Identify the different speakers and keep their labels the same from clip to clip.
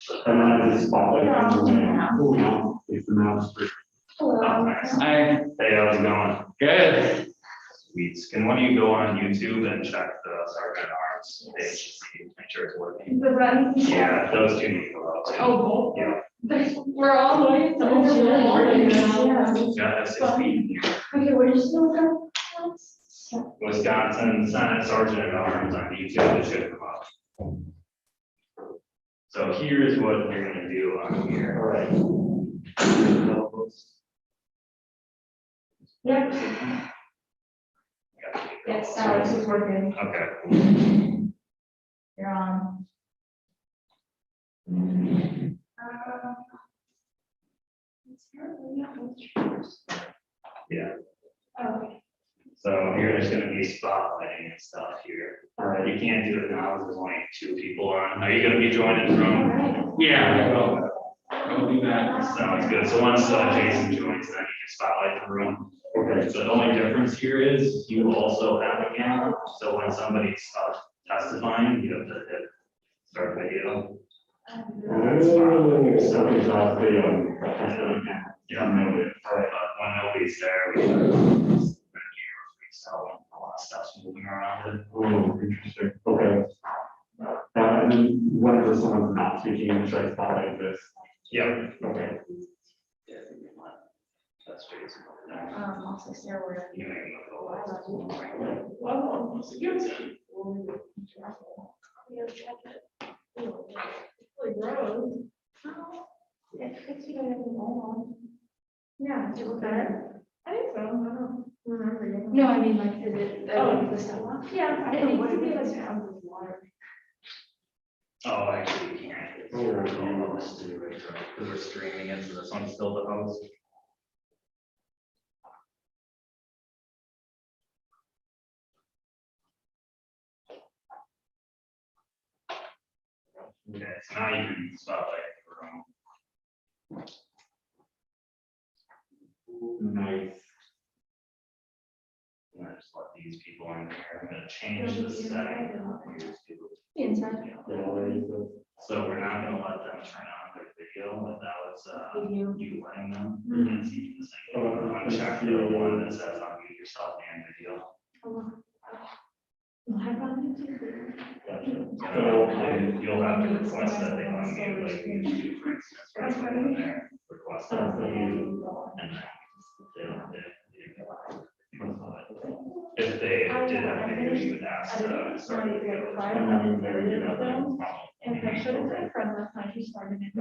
Speaker 1: And then I just spotlight. It's the mouse.
Speaker 2: Oh, nice.
Speaker 3: Hi,
Speaker 2: Hey, how's it going?
Speaker 3: good.
Speaker 2: Sweet. Can one of you go on YouTube and check the Sergeant at Arms page to see, make sure it's working?
Speaker 4: The run.
Speaker 2: Yeah, those two need to go out.
Speaker 4: Oh,
Speaker 2: Yeah,
Speaker 4: we're all the way.
Speaker 2: got that 6 feet in here.
Speaker 4: Okay, what did you say?
Speaker 2: Wisconsin Senate Sergeant at Arms on YouTube, it should come up. So here's what you're gonna do on here.
Speaker 1: All right.
Speaker 4: Yeah. Yes, Alex is working.
Speaker 2: Okay.
Speaker 4: You're on.
Speaker 2: Yeah,
Speaker 4: Okay.
Speaker 2: so you're just gonna be spotlighting and stuff here.
Speaker 1: All right.
Speaker 2: You can't do it now, there's only 2 people on. Are you gonna be joining from?
Speaker 3: Yeah, I'll do that.
Speaker 2: Sounds good. So once Jason joins, then you can spotlight the room.
Speaker 1: Okay.
Speaker 2: So the only difference here is you also have a camera. So when somebody's testifying, you have to hit start video.
Speaker 1: Something's off the,
Speaker 2: Yeah, no, but when nobody's there, we sell a lot of stuff's moving around it.
Speaker 1: Oh, interesting. Okay. And then whenever someone's not speaking, should I spotlight this?
Speaker 2: Yeah.
Speaker 1: Okay.
Speaker 2: That's Jason.
Speaker 4: Also, Sarah, we're.
Speaker 2: You may go.
Speaker 4: Well, yeah, is it look better? I think so, I don't remember. No, I mean, like, is it, the stuff? Yeah, it needs to be like water.
Speaker 2: Oh, actually, you can't. Oh, this is right, because we're streaming it, so this one's still the host. Okay, so now you can spotlight the room.
Speaker 1: Nice.
Speaker 2: I'm gonna just let these people in here. I'm gonna change the setting.
Speaker 4: Inside.
Speaker 1: Yeah, there you go.
Speaker 2: So we're not gonna let them turn on their video without
Speaker 4: Video.
Speaker 2: you letting them. And see the same. I'm gonna check the one that says unmute yourself and video.
Speaker 1: Gotcha.
Speaker 2: And you'll have to request that they unmute, like YouTube, for instance, right when they're request that they unmute, and then if they did have video, you would ask to start the video.
Speaker 4: And I should have been friend last night, he started it.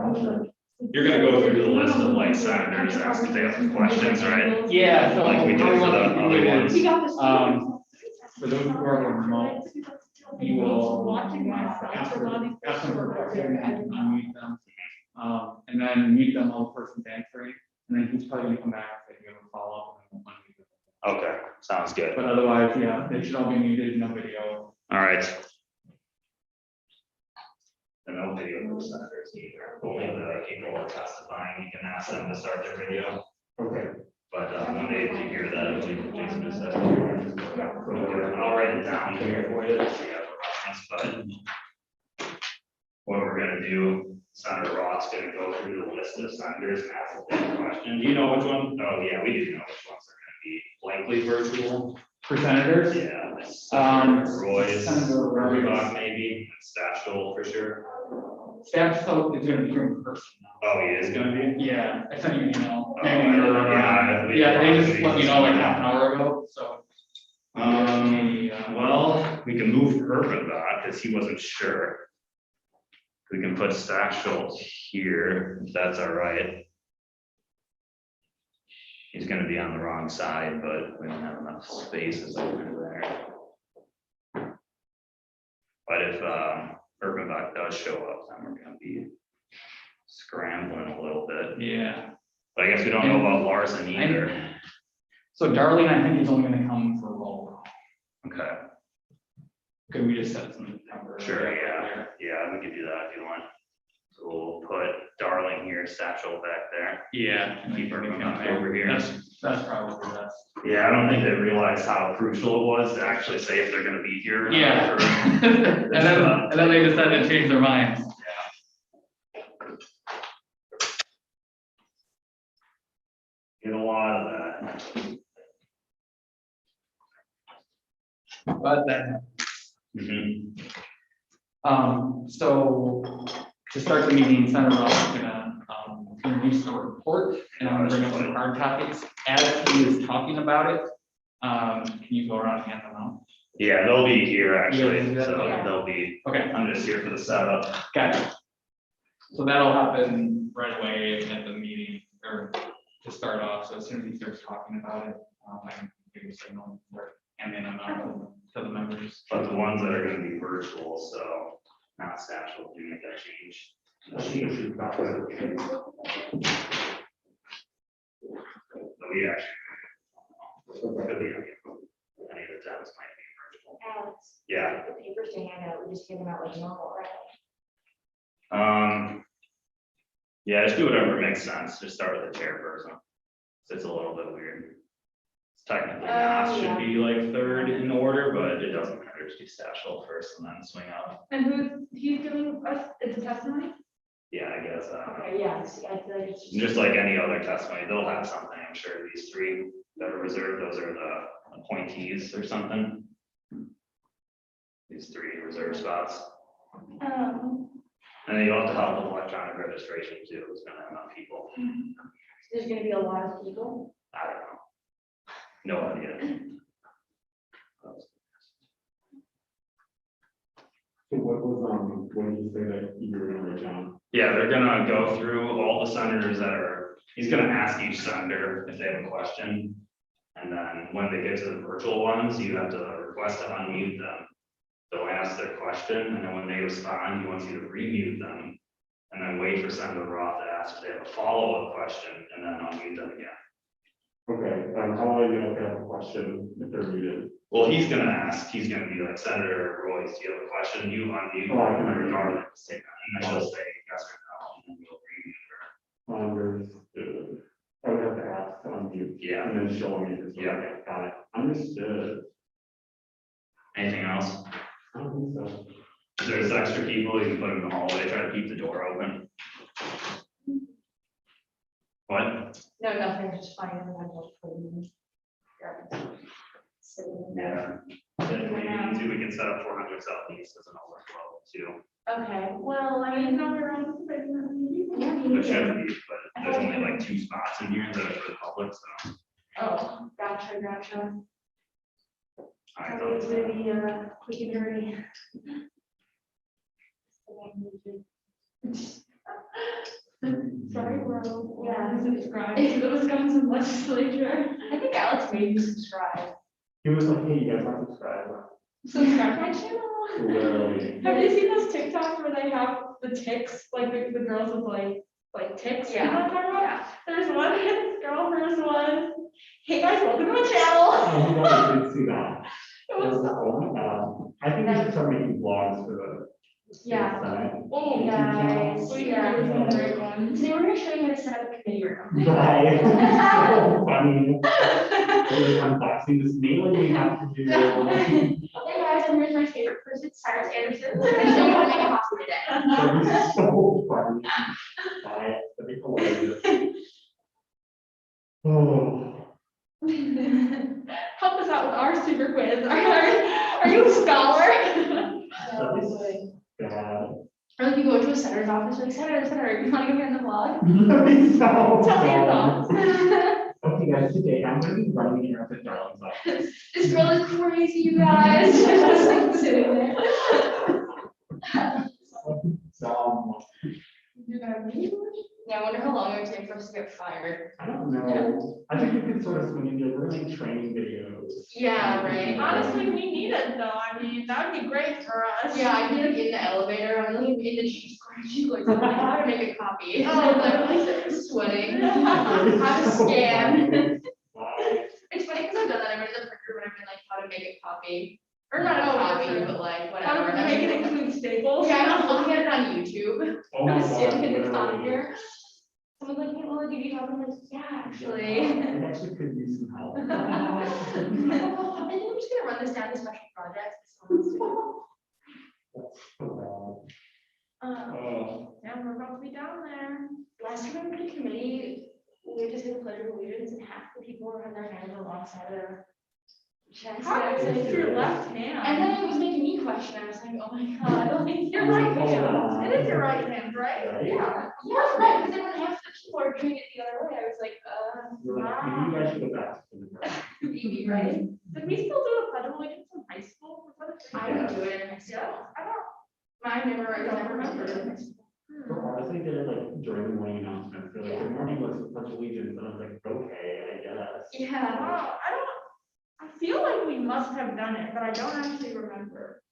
Speaker 2: You're gonna go through the list of like senators, ask if they have some questions, right?
Speaker 3: Yeah, so
Speaker 2: Like we did for the other ones.
Speaker 4: He got this.
Speaker 3: For those who are remote, you will
Speaker 4: Watching my
Speaker 3: ask
Speaker 4: side.
Speaker 3: them for questions, unmute them. And then mute them while the person's answering, and then he's probably gonna come back if you have a follow-up. And we'll unmute them.
Speaker 2: Okay, sounds good.
Speaker 3: But otherwise, yeah, they should all be muted, no video.
Speaker 2: All right. And no video for senators either. Only the people who are testifying, you can ask them to start their video.
Speaker 1: Okay.
Speaker 2: But when they hear that, Jason just said. I'll write it down here for you, so you have a reference, but. What we're gonna do, Senator Roth's gonna go through the list of senators and ask them questions. Do you know which one? Oh, yeah, we do know which ones are gonna be likely virtual.
Speaker 3: For senators,
Speaker 2: Yeah. Roy's,
Speaker 3: Senator Roy.
Speaker 2: Rohrbach maybe, Stachel for sure.
Speaker 3: staff so is gonna be here in person now.
Speaker 2: Oh, he is gonna be?
Speaker 3: Yeah, I sent you an email.
Speaker 2: Oh, yeah.
Speaker 3: Yeah, they just let me know like half an hour ago, so.
Speaker 2: Well, we can move Urban back because he wasn't sure. We can put Stachel here, if that's all right. He's gonna be on the wrong side, but we don't have enough spaces over there. But if Urbanbach does show up, then we're gonna be scrambling a little bit.
Speaker 3: Yeah,
Speaker 2: But I guess we don't know about Larson either.
Speaker 3: so Darlene, I think he's only gonna come for roll call.
Speaker 2: Okay,
Speaker 3: Could we just set some temporary?
Speaker 2: sure, yeah, we could do that if you want. So we'll put Darling here, Stachel back there.
Speaker 3: Yeah.
Speaker 2: And keep Urbanbach over here.
Speaker 3: That's probably best.
Speaker 2: Yeah, I don't think they realized how crucial it was to actually say if they're gonna be here. or not
Speaker 3: Yeah.
Speaker 2: for-
Speaker 3: And then they decided to change their minds.
Speaker 2: that.
Speaker 3: But then,
Speaker 2: Mhm.
Speaker 3: so to start the meeting, Senator Ross is gonna, introduce the report, and I'm gonna bring up some hard topics. As he is talking about it, can you go around and hand them out?
Speaker 2: Yeah, they'll be here actually,
Speaker 3: Yeah.
Speaker 2: so
Speaker 4: Yeah.
Speaker 2: they'll be,
Speaker 3: Okay,
Speaker 2: I'm just here for the setup.
Speaker 3: gotcha. So that'll happen right away at the meeting, or to start off, so as soon as he starts talking about it, I can give you a signal, or hand in them out to the members.
Speaker 2: But the ones that are gonna be virtual, so not Satchel, do make that change.
Speaker 1: I think it should be back there.
Speaker 2: So we actually. Could be, any of the tabs might be virtual.
Speaker 4: Alex,
Speaker 2: Yeah,
Speaker 4: the papers to hand out, we just give them out like normal, right?
Speaker 2: yeah, just do whatever makes sense, just start with the chairperson. It's a little bit weird. It's technically not, should
Speaker 4: Yeah.
Speaker 2: be like third in order, but it doesn't matter, just do Satchel first and then swing up.
Speaker 4: And he's giving us, it's a testimony?
Speaker 2: Yeah, I guess, I don't know.
Speaker 4: Okay, yeah, see, I feel like it's
Speaker 2: Just like any other testimony, they'll have something, I'm sure, these three that are reserved, those are the appointees or something. These three reserved spots, and then you'll have to help with electronic registration too, it's gonna have enough people,
Speaker 4: There's gonna be a lot of people.
Speaker 2: I don't know. No idea.
Speaker 1: So what did you say that you were gonna write down?
Speaker 2: Yeah, they're gonna go through all the senators that are, he's gonna ask each senator if they have a question. And then when they get to the virtual ones, you have to request to unmute them. They'll ask their question, and then when they respond, he wants you to remute them. And then wait for Senator Roth to ask if they have a follow-up question, and then unmute them again.
Speaker 1: Okay, how long are you gonna have a question if they're muted?
Speaker 2: Well, he's gonna ask, he's gonna be like, Senator Royce, do you have a question? You unmute,
Speaker 1: Oh, I can
Speaker 2: and
Speaker 1: unmute.
Speaker 2: regardless, and then she'll say yes or no, and then you'll remute her.
Speaker 1: Understood. I would have to ask to unmute.
Speaker 2: Yeah.
Speaker 1: And then show me.
Speaker 2: Yeah.
Speaker 1: Okay, got it. Understood.
Speaker 2: Anything else?
Speaker 1: I don't think so.
Speaker 2: If there's extra people, you can put them in the hallway, try to keep the door open. What?
Speaker 4: No, nothing, just finding them.
Speaker 2: Yeah. If we need to, we can set up 400 Southeast as an overflow too.
Speaker 4: Okay, well, I mean, no, we're on.
Speaker 2: There shouldn't be, but there's only like 2 spots in here that are for the public, so.
Speaker 4: Oh, gotcha.
Speaker 2: I
Speaker 4: So it's
Speaker 2: thought,
Speaker 4: gonna be, quick and dirty. Sorry, bro. Yeah, subscribe to the Wisconsin legislature. I think Alex made you subscribe.
Speaker 1: He was like, hey, you guys want to subscribe?
Speaker 4: Subscribe to my channel.
Speaker 1: Literally.
Speaker 4: Have you seen those TikToks where they have the ticks, like the girls with like ticks? You know what I'm talking about? There's one, this girl, first one. Hey guys, welcome to my channel.
Speaker 1: Oh, you guys did see that.
Speaker 4: It was so.
Speaker 1: Oh my God. I think we should start making vlogs for the.
Speaker 4: Yeah.
Speaker 1: Senate.
Speaker 4: Oh, guys, yeah. Today we're gonna show you how to set up a committee room.
Speaker 1: Right. So funny. We're unboxing this mailing we have to do.
Speaker 4: Hey guys, and here's my favorite person, Cyrus Anderson. I'm gonna show you how to make a coffee today.
Speaker 1: That was so funny. Bye. That'd be hilarious. Oh.
Speaker 4: Help us out with our super quiz. Are you a scholar?
Speaker 1: God.
Speaker 4: Or like you go to a senator's office, like, Senator, you wanna go get in the vlog?
Speaker 1: That'd be so
Speaker 4: Tell me your
Speaker 1: funny.
Speaker 4: thoughts.
Speaker 1: Okay, guys, today I'm gonna be running here at the Darling's office.
Speaker 4: This girl is crazy, you guys. Just like sitting there. Yeah, I wonder how long it would take for us to get fired.
Speaker 1: I don't know. I think we could sort of swing into we're like training videos.
Speaker 4: Yeah, right.
Speaker 5: Honestly, we need it though. I mean, that would be great for us.
Speaker 4: Yeah, I'd be like in the elevator, I'm like in the cheese square, she's like, how to make a copy.
Speaker 5: Oh,
Speaker 4: Like sweating. How to scan. It's funny because I've done that. I went to the printer when I've been like, how to make a copy. Or not a copy, but like
Speaker 5: How
Speaker 4: whatever.
Speaker 5: to make it include staples.
Speaker 4: Yeah, I'm looking at it on YouTube.
Speaker 1: Oh my
Speaker 4: I'm
Speaker 1: God,
Speaker 4: sitting in the
Speaker 1: literally.
Speaker 4: copier. Someone's like, hey, Lola, did you talk? I'm like, yeah, actually.
Speaker 1: It actually could use some help.
Speaker 4: I think I'm just gonna run this down to special projects.
Speaker 1: That's so bad.
Speaker 5: Yeah, we're about to be down there.
Speaker 4: Last time I went to committee, we had to say the pledge of allegiance and half the people were on their hands alongside their chest.
Speaker 5: How
Speaker 4: And I was
Speaker 5: is
Speaker 4: like,
Speaker 5: it your left
Speaker 4: and
Speaker 5: hand?
Speaker 4: then it was making me question, I was like, oh my god, like, your right hand.
Speaker 5: It is your right hand, right?
Speaker 1: Right?
Speaker 4: Yeah, right, because then when half the people are doing it the other way, I was like,
Speaker 1: We're like, maybe you guys should go back to kindergarten.
Speaker 4: maybe, right?
Speaker 5: Did we still do a pledge of allegiance in high school? Was that a
Speaker 4: I
Speaker 5: thing?
Speaker 4: would do it in high school.
Speaker 5: Yeah, I don't.
Speaker 4: Mine never, I don't remember it.
Speaker 1: But honestly, did it like during the morning announcements, they're like, good morning, let's pledge allegiance, and I was like, okay, I guess.
Speaker 4: Yeah.
Speaker 5: I don't, I feel like we must have done it, but I don't actually remember.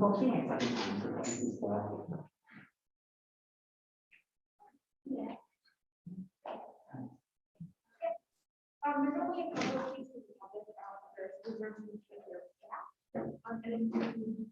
Speaker 1: Hopefully my second time, so this is
Speaker 4: There's only a couple of pieces of topic about the reserve to be here. And then.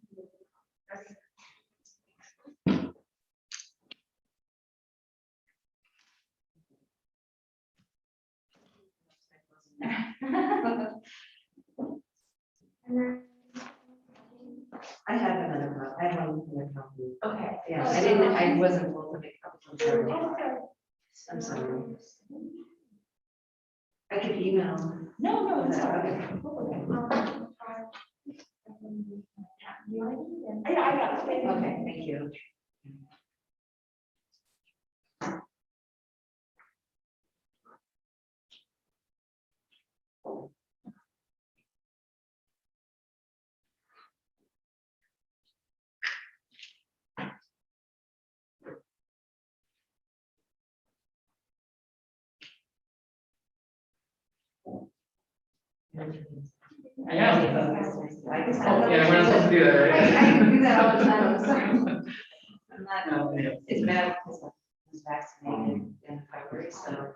Speaker 6: I have another copy. I have one copy.
Speaker 4: Okay.
Speaker 6: Yeah, I wasn't able to make copies. I'm sorry.
Speaker 4: Okay.
Speaker 6: I'm sorry. I could email.
Speaker 4: No, it's all
Speaker 6: Okay.
Speaker 4: right. Yeah, I got it.
Speaker 6: Okay, thank you.
Speaker 3: I am.
Speaker 6: I guess
Speaker 3: Oh, yeah, we're not supposed to do that, right?
Speaker 6: I do that all the time, so. I'm not, it's bad because I was vaccinated in February, so.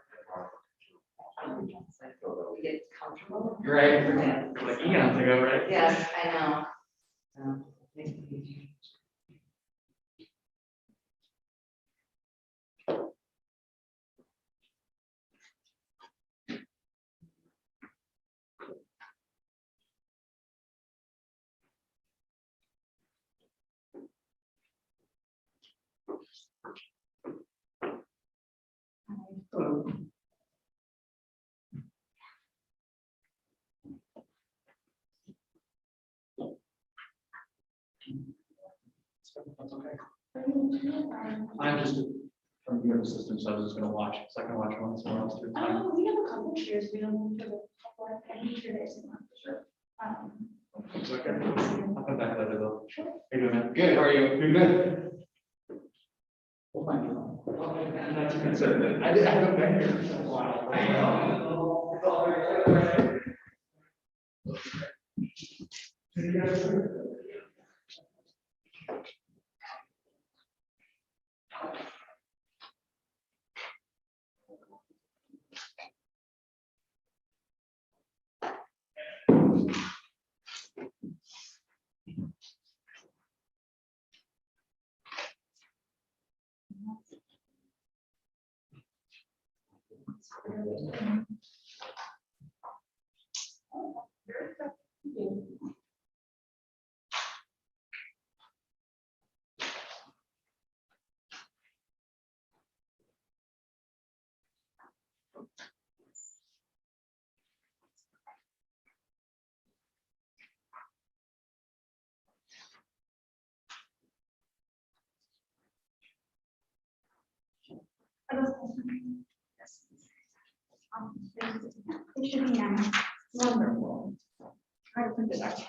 Speaker 6: It's like, we get comfortable.
Speaker 3: You're right, like eons ago, right?
Speaker 6: Yes, I know. Makes it easier.
Speaker 3: That's okay. I'm just from the system, so I was just gonna watch, so I can watch one somewhere else through time.
Speaker 4: We have a couple chairs, we don't move to the couple, I'm sure there's one for sure.
Speaker 3: It's okay. I'll come back later though. How you doing, man? Good, how are you? You're good. We'll find you. I'm not too concerned. I haven't been here for a while. I know. It's all right.
Speaker 4: It should be wonderful. I put it extra.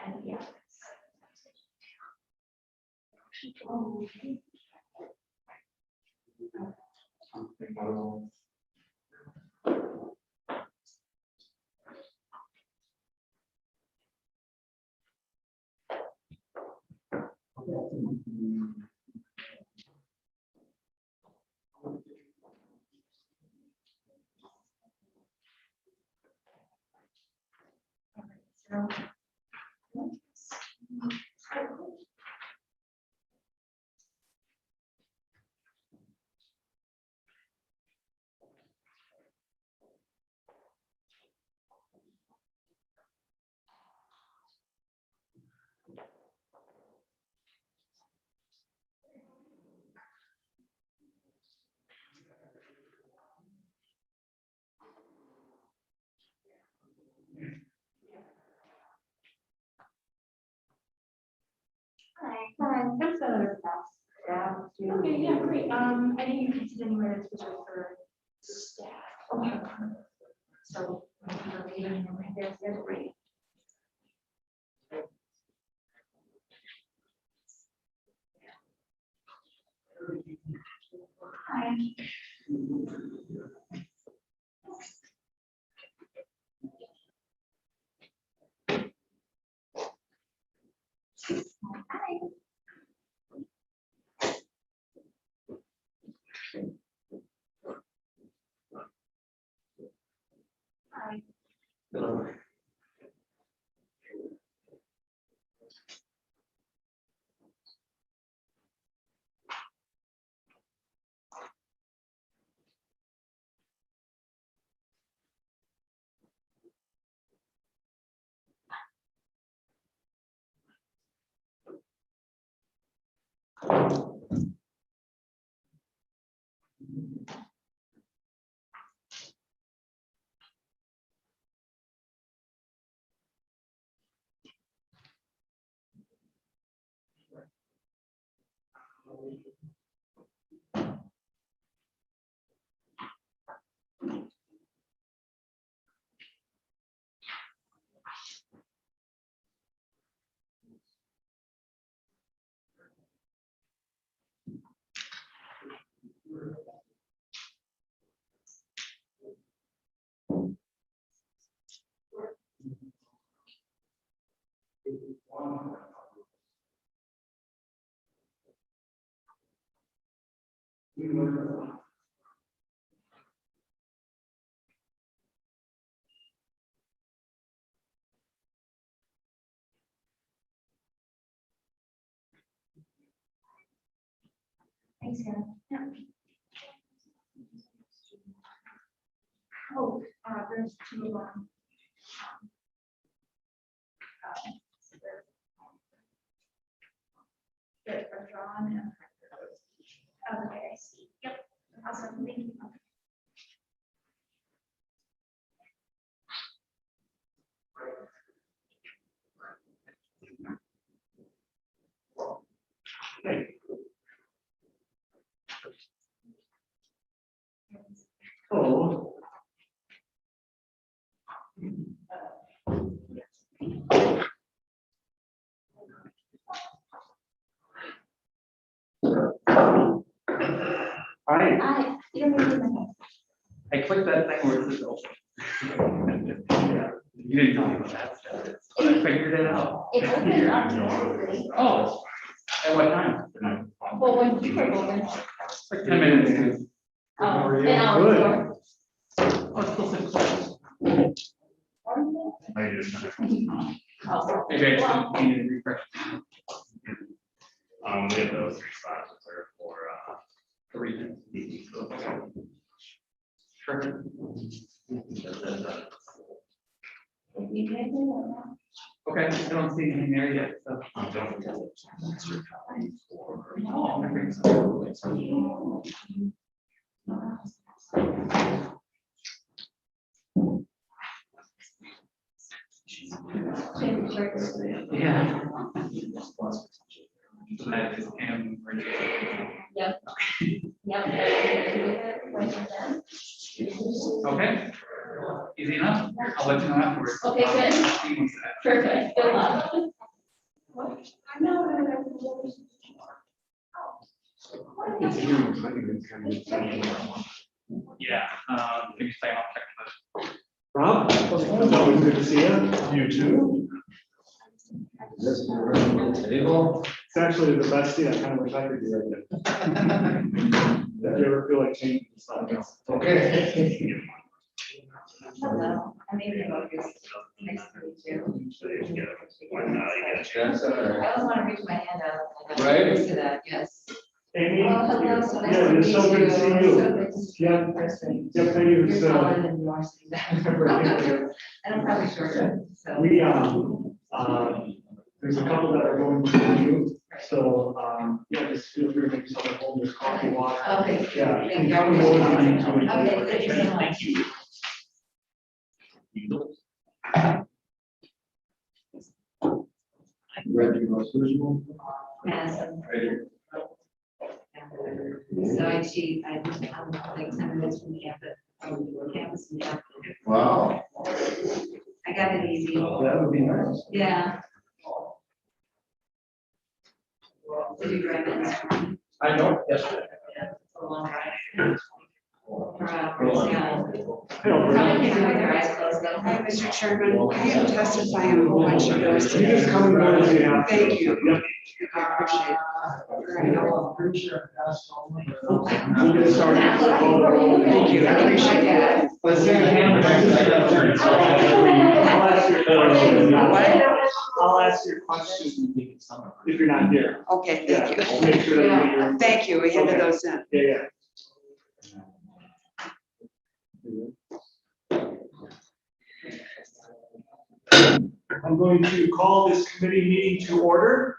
Speaker 4: And yeah. Hi, I'm just another class. Yeah. Okay, yeah, great. I think you can sit anywhere that's reserved for staff. Okay. So, for meeting, right there, that's great. Hi. Hi. Thanks, Karen. Yeah. Oh, there's two of them. Good, for John and. Okay, I see. Yep. Awesome, thank you.
Speaker 1: Oh. Hi.
Speaker 4: Hi, you don't need my.
Speaker 3: I clicked that thing where it says open. You didn't tell me what that stuff is, but I figured it out.
Speaker 4: It's open automatically.
Speaker 3: Oh, at what time?
Speaker 4: Well, when you were open.
Speaker 3: Like 10 minutes.
Speaker 4: Oh,
Speaker 1: Good.
Speaker 4: an hour before.
Speaker 3: Oh, it's still 6 o'clock.
Speaker 2: I just-
Speaker 4: Oh.
Speaker 3: Maybe I just need to refresh.
Speaker 2: We have those 3 spots reserved for,
Speaker 3: 3 minutes. Sure.
Speaker 4: You can do that.
Speaker 3: Okay, I don't see anything there yet, so. Oh, I'm gonna bring some. Yeah. So that is Cam.
Speaker 4: Yep. Yep.
Speaker 3: Okay. Easy enough. I'll let you know afterwards.
Speaker 4: Okay, good.
Speaker 3: See what's that.
Speaker 4: Perfect, good luck.
Speaker 3: Yeah, maybe stay off check
Speaker 1: Rob, it's always good to see you.
Speaker 7: You too? Table.
Speaker 1: It's actually the best seat. I kind of wish I could do right there. If you ever feel like changing something.
Speaker 7: Okay.
Speaker 6: Hello, I'm Amy Lucas. Nice to meet you.
Speaker 7: That's all right.
Speaker 6: I always want to reach my hand out.
Speaker 7: Right.
Speaker 6: To that, yes.
Speaker 1: Amy?
Speaker 6: Well, hello, so nice
Speaker 1: Yeah,
Speaker 6: to
Speaker 1: it's
Speaker 6: meet
Speaker 1: so good to
Speaker 6: you.
Speaker 1: see
Speaker 6: So
Speaker 1: you.
Speaker 6: good to see you in person.
Speaker 1: Yep, thank you.
Speaker 6: You're
Speaker 1: So-
Speaker 6: taller than you are sitting down. And I'm probably shorter, so.
Speaker 1: We, there's a couple that are going to you, so, yeah, just feel free to make yourself at home, there's coffee, water.
Speaker 6: Okay.
Speaker 1: Yeah.
Speaker 6: Thank
Speaker 1: and
Speaker 6: you.
Speaker 1: come and go if you need to.
Speaker 6: Okay, thank you so much.
Speaker 2: Thank you.
Speaker 7: Ready to go first one?
Speaker 6: Yes. So I cheat, I'm like 10 minutes from campus. Yeah.
Speaker 7: Wow,
Speaker 6: I got it easy.
Speaker 7: that would be nice.
Speaker 6: Yeah. Did you drive in?
Speaker 7: I know, yesterday.
Speaker 6: Yeah, it's a long ride. Yeah.
Speaker 1: Hello,
Speaker 6: Probably
Speaker 1: Brad.
Speaker 6: can't with your eyes closed though.
Speaker 8: Hi, Mr. Chairman, I am testifying on a whole bunch of those.
Speaker 1: You just come and go as you have to.
Speaker 8: Thank you.
Speaker 1: Yep.
Speaker 8: I appreciate it.
Speaker 1: We'll get started.
Speaker 8: Thank you, I appreciate that.
Speaker 1: Let's see. I'll ask your question if you're not here.
Speaker 8: Okay,
Speaker 1: Yeah,
Speaker 8: thank
Speaker 1: we'll
Speaker 8: you.
Speaker 1: make sure that you're.
Speaker 8: Thank you, we handed those in.
Speaker 1: Yeah, yeah. I'm going to call this committee meeting to order.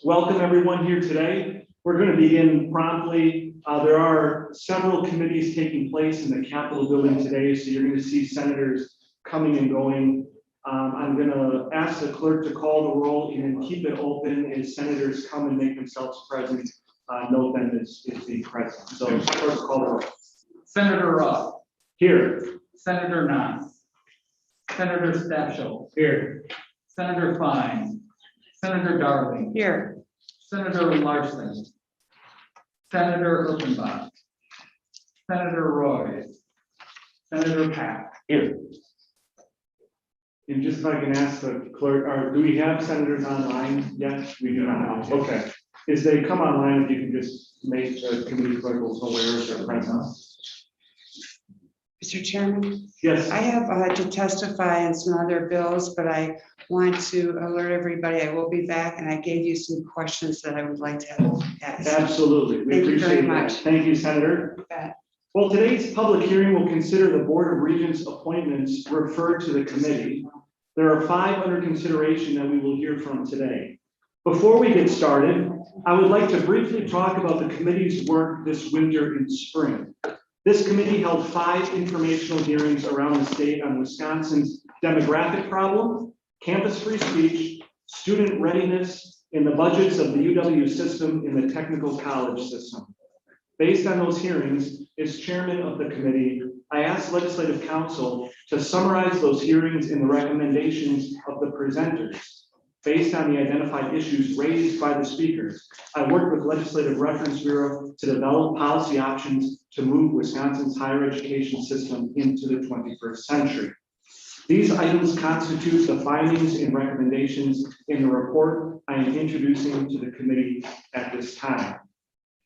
Speaker 1: Welcome everyone here today. We're going to begin promptly. There are several committees taking place in the Capitol building today, so you're going to see senators coming and going. I'm going to ask the clerk to call the roll and keep it open as senators come and make themselves present note them as being present. So first call the roll.
Speaker 3: Senator Roth,
Speaker 1: Here.
Speaker 3: Senator Knopf, Senator Stafschel,
Speaker 1: Here.
Speaker 3: Senator Klein, Senator Darling,
Speaker 8: Here,
Speaker 3: Senator Larson, Senator Erkenbach, Senator Roy, Senator Pack.
Speaker 1: Here. And just if I can ask the clerk, do we have senators online yet? We do not. Okay. As they come online, if you can just make the committee clerk aware of their presence.
Speaker 8: Mr. Chairman,
Speaker 1: Yes.
Speaker 8: I have to testify on some other bills, but I want to alert everybody, I will be back, and I gave you some questions that I would like to ask.
Speaker 1: Absolutely. We
Speaker 8: Thank you very
Speaker 1: appreciate that.
Speaker 8: much.
Speaker 1: Thank you, Senator.
Speaker 8: You bet.
Speaker 1: Well, today's public hearing will consider the Board of Regents appointments referred to the committee. There are 5 under consideration that we will hear from today. Before we get started, I would like to briefly talk about the committee's work this winter and spring. This committee held 5 informational hearings around the state on Wisconsin's demographic problem, campus free speech, student readiness, and the budgets of the UW system in the technical college system. Based on those hearings, as chairman of the committee, I asked legislative counsel to summarize those hearings and the recommendations of the presenters. Based on the identified issues raised by the speakers, I worked with Legislative Reference Bureau to develop policy options to move Wisconsin's higher education system into the 21st century. These items constitute the findings and recommendations in the report I am introducing to the committee at this time.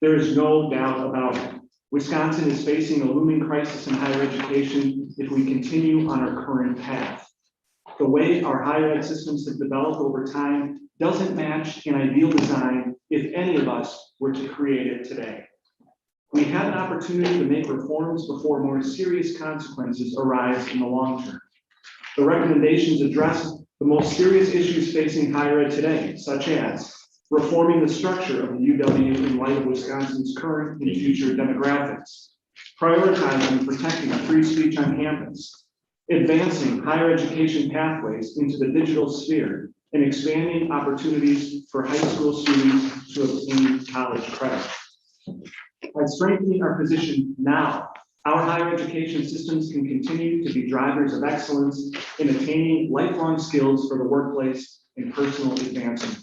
Speaker 1: There is no doubt about it. Wisconsin is facing a looming crisis in higher education if we continue on our current path. The way our higher ed systems have developed over time doesn't match an ideal design if any of us were to create it today. We have an opportunity to make reforms before more serious consequences arise in the long term. The recommendations address the most serious issues facing higher ed today, such as reforming the structure of the UW in light of Wisconsin's current and future demographics, prioritizing and protecting free speech on campus, advancing higher education pathways into the digital sphere, and expanding opportunities for high school students to obtain college credit. By strengthening our position now, our higher education systems can continue to be drivers of excellence in attaining lifelong skills for the workplace and personal advancement.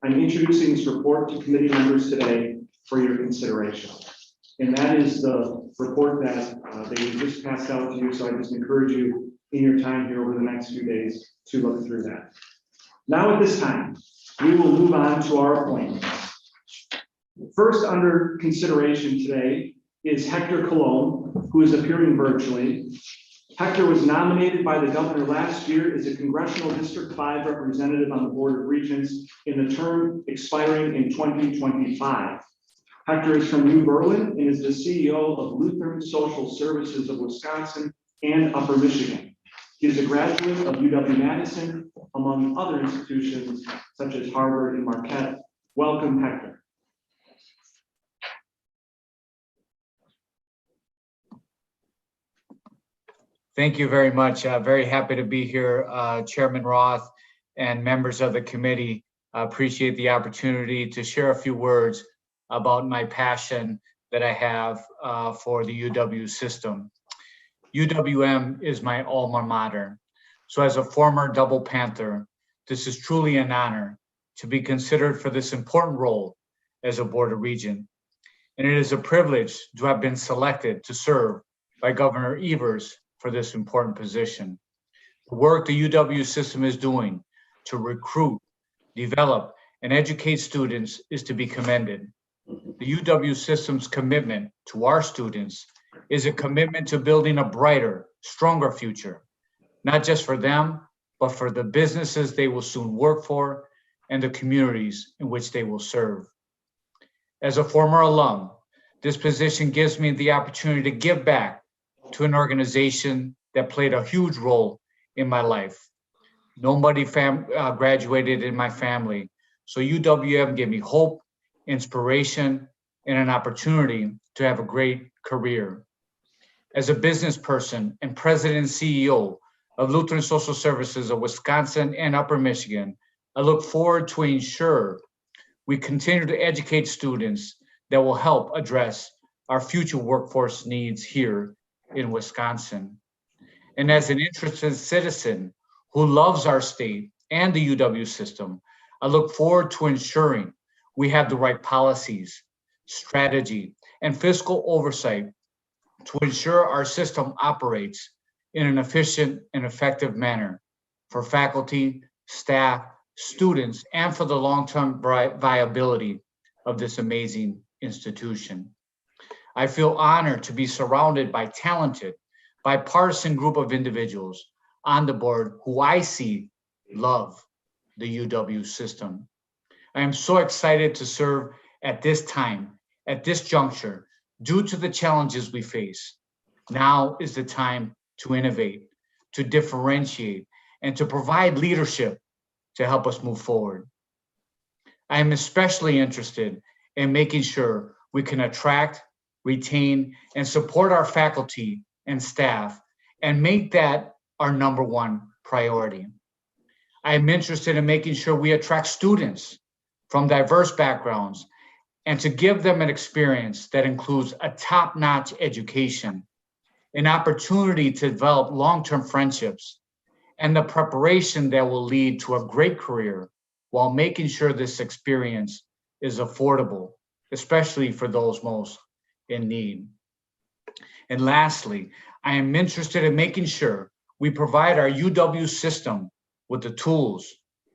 Speaker 1: I'm introducing this report to committee members today for your consideration. And that is the report that they just passed out to you. So I just encourage you in your time here over the next few days to look through that. Now at this time, we will move on to our appointments. First under consideration today is Hector Cologne, who is appearing virtually. Hector was nominated by the governor last year as a Congressional District 5 representative on the Board of Regents in the term expiring in 2025. Hector is from New Berlin and is the CEO of Lutheran Social Services of Wisconsin and Upper Michigan. He is a graduate of UW-Madison, among other institutions such as Harvard and Marquette. Welcome, Hector.
Speaker 9: Thank you very much. Very happy to be here, Chairman Roth and members of the committee. I appreciate the opportunity to share a few words about my passion that I have for the UW system. UWM is my alma mater. So as a former Double Panther, this is truly an honor to be considered for this important role as a Board of Regents. And it is a privilege to have been selected to serve by Governor Evers for this important position. The work the UW system is doing to recruit, develop, and educate students is to be commended. The UW system's commitment to our students is a commitment to building a brighter, stronger future, not just for them, but for the businesses they will soon work for and the communities in which they will serve. As a former alum, this position gives me the opportunity to give back to an organization that played a huge role in my life. Nobody graduated in my family, so UWM gave me hope, inspiration, and an opportunity to have a great career. As a business person and president and CEO of Lutheran Social Services of Wisconsin and Upper Michigan, I look forward to ensure we continue to educate students that will help address our future workforce needs here in Wisconsin. And as an interested citizen who loves our state and the UW system, I look forward to ensuring we have the right policies, strategy, and fiscal oversight to ensure our system operates in an efficient and effective manner for faculty, staff, students, and for the long-term viability of this amazing institution. I feel honored to be surrounded by talented, bipartisan group of individuals on the board who I see love the UW system. I am so excited to serve at this time, at this juncture, due to the challenges we face. Now is the time to innovate, to differentiate, and to provide leadership to help us move forward. I am especially interested in making sure we can attract, retain, and support our faculty and staff, and make that our number one priority. I am interested in making sure we attract students from diverse backgrounds and to give them an experience that includes a top-notch education, an opportunity to develop long-term friendships, and the preparation that will lead to a great career while making sure this experience is affordable, especially for those most in need. And lastly, I am interested in making sure we provide our UW system with the tools,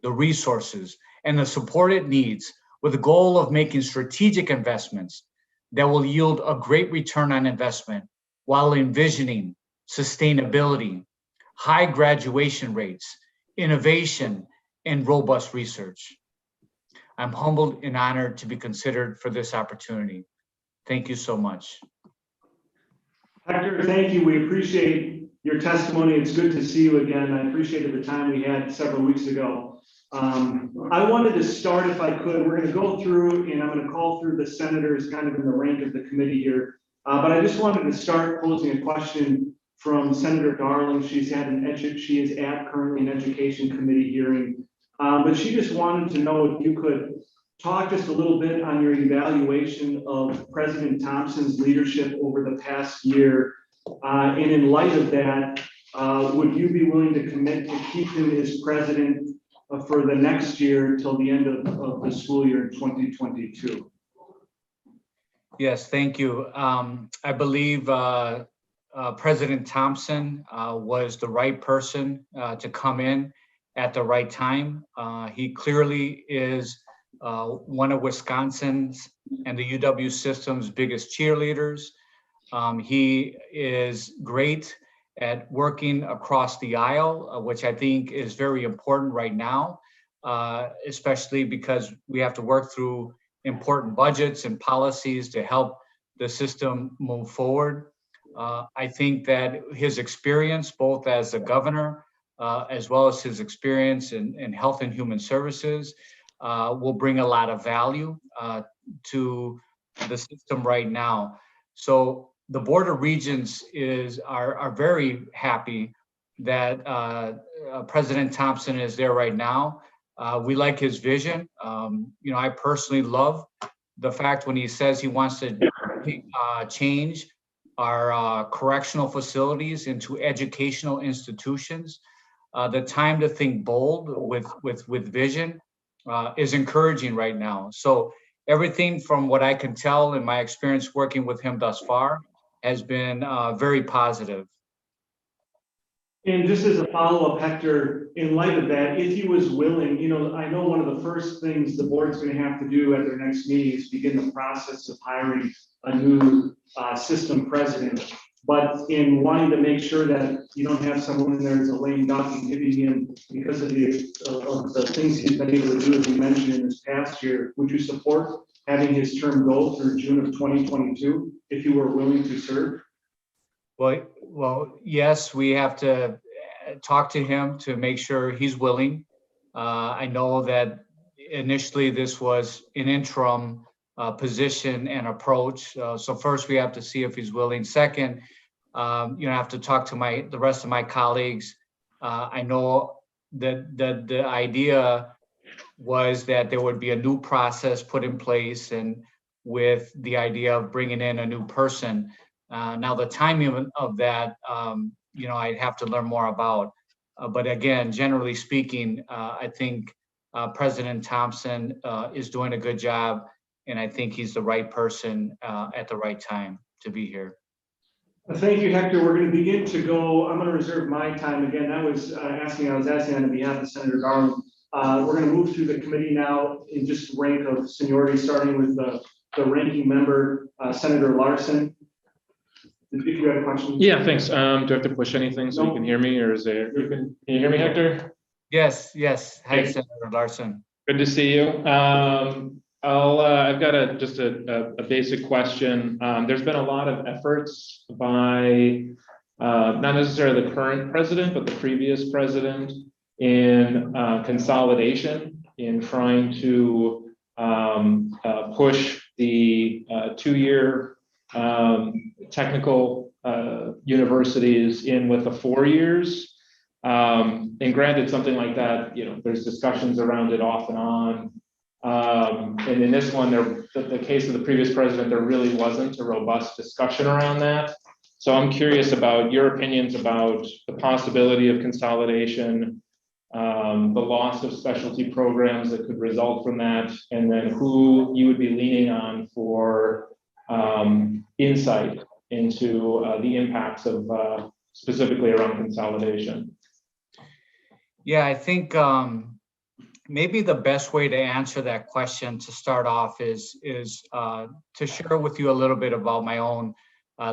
Speaker 9: the resources, and the support it needs with the goal of making strategic investments that will yield a great return on investment while envisioning sustainability, high graduation rates, innovation, and robust research. I'm humbled and honored to be considered for this opportunity. Thank you so much.
Speaker 1: Hector, thank you. We appreciate your testimony. It's good to see you again. I appreciated the time we had several weeks ago. I wanted to start, if I could, we're going to go through and I'm going to call through the senators kind of in the rank of the committee here. But I just wanted to start posing a question from Senator Darling. She is at currently an education committee hearing. But she just wanted to know if you could talk just a little bit on your evaluation of President Thompson's leadership over the past year. And in light of that, would you be willing to commit to keep him as president for the next year till the end of the school year in 2022?
Speaker 9: Yes, thank you. I believe President Thompson was the right person to come in at the right time. He clearly is one of Wisconsin's and the UW system's biggest cheerleaders. He is great at working across the aisle, which I think is very important right now, especially because we have to work through important budgets and policies to help the system move forward. I think that his experience, both as a governor, as well as his experience in health and human services, will bring a lot of value to the system right now. So the Board of Regents are very happy that President Thompson is there right now. We like his vision. I personally love the fact when he says he wants to change our correctional facilities into educational institutions. The time to think bold with vision is encouraging right now. So everything from what I can tell in my experience working with him thus far has been very positive.
Speaker 1: And just as a follow-up, Hector, in light of that, if he was willing, I know one of the first things the board's going to have to do at their next meeting is begin the process of hiring a new system president. But in wanting to make sure that you don't have someone in there as a lame duck and giving him, because of the things he's been able to do, as we mentioned in this past year, would you support having his term go through June of 2022 if you were willing to serve?
Speaker 9: Well, yes, we have to talk to him to make sure he's willing. I know that initially this was an interim position and approach. So first we have to see if he's willing. Second, I have to talk to the rest of my colleagues. I know that the idea was that there would be a new process put in place, and with the idea of bringing in a new person. Now, the timing of that, I'd have to learn more about. But again, generally speaking, I think President Thompson is doing a good job, and I think he's the right person at the right time to be here.
Speaker 1: Thank you, Hector. We're going to begin to go. I'm going to reserve my time again. I was asking on behalf of Senator Garland. We're going to move through the committee now in just rank of seniority, starting with the ranking member, Senator Larson. If you have questions.
Speaker 10: Yeah, thanks. Do I have to push anything so you
Speaker 1: No.
Speaker 10: can hear me, or is there, can you hear me, Hector?
Speaker 9: Yes. Hi,
Speaker 10: Okay.
Speaker 9: Senator Larson.
Speaker 10: Good to see you. I've got just a basic question. There's been a lot of efforts by not necessarily the current president, but the previous president in consolidation, in trying to push the 2-year technical universities in with the 4 years. And granted, something like that, there's discussions around it off and on. And in this one, the case of the previous president, there really wasn't a robust discussion around that. So I'm curious about your opinions about the possibility of consolidation, the loss of specialty programs that could result from that, and then who you would be leaning on for insight into the impacts of specifically around consolidation.
Speaker 9: Yeah, I think maybe the best way to answer that question to start off is to share with you a little bit about my own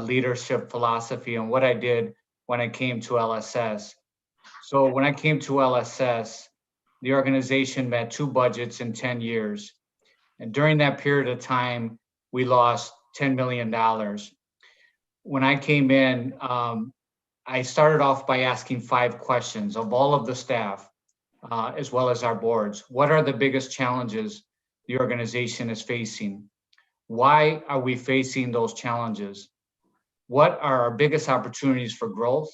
Speaker 9: leadership philosophy and what I did when I came to LSS. So when I came to LSS, the organization met 2 budgets in 10 years. And during that period of time, we lost $10 million. When I came in, I started off by asking 5 questions of all of the staff, as well as our boards. What are the biggest challenges the organization is facing? Why are we facing those challenges? What are our biggest opportunities for growth?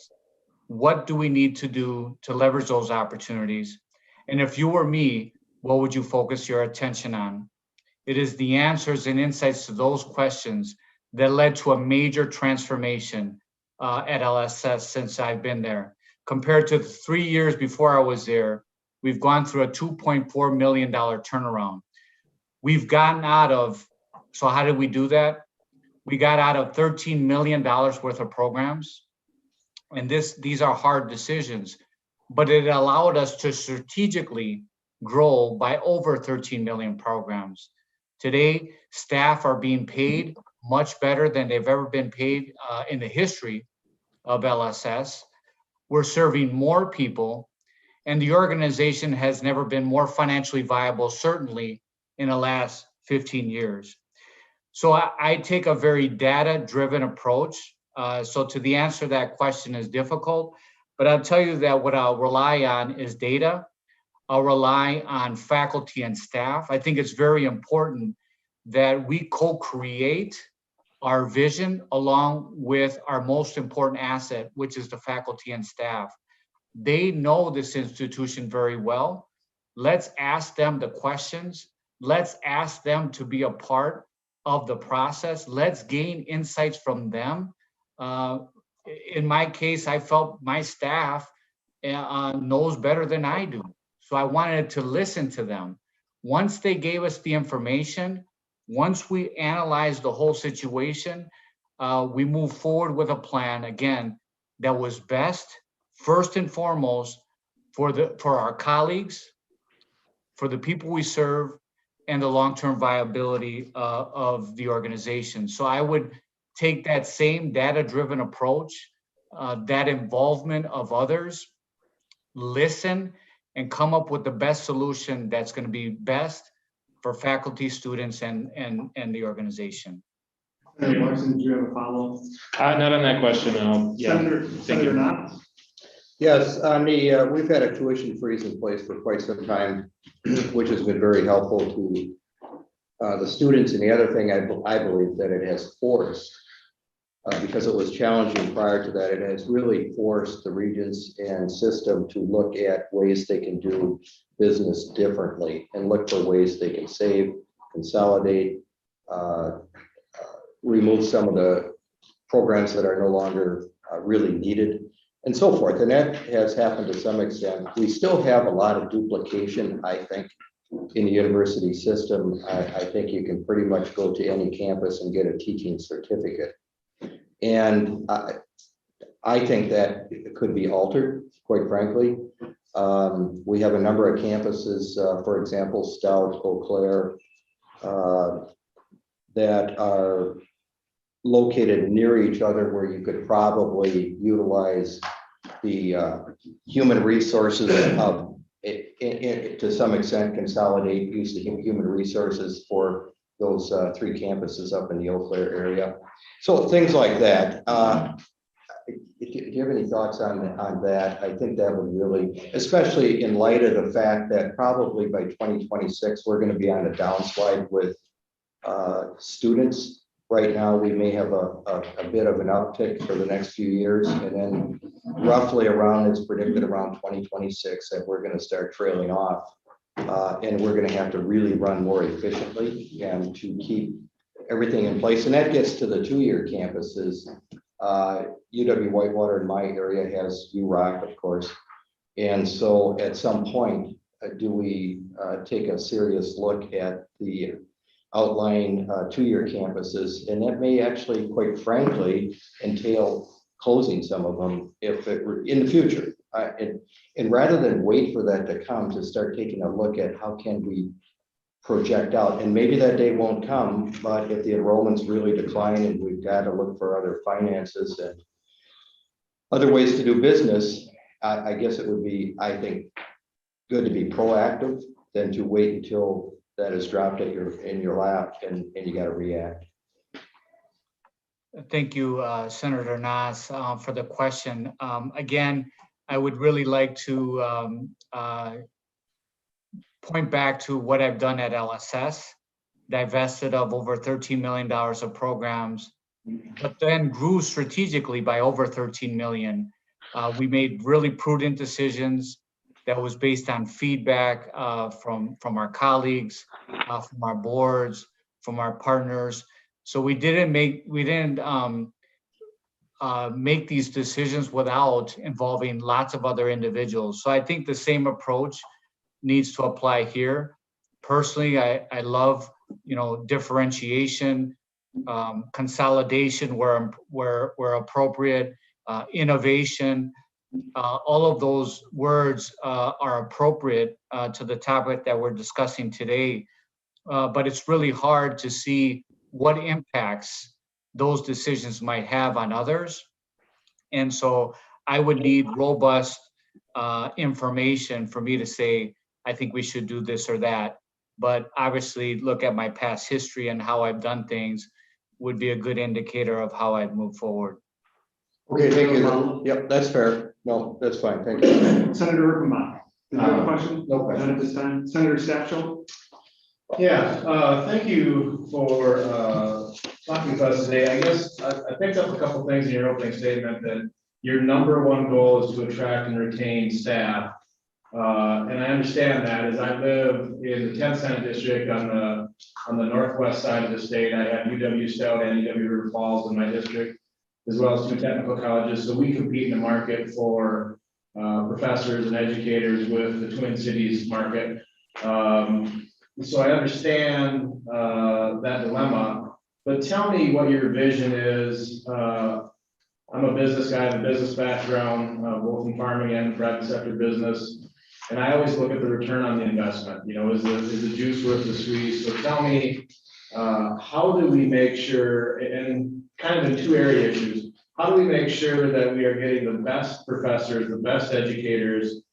Speaker 9: What do we need to do to leverage those opportunities? And if you were me, what would you focus your attention on? It is the answers and insights to those questions that led to a major transformation at LSS since I've been there. Compared to the 3 years before I was there, we've gone through a $2.4 million turnaround. We've gotten out of, so how did we do that? We got out of $13 million worth of programs. And these are hard decisions, but it allowed us to strategically grow by over 13 million programs. Today, staff are being paid much better than they've ever been paid in the history of LSS. We're serving more people, and the organization has never been more financially viable, certainly in the last 15 years. So I take a very data-driven approach. So to the answer to that question is difficult, but I'll tell you that what I'll rely on is data. I'll rely on faculty and staff. I think it's very important that we co-create our vision along with our most important asset, which is the faculty and staff. They know this institution very well. Let's ask them the questions. Let's ask them to be a part of the process. Let's gain insights from them. In my case, I felt my staff knows better than I do. So I wanted to listen to them. Once they gave us the information, once we analyzed the whole situation, we moved forward with a plan, again, that was best, first and foremost, for our colleagues, for the people we serve, and the long-term viability of the organization. So I would take that same data-driven approach, that involvement of others, listen, and come up with the best solution that's going to be best for faculty, students, and the organization.
Speaker 1: Senator Larson, do you have a follow-up?
Speaker 10: Not on that question, no. Yeah.
Speaker 1: Senator Knopf?
Speaker 7: Yes, on the, we've had a tuition freeze in place for quite some time, which has been very helpful to the students. And the other thing I believe that it has forced, because it was challenging prior to that, it has really forced the regents and system to look at ways they can do business differently and look for ways they can save, consolidate, remove some of the programs that are no longer really needed, and so forth. And that has happened to some extent. We still have a lot of duplication, I think, in the university system. I think you can pretty much go to any campus and get a teaching certificate. And I think that it could be altered, quite frankly. We have a number of campuses, for example, Stout, Eau Claire, that are located near each other where you could probably utilize the human resources of, to some extent, consolidate use of human resources for those 3 campuses up in the Eau Claire area. So things like that. Do you have any thoughts on that? I think that would really, especially in light of the fact that probably by 2026, we're going to be on a downslide with students. Right now, we may have a bit of an uptick for the next few years, and then roughly around, it's predicted around 2026 that we're going to start trailing off. And we're going to have to really run more efficiently and to keep everything in place. And that gets to the 2-year campuses. UW-Whitewater in my area has UROC, of course. And so at some point, do we take a serious look at the outlying 2-year campuses? And that may actually, quite frankly, entail closing some of them if it were in the future. And rather than wait for that to come, to start taking a look at how can we project out, and maybe that day won't come, but if the enrollments really decline and we've got to look for other finances and other ways to do business, I guess it would be, I think, good to be proactive than to wait until that is dropped at in your lap and you got to react.
Speaker 9: Thank you, Senator Nas, for the question. Again, I would really like to point back to what I've done at LSS, divested of over $13 million of programs, but then grew strategically by over 13 million. We made really prudent decisions that was based on feedback from our colleagues, from our boards, from our partners. So we didn't make these decisions without involving lots of other individuals. So I think the same approach needs to apply here. Personally, I love, differentiation, consolidation where appropriate, innovation. All of those words are appropriate to the topic that we're discussing today. But it's really hard to see what impacts those decisions might have on others. And so I would need robust information for me to say, I think we should do this or that. But obviously, look at my past history and how I've done things would be a good indicator of how I'd move forward.
Speaker 7: Okay, thank you. Yep, that's fair. No, that's fine. Thank you.
Speaker 1: Senator Urban, do you have a question?
Speaker 7: No question.
Speaker 1: None at this time. Senator Satchel?
Speaker 11: Yeah, thank you for talking with us today. I guess I picked up a couple things in your opening statement that your number one goal is to attract and retain staff. And I understand that as I live in the 10th Senate District on the northwest side of the state. I have UW Stout and UW River Falls in my district, as well as 2 technical colleges. So we compete in the market for professors and educators with the Twin Cities market. So I understand that dilemma, but tell me what your vision is. I'm a business guy, I have a business background, both in farming and private sector business. And I always look at the return on the investment, is the juice worth the squeeze? So tell me, how do we make sure, and kind of in 2 area issues, how do we make sure that we are getting the best professors, the best educators,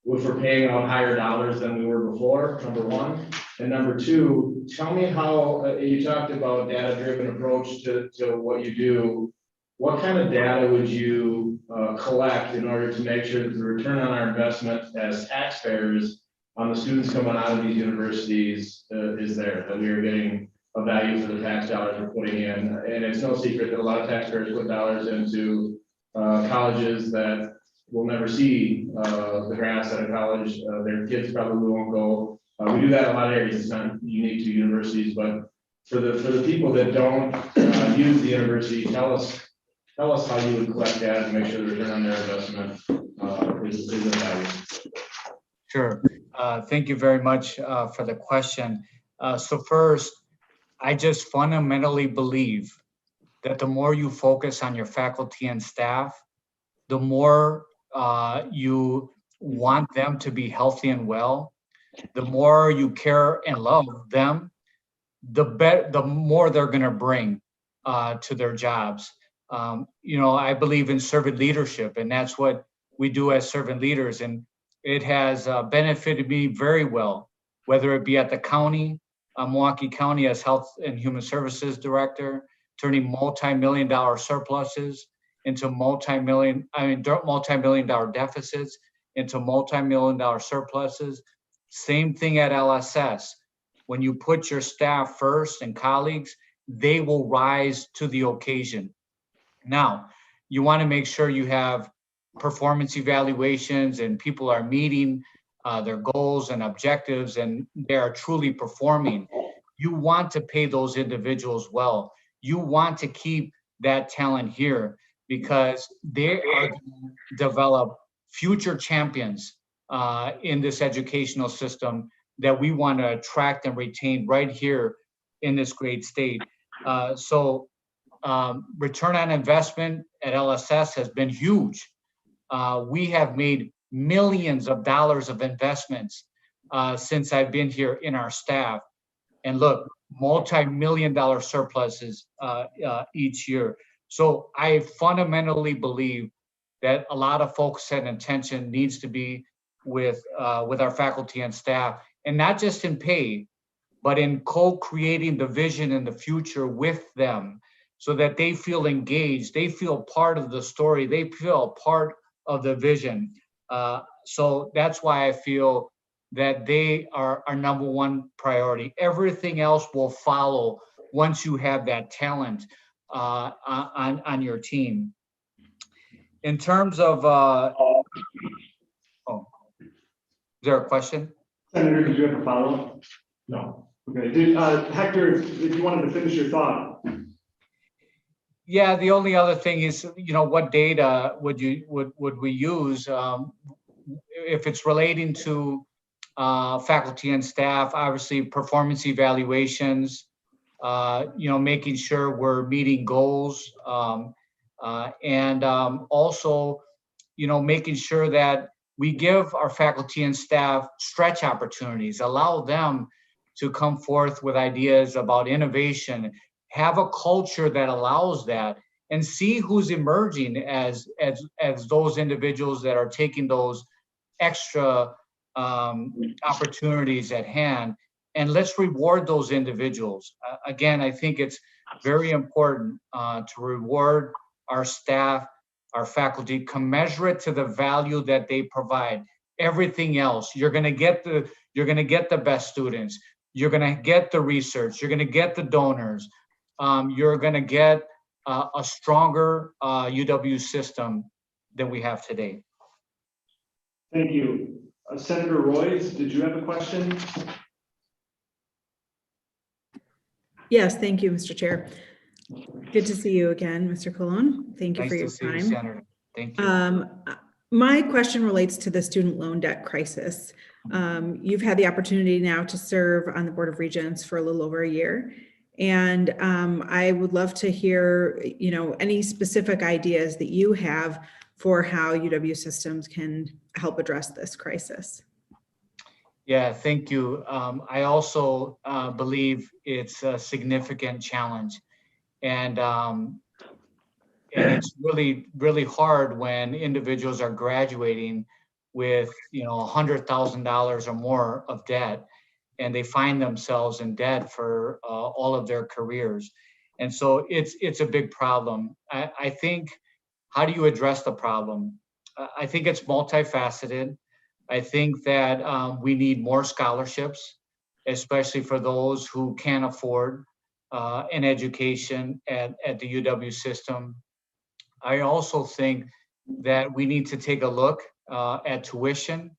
Speaker 11: if we're paying out higher dollars than we were before, number 1. And number 2, tell me how, you talked about data-driven approach to what you do. What kind of data would you collect in order to make sure that the return on our investment as taxpayers on the students coming out of these universities is there, that we are getting a value for the tax dollars we're putting in? And it's no secret that a lot of taxpayers put dollars into colleges that will never see the grass at a college. Their kids probably won't go. We do that in a lot of areas. It's not unique to universities, but for the people that don't use the university, tell us how you would collect that and make sure the return on their investment is a value.
Speaker 9: Sure. Thank you very much for the question. So first, I just fundamentally believe that the more you focus on your faculty and staff, the more you want them to be healthy and well, the more you care and love them, the more they're going to bring to their jobs. I believe in servant leadership, and that's what we do as servant leaders. And it has benefited me very well, whether it be at the county, Milwaukee County as Health and Human Services Director, turning multi-million-dollar surpluses into multi-million-dollar deficits into multi-million-dollar surpluses. Same thing at LSS. When you put your staff first and colleagues, they will rise to the occasion. Now, you want to make sure you have performance evaluations and people are meeting their goals and objectives and they are truly performing. You want to pay those individuals well. You want to keep that talent here because they are going to develop future champions in this educational system that we want to attract and retain right here in this great state. So return on investment at LSS has been huge. We have made millions of dollars of investments since I've been here in our staff. And look, multi-million-dollar surpluses each year. So I fundamentally believe that a lot of focus and attention needs to be with our faculty and staff, and not just in pay, but in co-creating the vision in the future with them so that they feel engaged, they feel part of the story, they feel part of the vision. So that's why I feel that they are our number one priority. Everything else will follow once you have that talent on your team. In terms of, is there a question?
Speaker 1: Senator, did you have a follow-up?
Speaker 11: No.
Speaker 1: Okay, Hector, if you wanted to finish your thought.
Speaker 9: Yeah, the only other thing is, what data would we use if it's relating to faculty and staff? Obviously, performance evaluations, making sure we're meeting goals, and also, making sure that we give our faculty and staff stretch opportunities, allow them to come forth with ideas about innovation, have a culture that allows that, and see who's emerging as those individuals that are taking those extra opportunities at hand. And let's reward those individuals. Again, I think it's very important to reward our staff, our faculty, commensurate to the value that they provide. Everything else, you're going to get the best students. You're going to get the research. You're going to get the donors. You're going to get a stronger UW system than we have today.
Speaker 1: Thank you. Senator Royce, did you have a question?
Speaker 12: Yes, thank you, Mr. Chair. Good to see you again, Mr. Colon. Thank you
Speaker 9: Nice
Speaker 12: for your
Speaker 9: to see you,
Speaker 12: time.
Speaker 9: Senator. Thank you.
Speaker 12: My question relates to the student loan debt crisis. You've had the opportunity now to serve on the Board of Regents for a little over a year. And I would love to hear, any specific ideas that you have for how UW systems can help address this crisis.
Speaker 9: Yeah, thank you. I also believe it's a significant challenge. And it's really, really hard when individuals are graduating with, $100,000 or more of debt, and they find themselves in debt for all of their careers. And so it's a big problem. I think, how do you address the problem? I think it's multifaceted. I think that we need more scholarships, especially for those who can't afford an education at the UW system. I also think that we need to take a look at tuition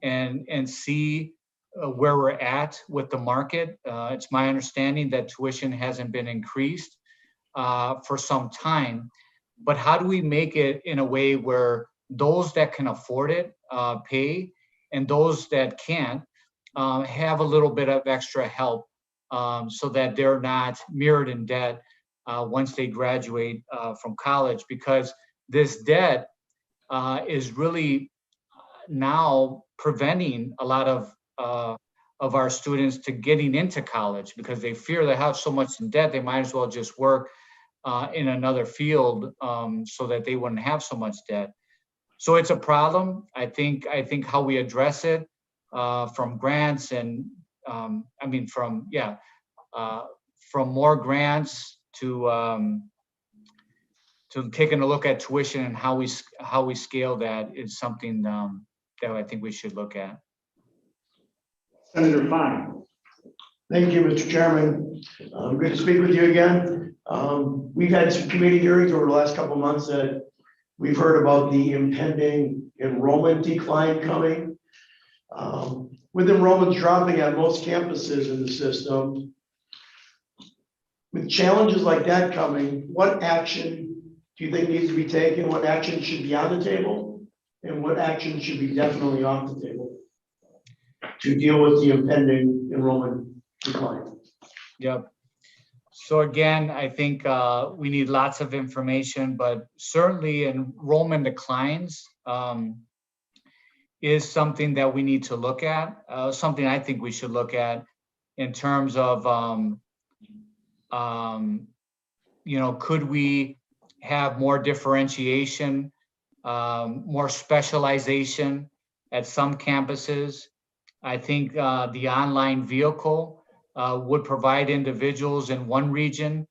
Speaker 9: and see where we're at with the market. It's my understanding that tuition hasn't been increased for some time. But how do we make it in a way where those that can afford it pay, and those that can't have a little bit of extra help so that they're not mirrored in debt once they graduate from college? Because this debt is really now preventing a lot of our students to getting into college, because they fear they have so much in debt, they might as well just work in another field so that they wouldn't have so much debt. So it's a problem. I think how we address it from grants and from more grants to taking a look at tuition and how we scale that is something that I think we should look at.
Speaker 1: Senator Fine.
Speaker 13: Thank you, Mr. Chairman. Good to speak with you again. We've had some committee hearings over the last couple of months that we've heard about the impending enrollment decline coming. With enrollments dropping at most campuses in the system, with challenges like that coming, what action do you think needs to be taken? What action should be on the table? And what action should be definitely off the table to deal with the impending enrollment decline?
Speaker 9: Yep. So again, I think we need lots of information, but certainly enrollment declines is something that we need to look at, something I think we should look at in terms of, could we have more differentiation, more specialization at some campuses? I think the online vehicle would provide individuals in one region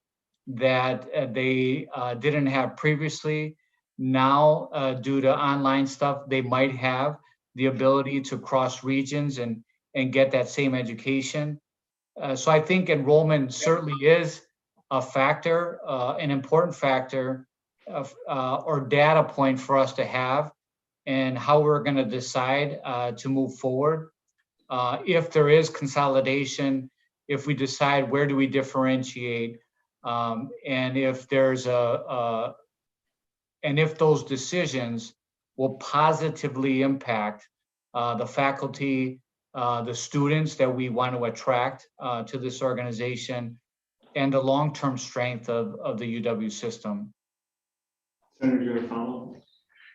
Speaker 9: that they didn't have previously. Now, due to online stuff, they might have the ability to cross regions and get that same education. So I think enrollment certainly is a factor, an important factor or data point for us to have, and how we're going to decide to move forward. If there is consolidation, if we decide where do we differentiate, and if there's and if those decisions will positively impact the faculty, the students that we want to attract to this organization, and the long-term strength of the UW system.
Speaker 1: Senator Fowler.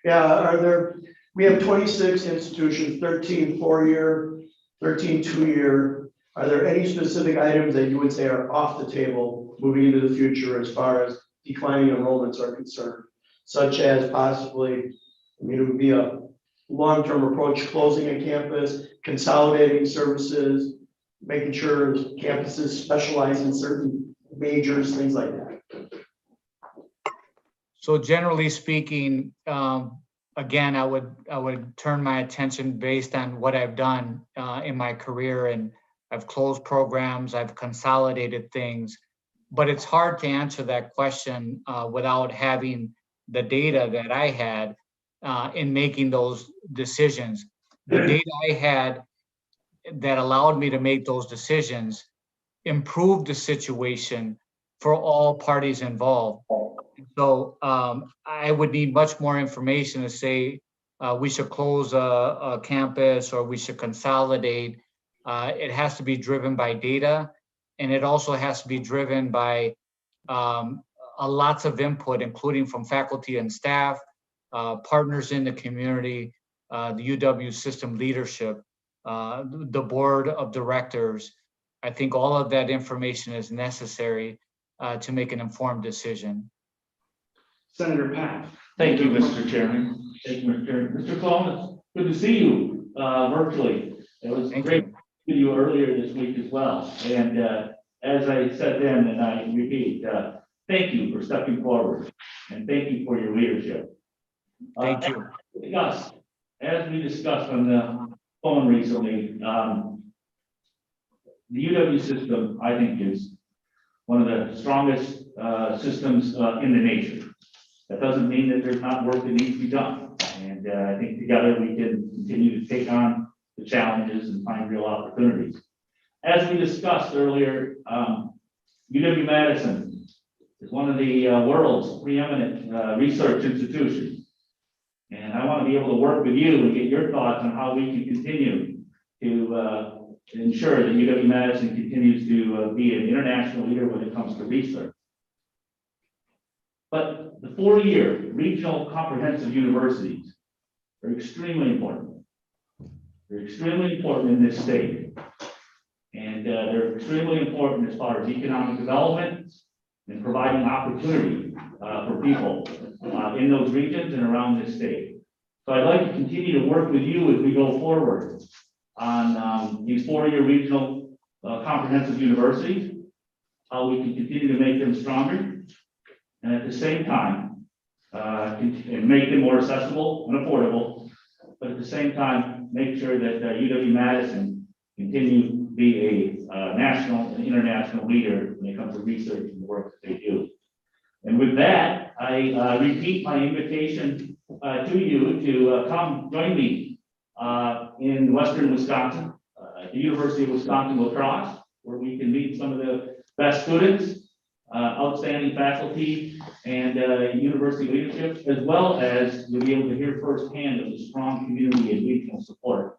Speaker 13: Yeah, we have 26 institutions, 13 4-year, 13 2-year. Are there any specific items that you would say are off the table moving into the future as far as declining enrollments are concerned? Such as possibly, it would be a long-term approach, closing a campus, consolidating services, making sure campuses specialize in certain majors, things like that.
Speaker 9: So generally speaking, again, I would turn my attention based on what I've done in my career, and I've closed programs, I've consolidated things, but it's hard to answer that question without having the data that I had in making those decisions. The data I had that allowed me to make those decisions improved the situation for all parties involved. So I would need much more information to say we should close a campus or we should consolidate. It has to be driven by data, and it also has to be driven by lots of input, including from faculty and staff, partners in the community, the UW system leadership, the board of directors. I think all of that information is necessary to make an informed decision.
Speaker 1: Senator Papp.
Speaker 14: Thank you, Mr. Chairman. Thank you, Mr. Chairman. Mr. Cologne, good to see you virtually. It was great to see you earlier this week as well. And as I said then, and I repeat, thank you for stepping forward, and thank you for your leadership.
Speaker 9: Thank you.
Speaker 14: Gus, as we discussed on the phone recently, the UW system, I think, is one of the strongest systems in the nation. That doesn't mean that there's not work that needs to be done. And I think together we can continue to take on the challenges and find real opportunities. As we discussed earlier, UW-Madison is one of the world's preeminent research institutions. And I want to be able to work with you and get your thoughts on how we can continue to ensure that UW-Madison continues to be an international leader when it comes to research. But the 4-year regional comprehensive universities are extremely important. They're extremely important in this state. And they're extremely important as far as economic development and providing opportunity for people in those regions and around this state. So I'd like to continue to work with you as we go forward on these 4-year regional comprehensive universities, how we can continue to make them stronger, and at the same time, and make them more accessible and affordable, but at the same time, make sure that UW-Madison continue to be a national and international leader when it comes to research and the work that they do. And with that, I repeat my invitation to you to come join me in western Wisconsin, at the University of Wisconsin-La Crosse, where we can meet some of the best students, outstanding faculty, and university leadership, as well as you'll be able to hear firsthand of the strong community and regional support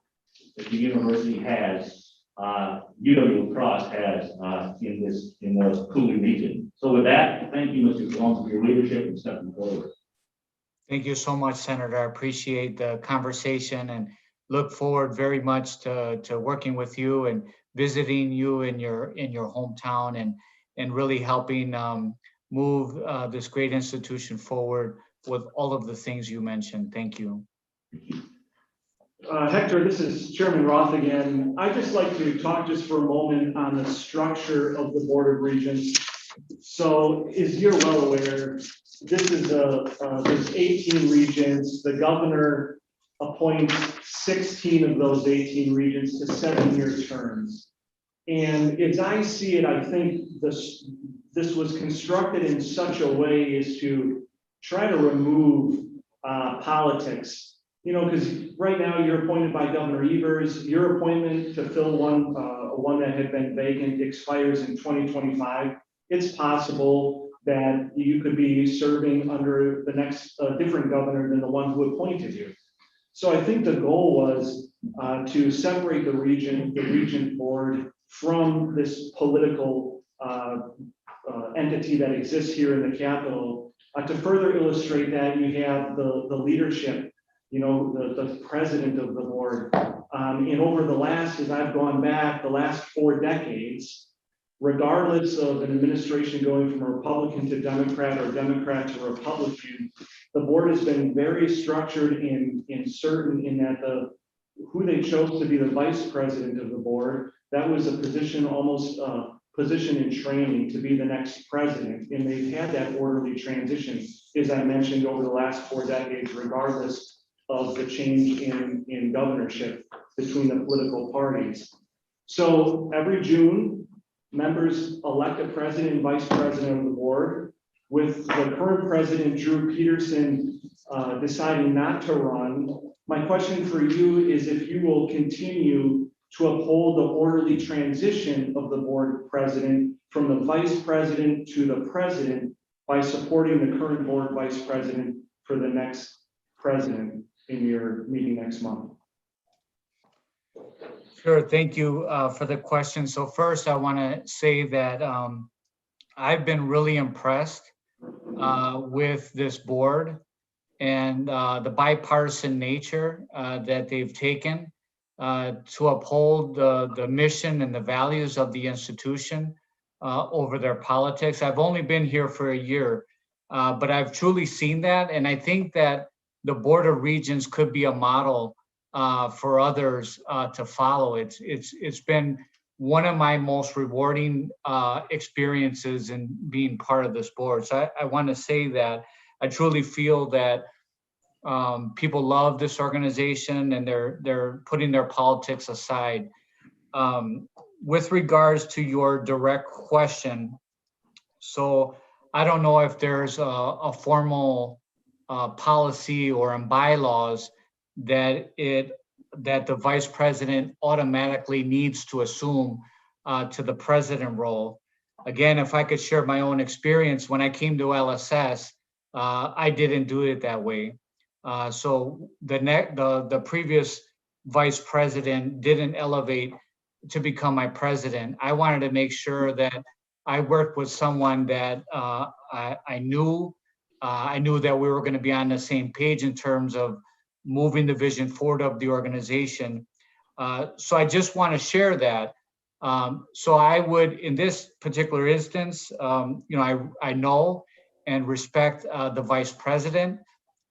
Speaker 14: that the university has, UW-La Crosse has in the Cooley region. So with that, thank you, Mr. Jones, for your leadership and stepping forward.
Speaker 9: Thank you so much, Senator. I appreciate the conversation and look forward very much to working with you and visiting you in your hometown and really helping move this great institution forward with all of the things you mentioned. Thank you.
Speaker 1: Hector, this is Chairman Roth again. I'd just like to talk just for a moment on the structure of the Board of Regents. So as you're well aware, this is there's 18 regions. The governor appoints 16 of those 18 regions to 7-year terms. And as I see it, I think this was constructed in such a way as to try to remove politics. You know, because right now you're appointed by Governor Evers. Your appointment to fill one that had been vacant expires in 2025. It's possible that you could be serving under the next different governor than the one who appointed you. So I think the goal was to separate the Regent Board from this political entity that exists here in the Capitol. To further illustrate that, you have the leadership, you know, the president of the board. And over the last, as I've gone back, the last 4 decades, regardless of an administration going from a Republican to Democrat or Democrat to Republican, the board has been very structured in that who they chose to be the vice president of the board, that was a position, almost position in training to be the next president. And they've had that orderly transition, as I mentioned, over the last 4 decades, regardless of the change in governorship between the political parties. So every June, members elect a president and vice president of the board, with the current president, Drew Peterson, deciding not to run. My question for you is if you will continue to uphold the orderly transition of the board president from the vice president to the president by supporting the current board vice president for the next president in your meeting next month.
Speaker 9: Sure, thank you for the question. So first, I want to say that I've been really impressed with this board and the bipartisan nature that they've taken to uphold the mission and the values of the institution over their politics. I've only been here for a year, but I've truly seen that. And I think that the Board of Regents could be a model for others to follow. It's been one of my most rewarding experiences in being part of this board. So I want to say that I truly feel that people love this organization and they're putting their politics aside. With regards to your direct question, so I don't know if there's a formal policy or in bylaws that it that the vice president automatically needs to assume to the president role. Again, if I could share my own experience, when I came to LSS, I didn't do it that way. So the previous vice president didn't elevate to become my president. I wanted to make sure that I worked with someone that I knew that we were going to be on the same page in terms of moving the vision forward of the organization. So I just want to share that. So I would, in this particular instance, I know and respect the vice president.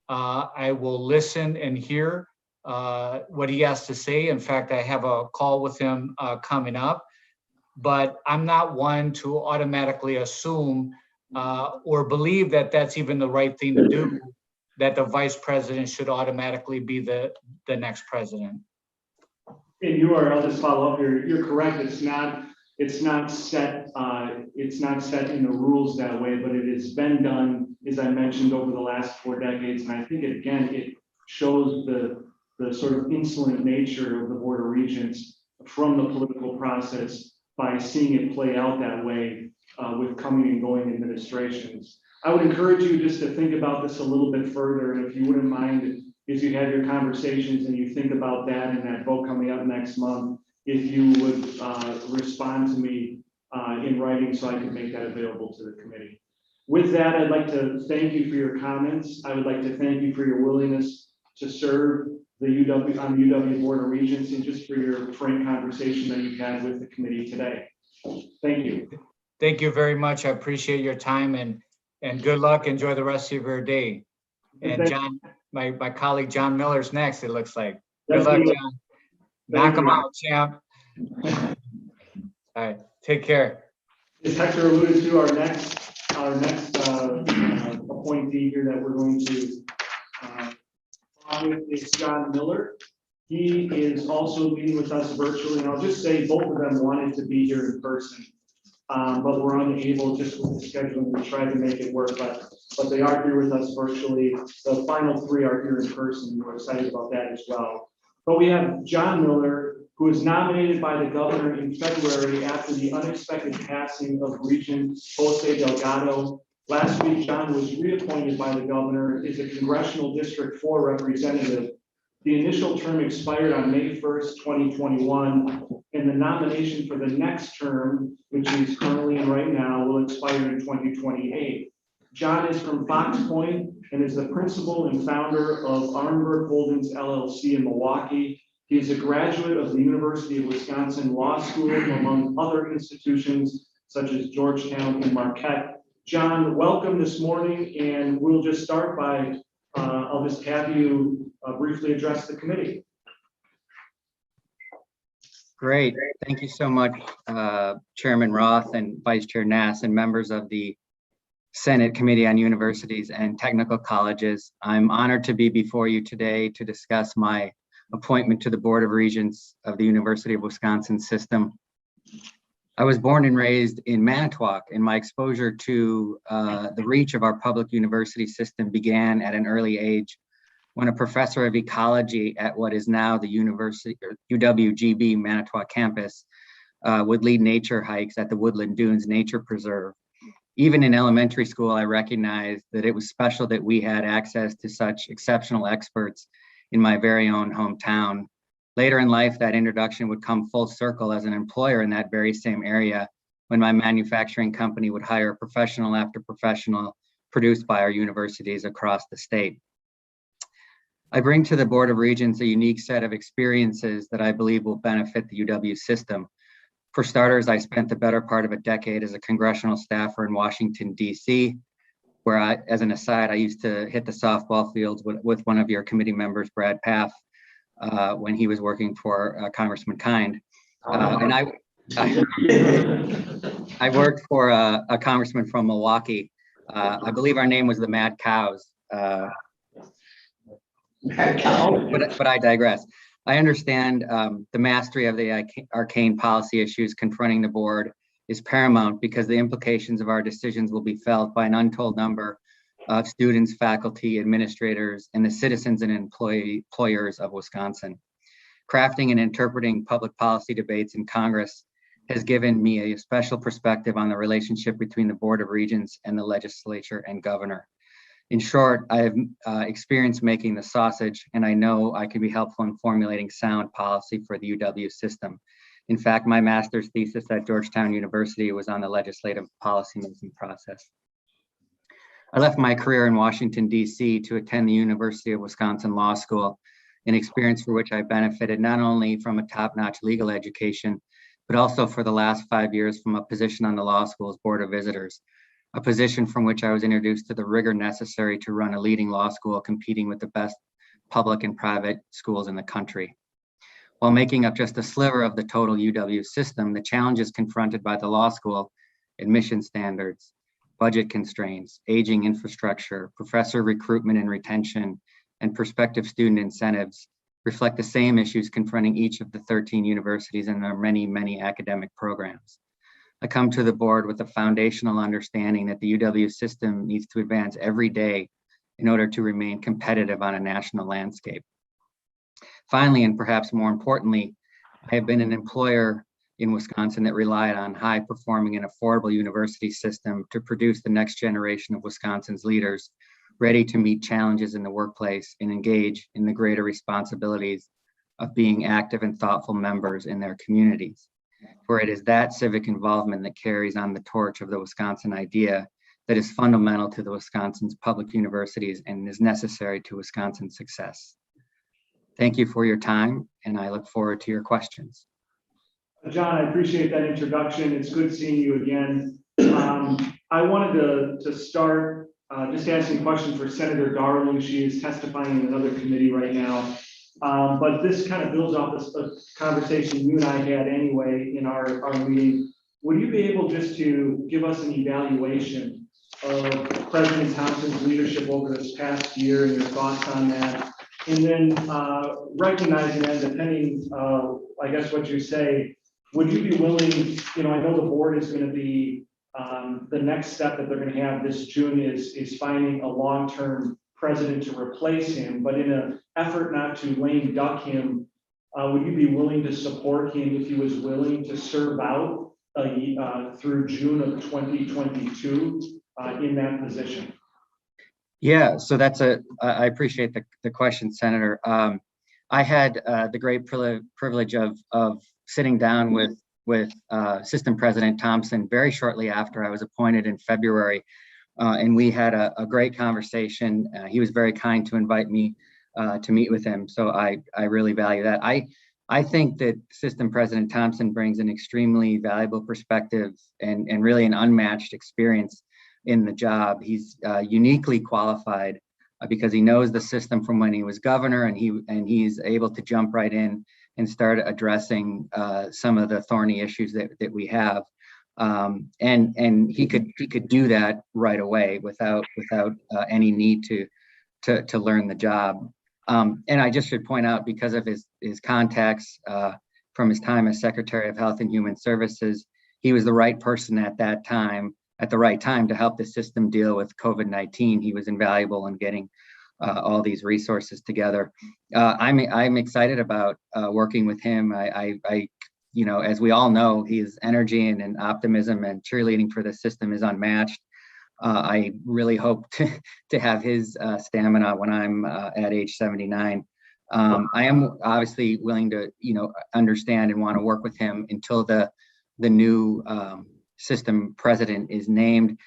Speaker 9: I will listen and hear what he has to say. In fact, I have a call with him coming up, but I'm not one to automatically assume or believe that that's even the right thing to do, that the vice president should automatically be the next president.
Speaker 1: And you are, I'll just follow up here, you're correct, it's not set in the rules that way, but it has been done, as I mentioned, over the last 4 decades, and I think it shows the sort of insolent nature of the Board of Regents from the political process by seeing it play out that way with coming and going administrations. I would encourage you just to think about this a little bit further, and if you wouldn't mind, if you have your conversations and you think about that and that vote coming up next month, if you would respond to me in writing so I can make that available to the committee. With that, I'd like to thank you for your comments. I would like to thank you for your willingness to serve on the UW Board of Regents and just for your frank conversation that you've had with the committee today. Thank you.
Speaker 9: Thank you very much. I appreciate your time and good luck. Enjoy the rest of your day. And John, my colleague John Miller's next, it looks like. Good luck, John. Knock him out, champ. All right, take care.
Speaker 1: As Hector alluded to, our next appointee here that we're going to is John Miller. He is also meeting with us virtually, and I'll just say both of them wanted to be here in person, but we're unable just with the scheduling. We tried to make it work, but they are here with us virtually. The final 3 are here in person. We're excited about that as well. But we have John Miller, who was nominated by the governor in February after the unexpected passing of Regent Jose Delgado. Last week, John was reappointed by the governor as a Congressional District 4 representative. The initial term expired on May 1st, 2021, and the nomination for the next term, which he's currently in right now, will expire in 2028. John is from Fox Point and is the principal and founder of Arnberg Holdings LLC in Milwaukee. He is a graduate of the University of Wisconsin Law School, among other institutions such as Georgetown and Marquette. John, welcome this morning, and we'll just start by, I'll just have you briefly address the committee.
Speaker 15: Great. Thank you so much, Chairman Roth and Vice Chair Nass and members of the Senate Committee on Universities and Technical Colleges. I'm honored to be before you today to discuss my appointment to the Board of Regents of the University of Wisconsin System. I was born and raised in Manitowoc, and my exposure to the reach of our public university system began at an early age when a professor of ecology at what is now the University or UWGB Manitowoc campus would lead nature hikes at the Woodland Dunes Nature Preserve. Even in elementary school, I recognized that it was special that we had access to such exceptional experts in my very own hometown. Later in life, that introduction would come full circle as an employer in that very same area when my manufacturing company would hire professional after professional produced by our universities across the state. I bring to the Board of Regents a unique set of experiences that I believe will benefit the UW system. For starters, I spent the better part of a decade as a congressional staffer in Washington, D.C., where as an aside, I used to hit the softball fields with one of your committee members, Brad Pfaff, when he was working for Congressman Kind. And I worked for a congressman from Milwaukee. I believe our name was the Mad Cows. But I digress. I understand the mastery of the arcane policy issues confronting the board is paramount because the implications of our decisions will be felt by an untold number of students, faculty, administrators, and the citizens and employers of Wisconsin. crafting and interpreting public policy debates in Congress has given me a special perspective on the relationship between the Board of Regents and the legislature and governor. In short, I have experience making the sausage, and I know I can be helpful in formulating sound policy for the UW system. In fact, my master's thesis at Georgetown University was on the legislative policymaking process. I left my career in Washington, D.C. to attend the University of Wisconsin Law School, an experience for which I benefited not only from a top-notch legal education, but also for the last 5 years from a position on the law school's Board of Visitors, a position from which I was introduced to the rigor necessary to run a leading law school competing with the best public and private schools in the country. While making up just a sliver of the total UW system, the challenges confronted by the law school, admission standards, budget constraints, aging infrastructure, professor recruitment and retention, and prospective student incentives reflect the same issues confronting each of the 13 universities and their many, many academic programs. I come to the board with a foundational understanding that the UW system needs to advance every day in order to remain competitive on a national landscape. Finally, and perhaps more importantly, I have been an employer in Wisconsin that relied on high-performing and affordable university system to produce the next generation of Wisconsin's leaders, ready to meet challenges in the workplace and engage in the greater responsibilities of being active and thoughtful members in their communities. For it is that civic involvement that carries on the torch of the Wisconsin idea that is fundamental to the Wisconsin's public universities and is necessary to Wisconsin's success. Thank you for your time, and I look forward to your questions.
Speaker 1: John, I appreciate that introduction. It's good seeing you again. I wanted to start just asking a question for Senator Darling. She is testifying in another committee right now. But this kind of builds off this conversation you and I had anyway in our meeting. Would you be able just to give us an evaluation of President Thompson's leadership over this past year and your thoughts on that? And then recognizing that depending, I guess what you say, would you be willing, I know the board is going to be, the next step that they're going to have this June is finding a long-term president to replace him, but in an effort not to lame duck him, would you be willing to support him if he was willing to serve out through June of 2022 in that position?
Speaker 15: Yeah, so I appreciate the question, Senator. I had the great privilege of sitting down with System President Thompson very shortly after I was appointed in February. And we had a great conversation. He was very kind to invite me to meet with him. So I really value that. I think that System President Thompson brings an extremely valuable perspective and really an unmatched experience in the job. He's uniquely qualified because he knows the system from when he was governor, and he's able to jump right in and start addressing some of the thorny issues that we have. And he could do that right away without any need to learn the job. And I just should point out, because of his contacts from his time as Secretary of Health and Human Services, he was the right person at that time, at the right time, to help the system deal with COVID-19. He was invaluable in getting all these resources together. I'm excited about working with him. I as we all know, his energy and optimism and cheerleading for the system is unmatched. I really hope to have his stamina when I'm at age 79. I am obviously willing to, understand and want to work with him until the new system president is named.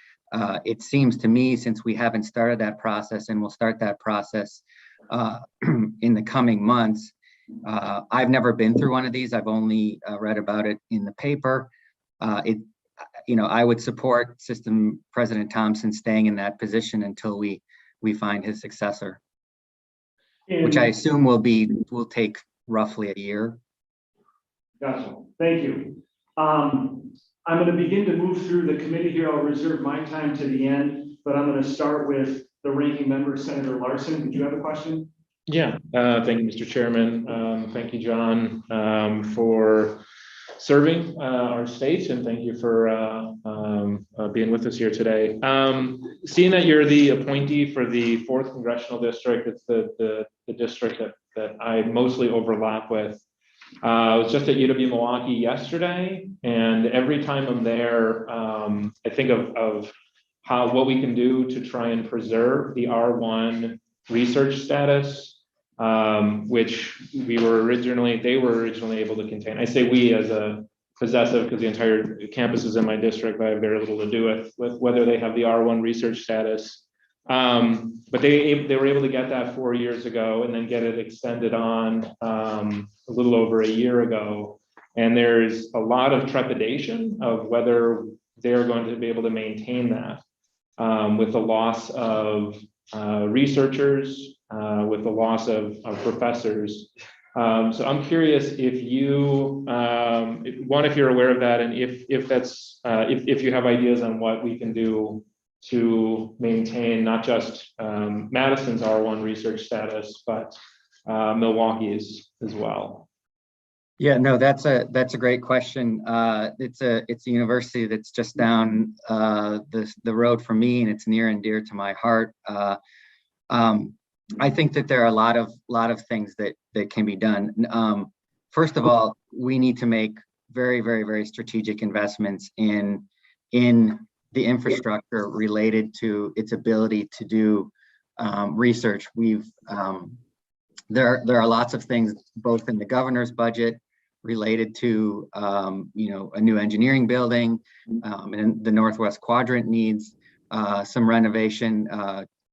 Speaker 15: It seems to me, since we haven't started that process and we'll start that process in the coming months, I've never been through one of these. I've only read about it in the paper. I would support System President Thompson staying in that position until we find his successor, which I assume will take roughly a year.
Speaker 1: Gotcha. Thank you. I'm going to begin to move through the committee here. I'll reserve my time to the end, but I'm going to start with the ranking member, Senator Larson. Did you have a question?
Speaker 10: Yeah, thank you, Mr. Chairman. Thank you, John, for serving our state, and thank you for being with us here today. Seeing that you're the appointee for the 4th Congressional District, it's the district that I mostly overlap with. I was just at UW Milwaukee yesterday, and every time I'm there, I think of what we can do to try and preserve the R1 research status, which they were originally able to contain. I say we as a possessive because the entire campus is in my district, but I have very little to do with whether they have the R1 research status. But they were able to get that 4 years ago and then get it extended on a little over a year ago. And there's a lot of trepidation of whether they're going to be able to maintain that with the loss of researchers, with the loss of professors. So I'm curious if you, if you're aware of that, and if you have ideas on what we can do to maintain not just Madison's R1 research status, but Milwaukee's as well.
Speaker 15: Yeah, no, that's a great question. It's a university that's just down the road from me, and it's near and dear to my heart. I think that there are a lot of things that can be done. First of all, we need to make very, very, very strategic investments in the infrastructure related to its ability to do research. There are lots of things both in the governor's budget related to a new engineering building, and the Northwest Quadrant needs some renovation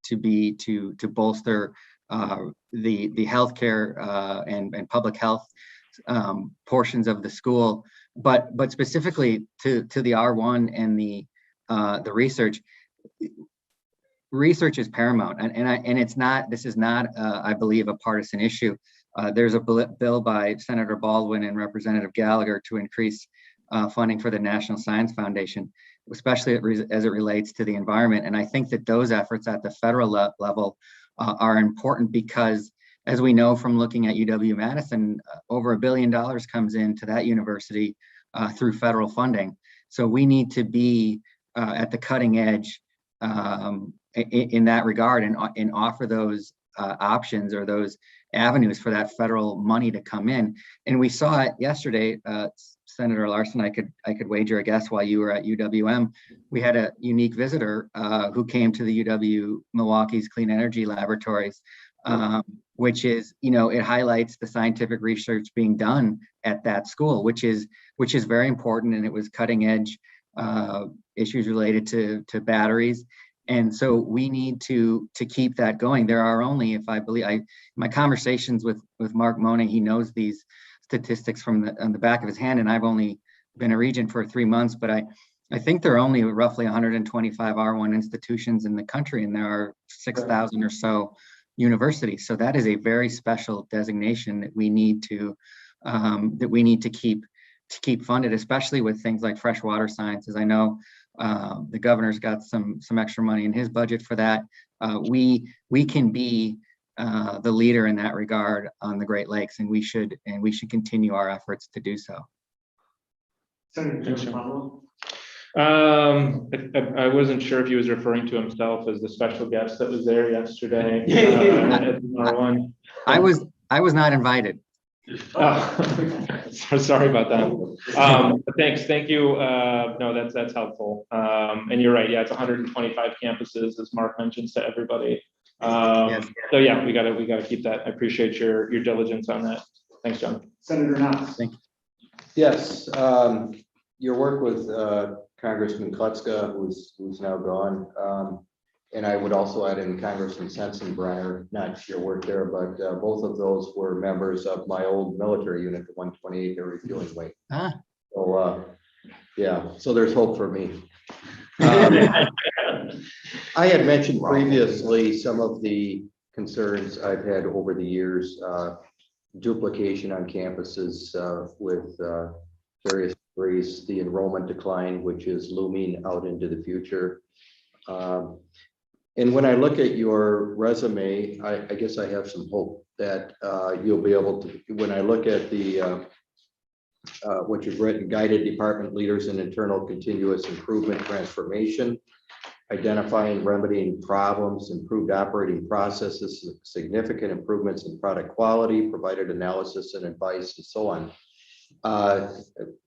Speaker 15: to bolster the healthcare and public health portions of the school, but specifically to the R1 and the research. Research is paramount, and it's not. This is not, I believe, a partisan issue. There's a bill by Senator Baldwin and Representative Gallagher to increase funding for the National Science Foundation, especially as it relates to the environment. And I think that those efforts at the federal level are important because, as we know from looking at UW-Madison, over $1 billion comes into that university through federal funding. So we need to be at the cutting edge in that regard and offer those options or those avenues for that federal money to come in. And we saw it yesterday. Senator Larson, I could wager a guess while you were at UWM. We had a unique visitor who came to the UW Milwaukee's Clean Energy Laboratories, which is, it highlights the scientific research being done at that school, which is very important, and it was cutting edge issues related to batteries. And so we need to keep that going. There are only, my conversations with Mark Moning, he knows these statistics on the back of his hand, and I've only been a regent for 3 months, but I think there are only roughly 125 R1 institutions in the country, and there are 6,000 or so universities. So that is a very special designation that we need to keep funded, especially with things like freshwater sciences. I know the governor's got some extra money in his budget for that. We can be the leader in that regard on the Great Lakes, and we should continue our efforts to do so.
Speaker 1: Senator Powell.
Speaker 10: I wasn't sure if he was referring to himself as the special guest that was there yesterday. At R1.
Speaker 15: I was not invited.
Speaker 10: Oh, so sorry about that. Thanks. Thank you. No, that's helpful. And you're right. Yeah, it's 125 campuses, as Mark mentions to everybody.
Speaker 15: Yes.
Speaker 10: So yeah, we gotta keep that. I appreciate your diligence on that. Thanks, John.
Speaker 1: Senator Knox.
Speaker 15: Thank you.
Speaker 7: Yes, your work with Congressman Klutzka, who's now gone, and I would also add in Congressman Sensenbrenner, not your work there, but both of those were members of my old military unit, the 128 Air Refueling Wing. So yeah, so there's hope for me. I had mentioned previously some of the concerns I've had over the years, duplication on campuses with various degrees, the enrollment decline, which is looming out into the future. And when I look at your resume, I guess I have some hope that you'll be able to, when I look at the what you've written, guided department leaders in internal continuous improvement transformation. identifying, remedying problems, improved operating processes, significant improvements in product quality, provided analysis and advice, and so on.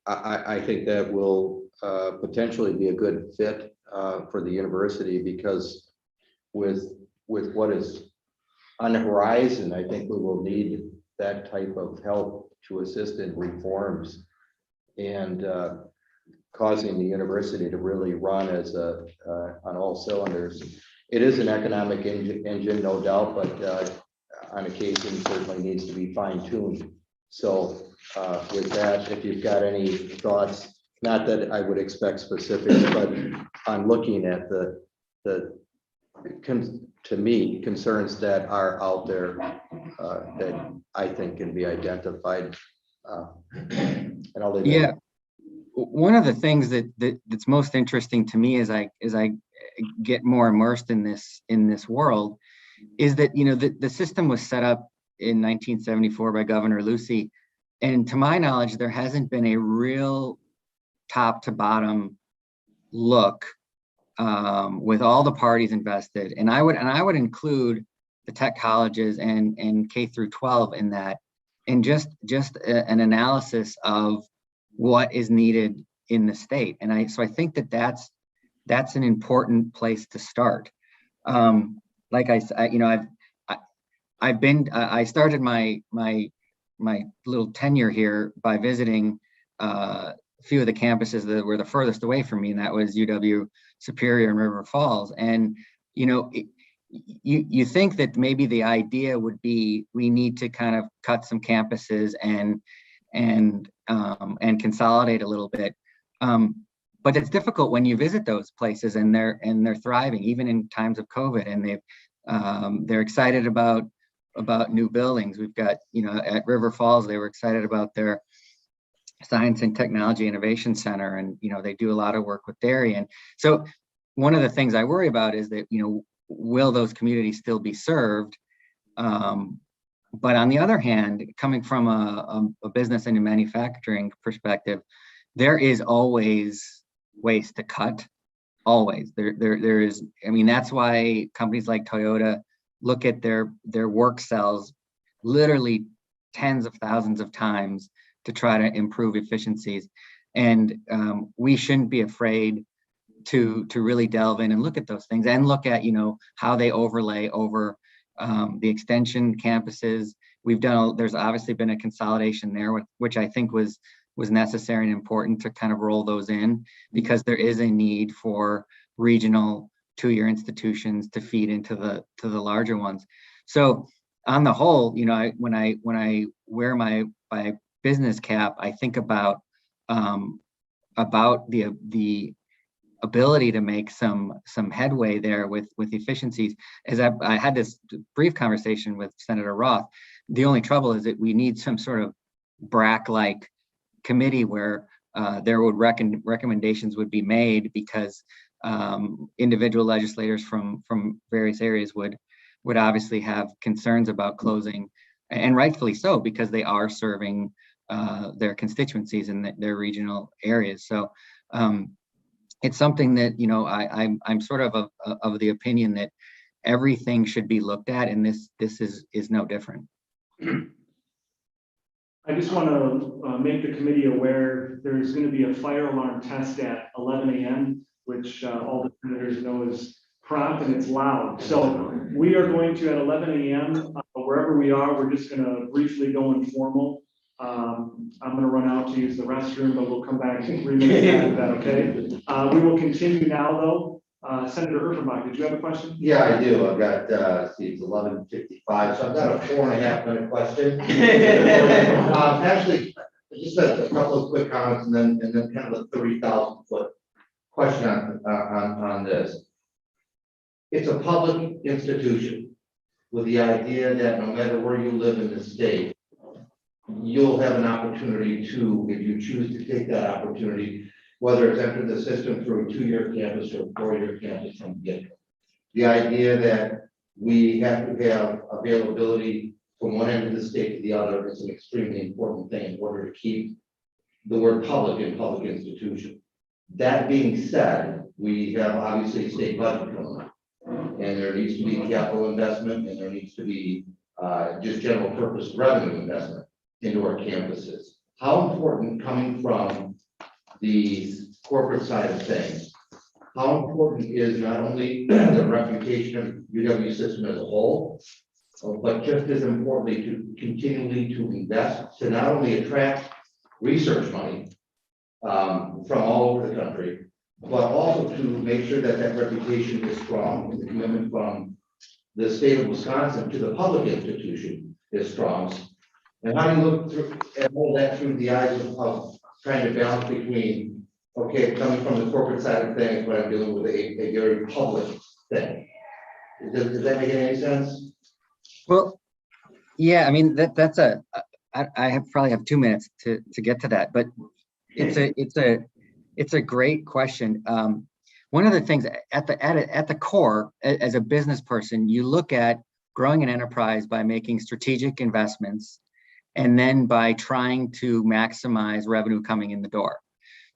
Speaker 7: I think that will potentially be a good fit for the university, because with what is on the horizon, I think we will need that type of help to assist in reforms and causing the university to really run as on all cylinders. It is an economic engine, no doubt, but on occasion certainly needs to be fine-tuned. So with that, if you've got any thoughts, not that I would expect specifics, but on looking at to me, concerns that are out there that I think can be identified. And I'll leave it.
Speaker 15: Yeah. One of the things that's most interesting to me as I get more immersed in this world is that, you know, the system was set up in 1974 by Governor Lucey. And to my knowledge, there hasn't been a real top to bottom look with all the parties invested. And I would include the tech colleges and K through 12 in that, and just an analysis of what is needed in the state. And so I think that's an important place to start. Like I started my little tenure here by visiting a few of the campuses that were the furthest away from me, and that was UW Superior and River Falls. And you know, you think that maybe the idea would be we need to kind of cut some campuses and consolidate a little bit. But it's difficult when you visit those places and they're thriving even in times of COVID, and they're excited about new buildings. We've got, you know, at River Falls, they were excited about their Science and Technology Innovation Center, and you know, they do a lot of work with dairy. And so one of the things I worry about is that, you know, will those communities still be served? But on the other hand, coming from a business and a manufacturing perspective, there is always ways to cut. Always. There is. I mean, that's why companies like Toyota look at their work cells literally tens of thousands of times to try to improve efficiencies. And we shouldn't be afraid to really delve in and look at those things, and look at, you know, how they overlay over the extension campuses. There's obviously been a consolidation there, which I think was necessary and important to kind of roll those in, because there is a need for regional two-year institutions to feed into the larger ones. So on the whole, you know, when I wear my business cap, I think about the ability to make some headway there with efficiencies. As I had this brief conversation with Senator Roth, the only trouble is that we need some sort of BRAC-like committee where there would recommendations would be made, because individual legislators from various areas would obviously have concerns about closing, and rightfully so, because they are serving their constituencies in their regional areas. So it's something that, you know, I'm sort of the opinion that everything should be looked at, and this is no different.
Speaker 1: I just want to make the committee aware there's going to be a fire alarm test at 11 a.m., which all the senators know is prompt and it's loud. So we are going to, at 11 a.m., wherever we are, we're just going to briefly go informal. I'm going to run out to use the restroom, but we'll come back in 3 minutes after that, okay? We will continue now, though. Senator Urfenbach, did you have a question?
Speaker 16: Yeah, I do. I've got, it's 11:55, so I've got a 4.5 minute question. Actually, just a couple of quick comments, and then kind of a 30,000 foot question on this. It's a public institution with the idea that no matter where you live in the state, you'll have an opportunity to, if you choose to take that opportunity, whether it's enter the system through a 2-year campus or a 4-year campus from the get-go. The idea that we have to have availability from one end of the state to the other is an extremely important thing in order to keep the word public in public institution. That being said, we have obviously state budget coming up. And there needs to be capital investment, and there needs to be just general purpose revenue investment into our campuses. How important, coming from the corporate side of things, how important is not only the reputation of UW system as a whole, but just as importantly to continually to invest, to not only attract research money from all over the country, but also to make sure that that reputation is strong, and the commitment from the state of Wisconsin to the public institution is strong. And how do you look through and hold that through the eyes of trying to balance between, okay, coming from the corporate side of things, but I'm dealing with a very public thing? Does that make any sense?
Speaker 15: Well, yeah, I mean, I probably have 2 minutes to get to that, but it's a great question. One of the things at the core, as a business person, you look at growing an enterprise by making strategic investments and then by trying to maximize revenue coming in the door.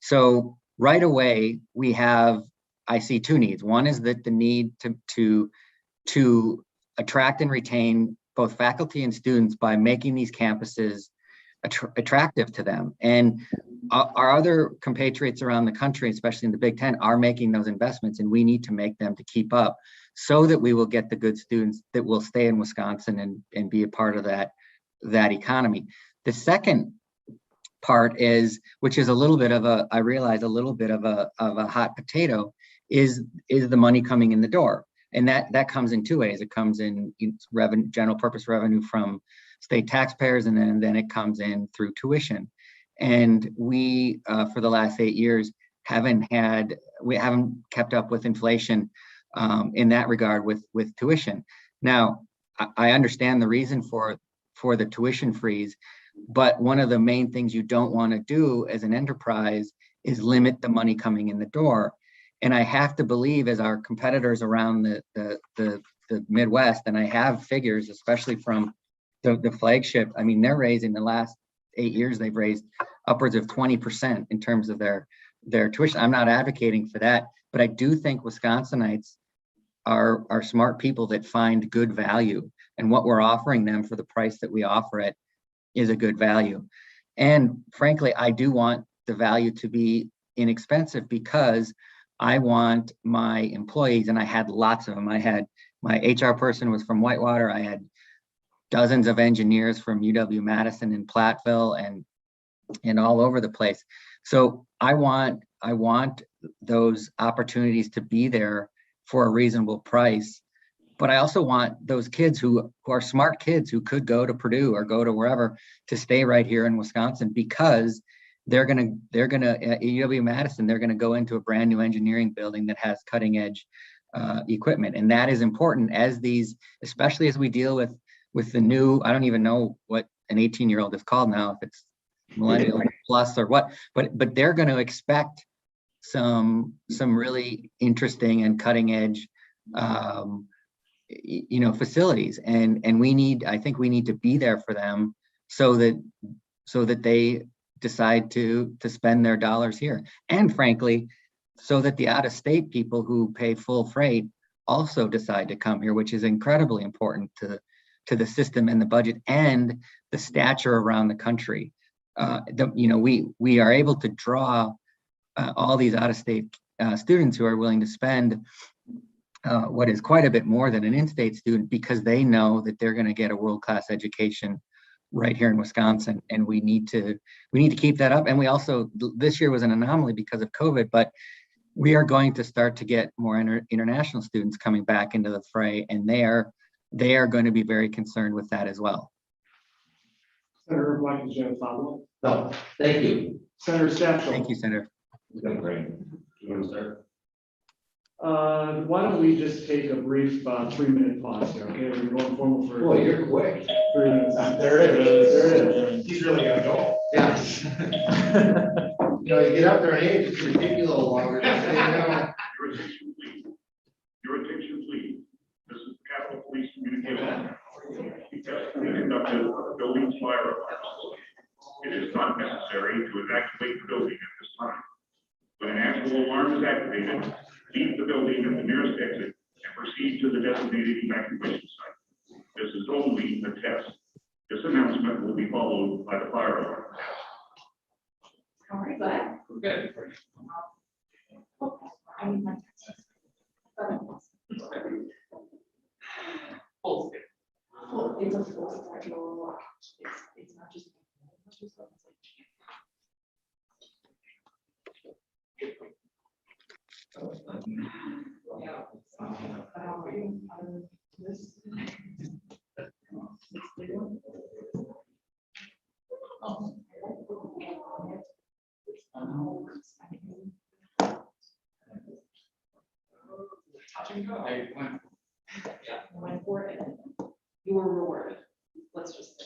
Speaker 15: So right away, I see 2 needs. One is that the need to attract and retain both faculty and students by making these campuses attractive to them. And our other compatriots around the country, especially in the Big Ten, are making those investments, and we need to make them to keep up so that we will get the good students that will stay in Wisconsin and be a part of that economy. The second part is, which is a little bit of a, I realize a little bit of a hot potato, is the money coming in the door. And that comes in 2 ways. It comes in revenue, general purpose revenue from state taxpayers, and then it comes in through tuition. And we, for the last 8 years, we haven't kept up with inflation in that regard with tuition. Now, I understand the reason for the tuition freeze, but one of the main things you don't want to do as an enterprise is limit the money coming in the door. And I have to believe, as our competitors around the Midwest, and I have figures, especially from the flagship, I mean, they're raising the last 8 years, they've raised upwards of 20% in terms of their tuition. I'm not advocating for that, but I do think Wisconsinites are smart people that find good value, and what we're offering them for the price that we offer it is a good value. And frankly, I do want the value to be inexpensive, because I want my employees, and I had lots of them. I had my HR person was from Whitewater. I had dozens of engineers from UW-Madison and Platteville and all over the place. So I want those opportunities to be there for a reasonable price. But I also want those kids who are smart kids who could go to Purdue or go to wherever to stay right here in Wisconsin, because they're gonna at UW-Madison, they're gonna go into a brand new engineering building that has cutting edge equipment. And that is important as these, especially as we deal with the new, I don't even know what an 18-year-old is called now, if it's millennial plus or what, but they're going to expect some really interesting and cutting edge facilities, and I think we need to be there for them so that they decide to spend their dollars here, and frankly, so that the out-of-state people who pay full freight also decide to come here, which is incredibly important to the system and the budget and the stature around the country. We are able to draw all these out-of-state students who are willing to spend what is quite a bit more than an in-state student, because they know that they're going to get a world-class education right here in Wisconsin, and we need to keep that up. And we also, this year was an anomaly because of COVID, but we are going to start to get more international students coming back into the fray, and they are going to be very concerned with that as well.
Speaker 1: Senator Black, did you have a follow-up?
Speaker 16: No, thank you.
Speaker 1: Senator Satchel.
Speaker 15: Thank you, Senator.
Speaker 16: Great. You want to start?
Speaker 1: Why don't we just take a brief 3-minute pause here, okay? We're going formal for.
Speaker 16: Boy, you're quick.
Speaker 1: 3 minutes.
Speaker 11: There it is.
Speaker 1: There it is.
Speaker 11: He's really gonna go.
Speaker 16: Yeah. You get up there and age, it's gonna take you a little longer.
Speaker 17: Your attention, please. This is Capitol Police Communication. Because we conducted a building fire alarm. It is not necessary to evacuate the building at this time. When an actual alarm is activated, leave the building at the nearest exit and proceed to the designated evacuation site. This is only a test. This announcement will be followed by the fire alarm.
Speaker 5: All right, glad.
Speaker 3: Good.
Speaker 5: I need my text.
Speaker 3: Full
Speaker 5: Well, it's a full schedule. It's not just.
Speaker 3: Touch and go. I went. Yeah.
Speaker 5: Went for it. You were rewarded. Let's just.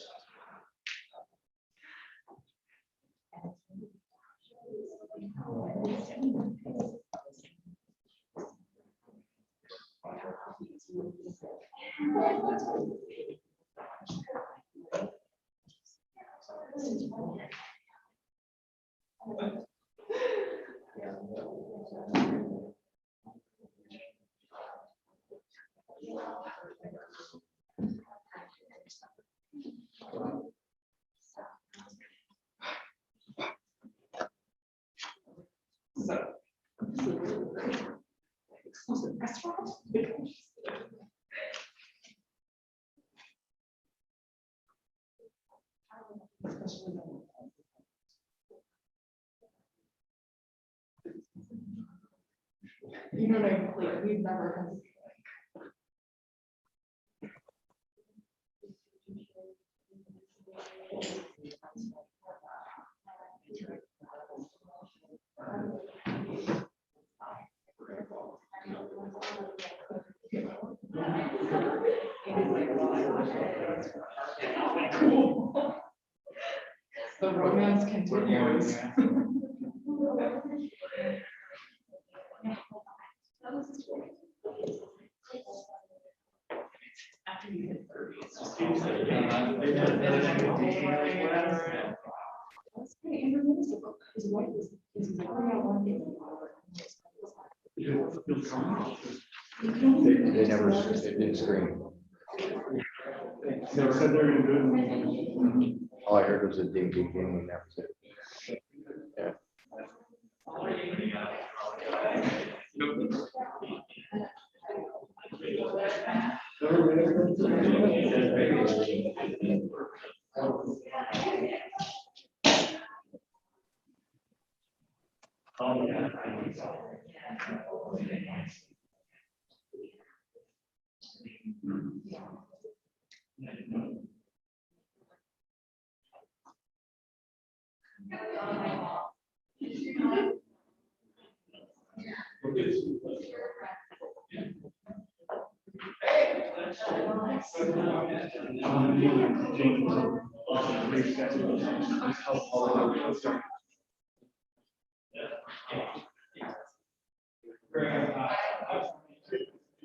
Speaker 5: say exclusive restaurant. You know, like, we've never. The romance continues. After you hit 30, it's just. That's great. And remember, his wife is very one day.
Speaker 7: They never, it didn't scream.
Speaker 1: Never said they're gonna do it.
Speaker 7: All I heard was a ding, ding, ding, and that was it. Yeah.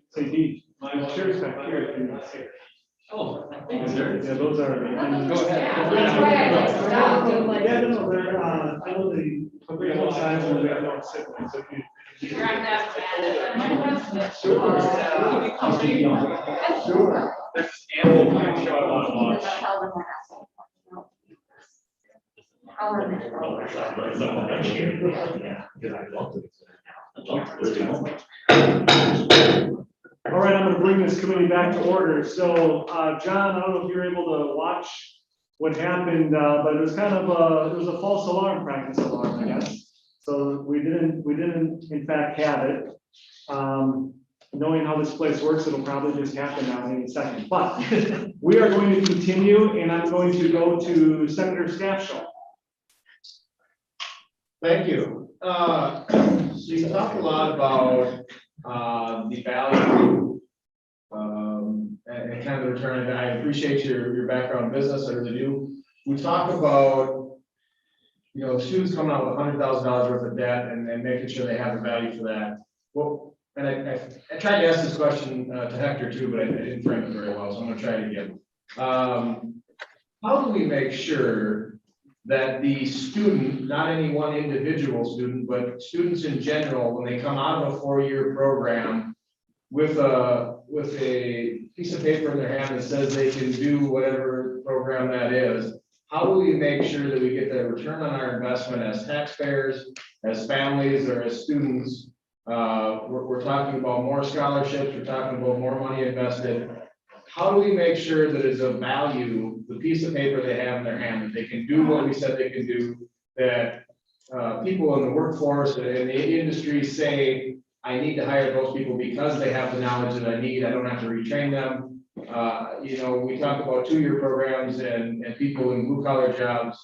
Speaker 1: Say, Dee, my chair's back here if you want to see it. Oh, thank you, sir. Yeah, those are.
Speaker 3: Go ahead.
Speaker 5: That's why I like stopped and like.
Speaker 1: Yeah, no, they're, I know the whole size of the other siblings, if you.
Speaker 13: Sure.
Speaker 3: There's ample time to show a lot of lunch.
Speaker 1: All right, I'm gonna bring this committee back to order. So, John, I don't know if you're able to watch what happened, but it was kind of it was a false alarm practice alarm, I guess. So we didn't in fact have it. Knowing how this place works, it'll probably just happen now in a second. But we are going to continue, and I'm going to go to Senator Staffshall.
Speaker 11: Thank you. So you talked a lot about the value and kind of the return. And I appreciate your background in business, I really do. We talk about, you know, students coming out with $100,000 worth of debt and making sure they have the value for that. Well, and I tried to ask this question to Hector too, but I didn't frame it very well, so I'm gonna try it again. How do we make sure that the student, not any one individual student, but students in general, when they come out of a four-year program with a piece of paper in their hand that says they can do whatever program that is, how do we make sure that we get the return on our investment as taxpayers, as families, or as students? We're talking about more scholarships, we're talking about more money invested. How do we make sure that it's of value, the piece of paper they have in their hand, that they can do what we said they can do, that people in the workforce and in the industry say, I need to hire those people because they have the knowledge that I need, I don't have to retrain them. You know, we talk about two-year programs and people in blue-collar jobs,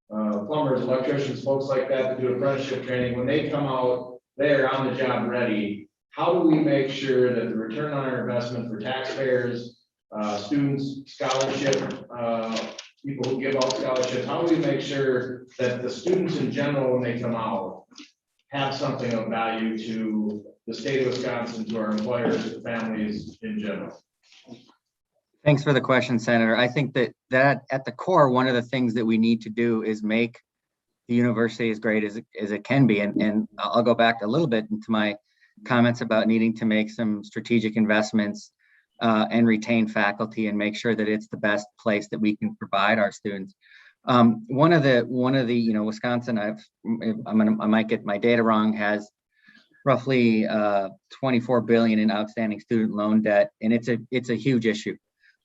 Speaker 11: plumbers, electricians, folks like that that do apprenticeship training, when they come out, they're on the job ready. How do we make sure that the return on our investment for taxpayers, students, scholarship, people who give out scholarships, how do we make sure that the students in general, when they come out, have something of value to the state of Wisconsin, to our employers, to families in general?
Speaker 15: Thanks for the question, Senator. I think that at the core, one of the things that we need to do is make the university as great as it can be. And I'll go back a little bit into my comments about needing to make some strategic investments and retain faculty and make sure that it's the best place that we can provide our students. One of the Wisconsin, I might get my data wrong, has roughly 24 billion in outstanding student loan debt, and it's a huge issue.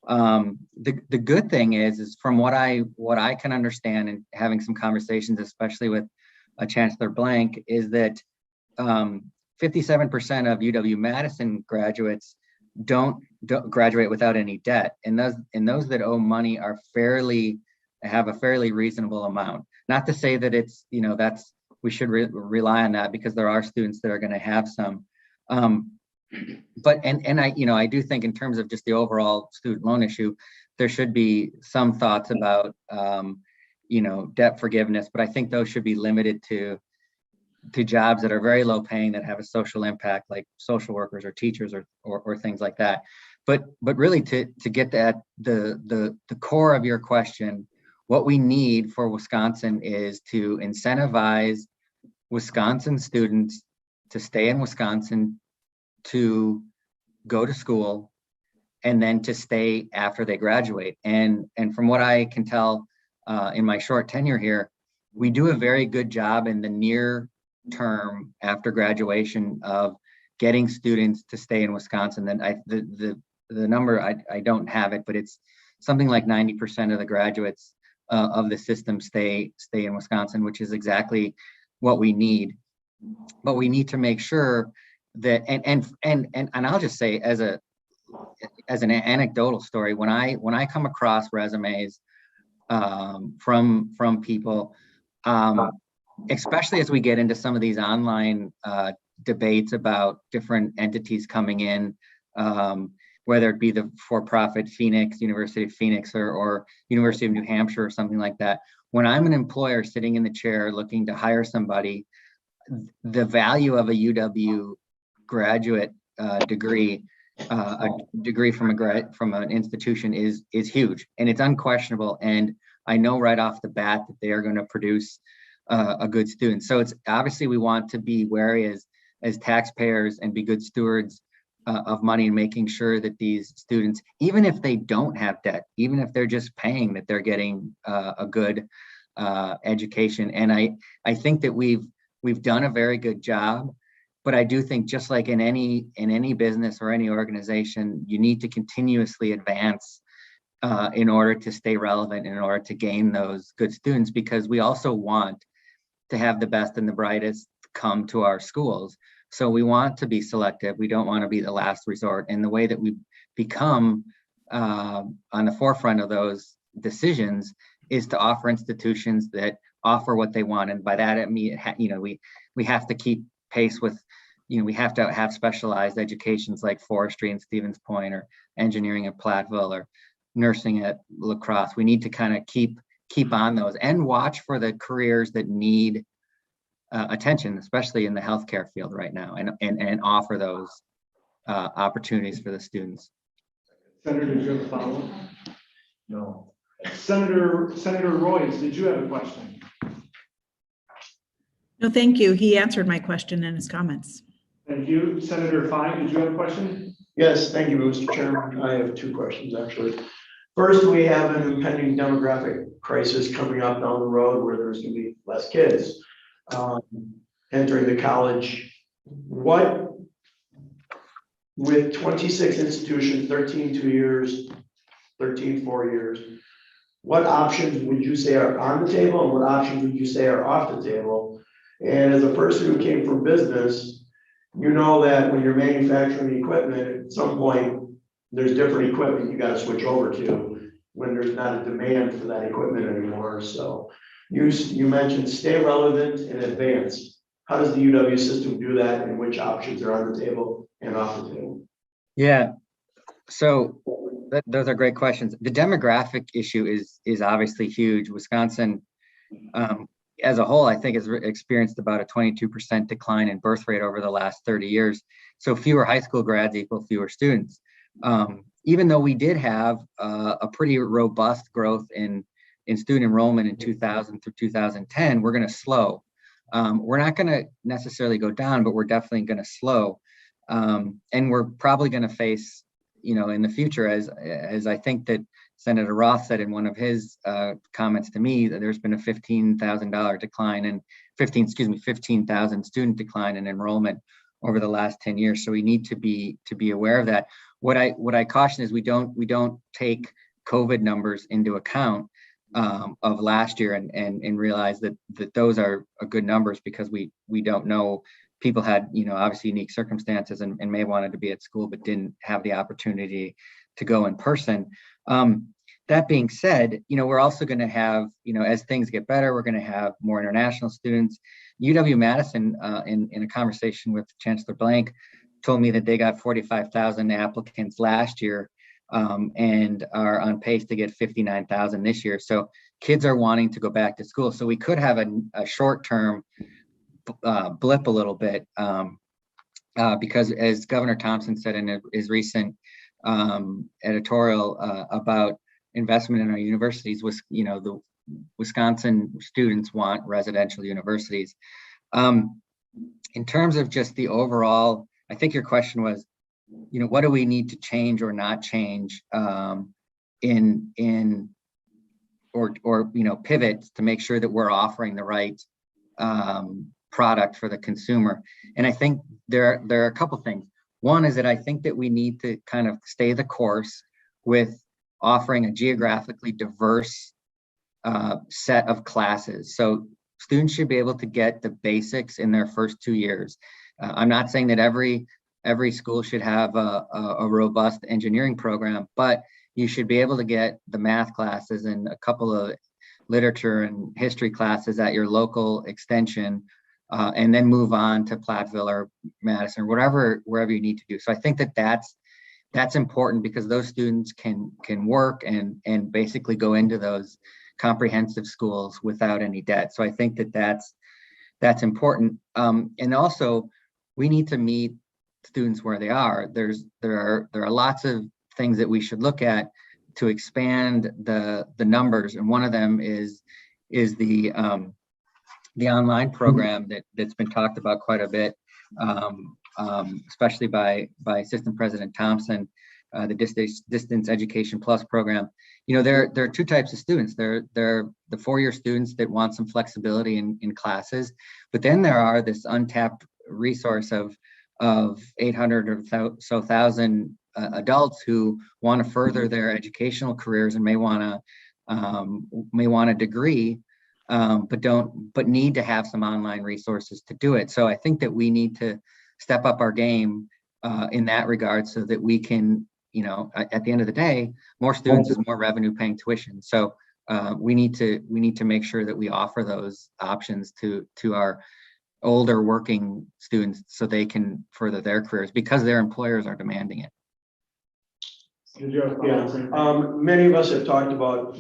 Speaker 15: The good thing is from what I can understand, and having some conversations, especially with Chancellor Blank, is that 57% of UW-Madison graduates don't graduate without any debt, and those that owe money have a fairly reasonable amount. Not to say that it's we should rely on that, because there are students that are going to have some. But I do think in terms of just the overall student loan issue, there should be some thoughts about debt forgiveness, but I think those should be limited to jobs that are very low paying, that have a social impact, like social workers or teachers or things like that. But really to get at the core of your question, what we need for Wisconsin is to incentivize Wisconsin students to stay in Wisconsin, to go to school, and then to stay after they graduate. And from what I can tell in my short tenure here, we do a very good job in the near term after graduation of getting students to stay in Wisconsin. Then the number, I don't have it, but it's something like 90% of the graduates of the system stay in Wisconsin, which is exactly what we need. But we need to make sure that, and I'll just say as an anecdotal story, when I come across resumes from people, especially as we get into some of these online debates about different entities coming in, whether it be the for-profit University of Phoenix or University of New Hampshire or something like that. When I'm an employer sitting in the chair looking to hire somebody, the value of a UW graduate degree, a degree from an institution is huge, and it's unquestionable. And I know right off the bat that they are going to produce a good student. So it's obviously we want to be wary as taxpayers and be good stewards of money, and making sure that these students, even if they don't have debt, even if they're just paying, that they're getting a good education. And I think that we've done a very good job, but I do think, just like in any business or any organization, you need to continuously advance in order to stay relevant, in order to gain those good students, because we also want to have the best and the brightest come to our schools. So we want to be selective. We don't want to be the last resort. And the way that we become on the forefront of those decisions is to offer institutions that offer what they want. And by that, I mean, we have to keep pace with, we have to have specialized educations like forestry in Stevens Point, or engineering at Platteville, or nursing at La Crosse. We need to kind of keep on those and watch for the careers that need attention, especially in the healthcare field right now, and offer those opportunities for the students.
Speaker 1: Senator, did you have a follow-up?
Speaker 14: No.
Speaker 1: Senator Royce, did you have a question?
Speaker 12: No, thank you. He answered my question in his comments.
Speaker 1: Thank you. Senator Fine, did you have a question?
Speaker 13: Yes, thank you, Mr. Chairman. I have two questions, actually. First, we have an impending demographic crisis coming up down the road where there's going to be less kids entering the college. What, with 26 institutions, 13 2 years, 13 4 years, what options would you say are on the table and what options would you say are off the table? And as a person who came from business, you know that when you're manufacturing equipment, at some point, there's different equipment you got to switch over to when there's not a demand for that equipment anymore. So you mentioned stay relevant and advance. How does the UW system do that and which options are on the table and off the table?
Speaker 15: Yeah, so those are great questions. The demographic issue is obviously huge. Wisconsin, as a whole, I think has experienced about a 22% decline in birth rate over the last 30 years. So fewer high school grads equal fewer students. Even though we did have a pretty robust growth in student enrollment in 2000 through 2010, we're going to slow. We're not going to necessarily go down, but we're definitely going to slow. And we're probably going to face, in the future, as I think that Senator Roth said in one of his comments to me, that there's been a $15,000 decline in 15,000 student decline in enrollment over the last 10 years. So we need to be aware of that. What I caution is we don't take COVID numbers into account of last year and realize that those are good numbers because we don't know. People had, obviously unique circumstances and may have wanted to be at school, but didn't have the opportunity to go in person. That being said, we're also going to have, as things get better, we're going to have more international students. UW-Madison, in a conversation with Chancellor Blank, told me that they got 45,000 applicants last year and are on pace to get 59,000 this year. So kids are wanting to go back to school. So we could have a short-term blip a little bit because, as Governor Thompson said in his recent editorial about investment in our universities, was the Wisconsin students want residential universities. In terms of just the overall, I think your question was, what do we need to change or not change in pivot to make sure that we're offering the right product for the consumer. And I think there are a couple things. One is that I think that we need to kind of stay the course with offering a geographically diverse set of classes. So students should be able to get the basics in their first 2 years. I'm not saying that every school should have a robust engineering program, but you should be able to get the math classes and a couple of literature and history classes at your local extension, and then move on to Platteville or Madison or wherever you need to do. So I think that that's important because those students can work and basically go into those comprehensive schools without any debt. So I think that that's important. And also we need to meet students where they are. There are lots of things that we should look at to expand the numbers, and one of them is the online program that's been talked about quite a bit, especially by Assistant President Thompson, the Distance Education Plus program. There are two types of students. There are the 4-year students that want some flexibility in classes, but then there are this untapped resource of 800 or so thousand adults who want to further their educational careers and may want a degree, but need to have some online resources to do it. So I think that we need to step up our game in that regard so that we can, at the end of the day, more students is more revenue paying tuition. So we need to make sure that we offer those options to our older working students so they can further their careers because their employers are demanding it.
Speaker 13: Yeah, many of us have talked about,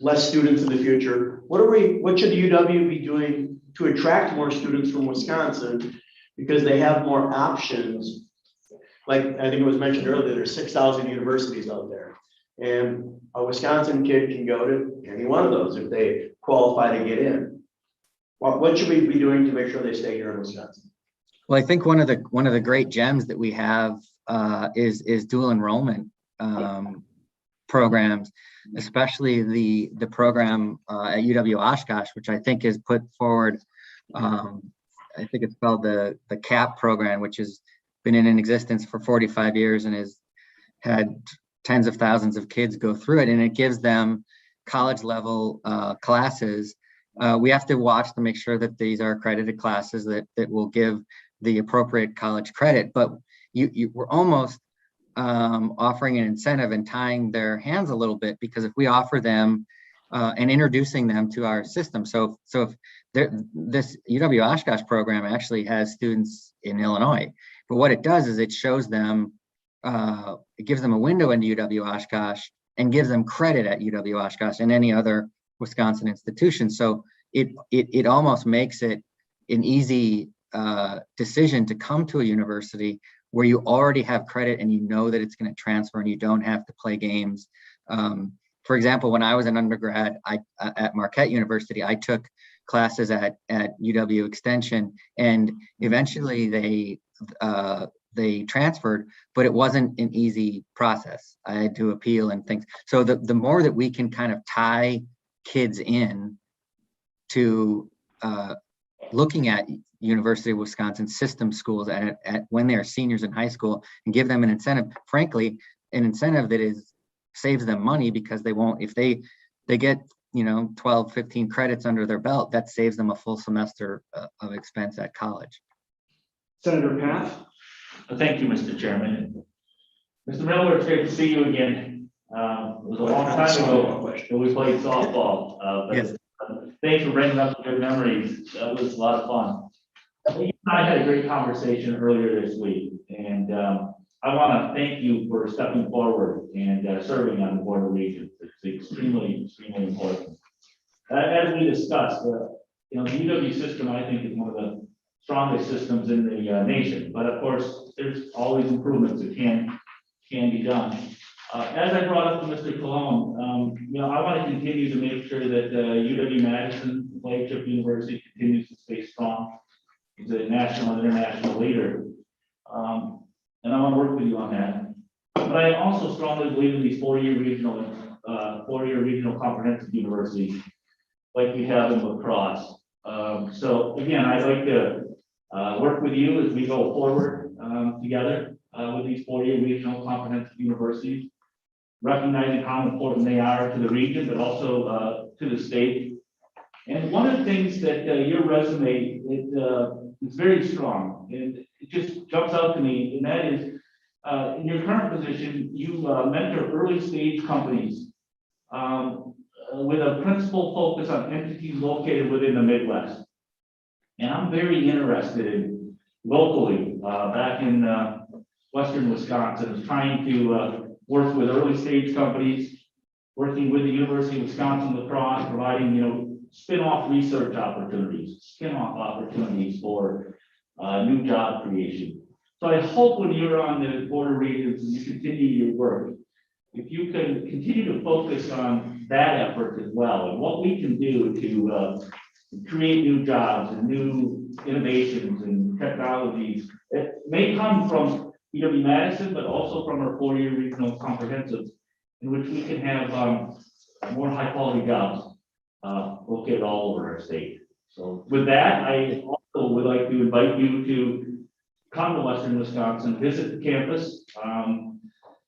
Speaker 13: less students in the future. What should the UW be doing to attract more students from Wisconsin? Because they have more options. Like I think it was mentioned earlier, there's 6,000 universities out there. And a Wisconsin kid can go to any one of those if they qualify to get in. What should we be doing to make sure they stay here in Wisconsin?
Speaker 15: Well, I think one of the great gems that we have is dual enrollment programs, especially the program at UW Oshkosh, which I think is put forward. I think it's called the CAP program, which has been in existence for 45 years and has had tens of thousands of kids go through it, and it gives them college level classes. We have to watch to make sure that these are accredited classes that will give the appropriate college credit, but we're almost offering an incentive and tying their hands a little bit, because if we offer them and introducing them to our system. So if this UW Oshkosh program actually has students in Illinois, but what it does is it shows them, it gives them a window into UW Oshkosh and gives them credit at UW Oshkosh and any other Wisconsin institution. So it almost makes it an easy decision to come to a university where you already have credit and you know that it's going to transfer and you don't have to play games. For example, when I was an undergrad at Marquette University, I took classes at UW Extension, and eventually they transferred, but it wasn't an easy process. I had to appeal and things. So the more that we can kind of tie kids in to looking at University of Wisconsin system schools at when they're seniors in high school and give them an incentive, frankly, an incentive that saves them money, because they won't, if they get 12, 15 credits under their belt, that saves them a full semester of expense at college.
Speaker 1: Senator Path.
Speaker 14: Thank you, Mr. Chairman. Mr. Miller, it's great to see you again. It was a long time ago that we played softball.
Speaker 15: Yes.
Speaker 14: Thanks for bringing up the good memories. That was a lot of fun. I had a great conversation earlier this week, and I want to thank you for stepping forward and serving on the Board of Regents. It's extremely, extremely important. As we discussed, the UW system, I think, is one of the strongest systems in the nation, but of course, there's always improvements that can be done. As I brought up to Mr. Cologne, I want to continue to make sure that UW-Madison, the flagship university, continues to stay strong. It's a national and international leader. And I want to work with you on that. But I also strongly believe in these four-year regional comprehensive universities, like we have in La Crosse. So again, I'd like to work with you as we go forward together with these four-year regional comprehensive universities, recognizing how important they are to the region, but also to the state. And one of the things that your resume is very strong, and it just jumps out to me, and that is in your current position, you mentor early stage companies with a principal focus on entities located within the Midwest. And I'm very interested in locally, back in Western Wisconsin, trying to work with early stage companies, working with the University of Wisconsin La Crosse, providing, spin-off research opportunities, spin-off opportunities for new job creation. So I hope when you're on the Board of Regents and you continue your work, if you can continue to focus on that effort as well, and what we can do to create new jobs and new innovations and technologies. It may come from UW-Madison, but also from our four-year regional comprehensive, in which we can have more high-quality jobs located all over our state. So with that, I also would like to invite you to come to Western Wisconsin, visit the campus,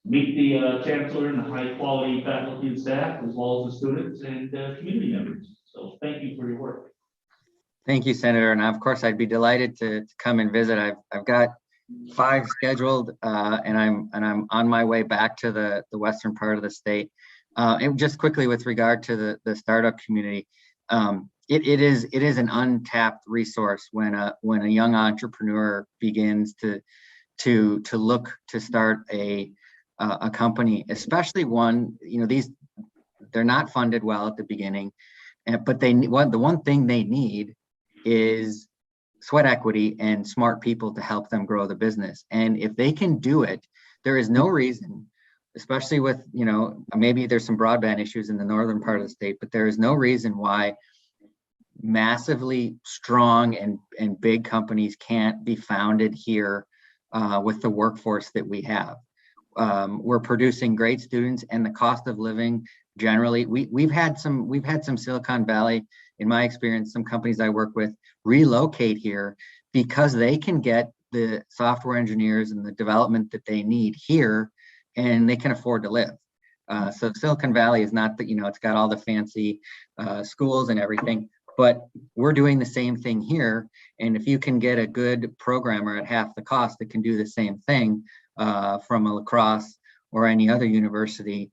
Speaker 14: meet the chancellor and the high-quality faculty and staff, as well as the students and community members. So thank you for your work.
Speaker 15: Thank you, Senator. And of course, I'd be delighted to come and visit. I've got 5 scheduled, and I'm on my way back to the western part of the state. And just quickly with regard to the startup community, it is an untapped resource when a young entrepreneur begins to look to start a company, especially one, they're not funded well at the beginning, but the one thing they need is sweat equity and smart people to help them grow the business. And if they can do it, there is no reason especially with, maybe there's some broadband issues in the northern part of the state, but there is no reason why massively strong and big companies can't be founded here with the workforce that we have. We're producing great students, and the cost of living generally, we've had some Silicon Valley, in my experience, some companies I work with relocate here because they can get the software engineers and the development that they need here, and they can afford to live. So Silicon Valley is not that, it's got all the fancy schools and everything, but we're doing the same thing here. And if you can get a good programmer at half the cost that can do the same thing from a La Crosse or any other university,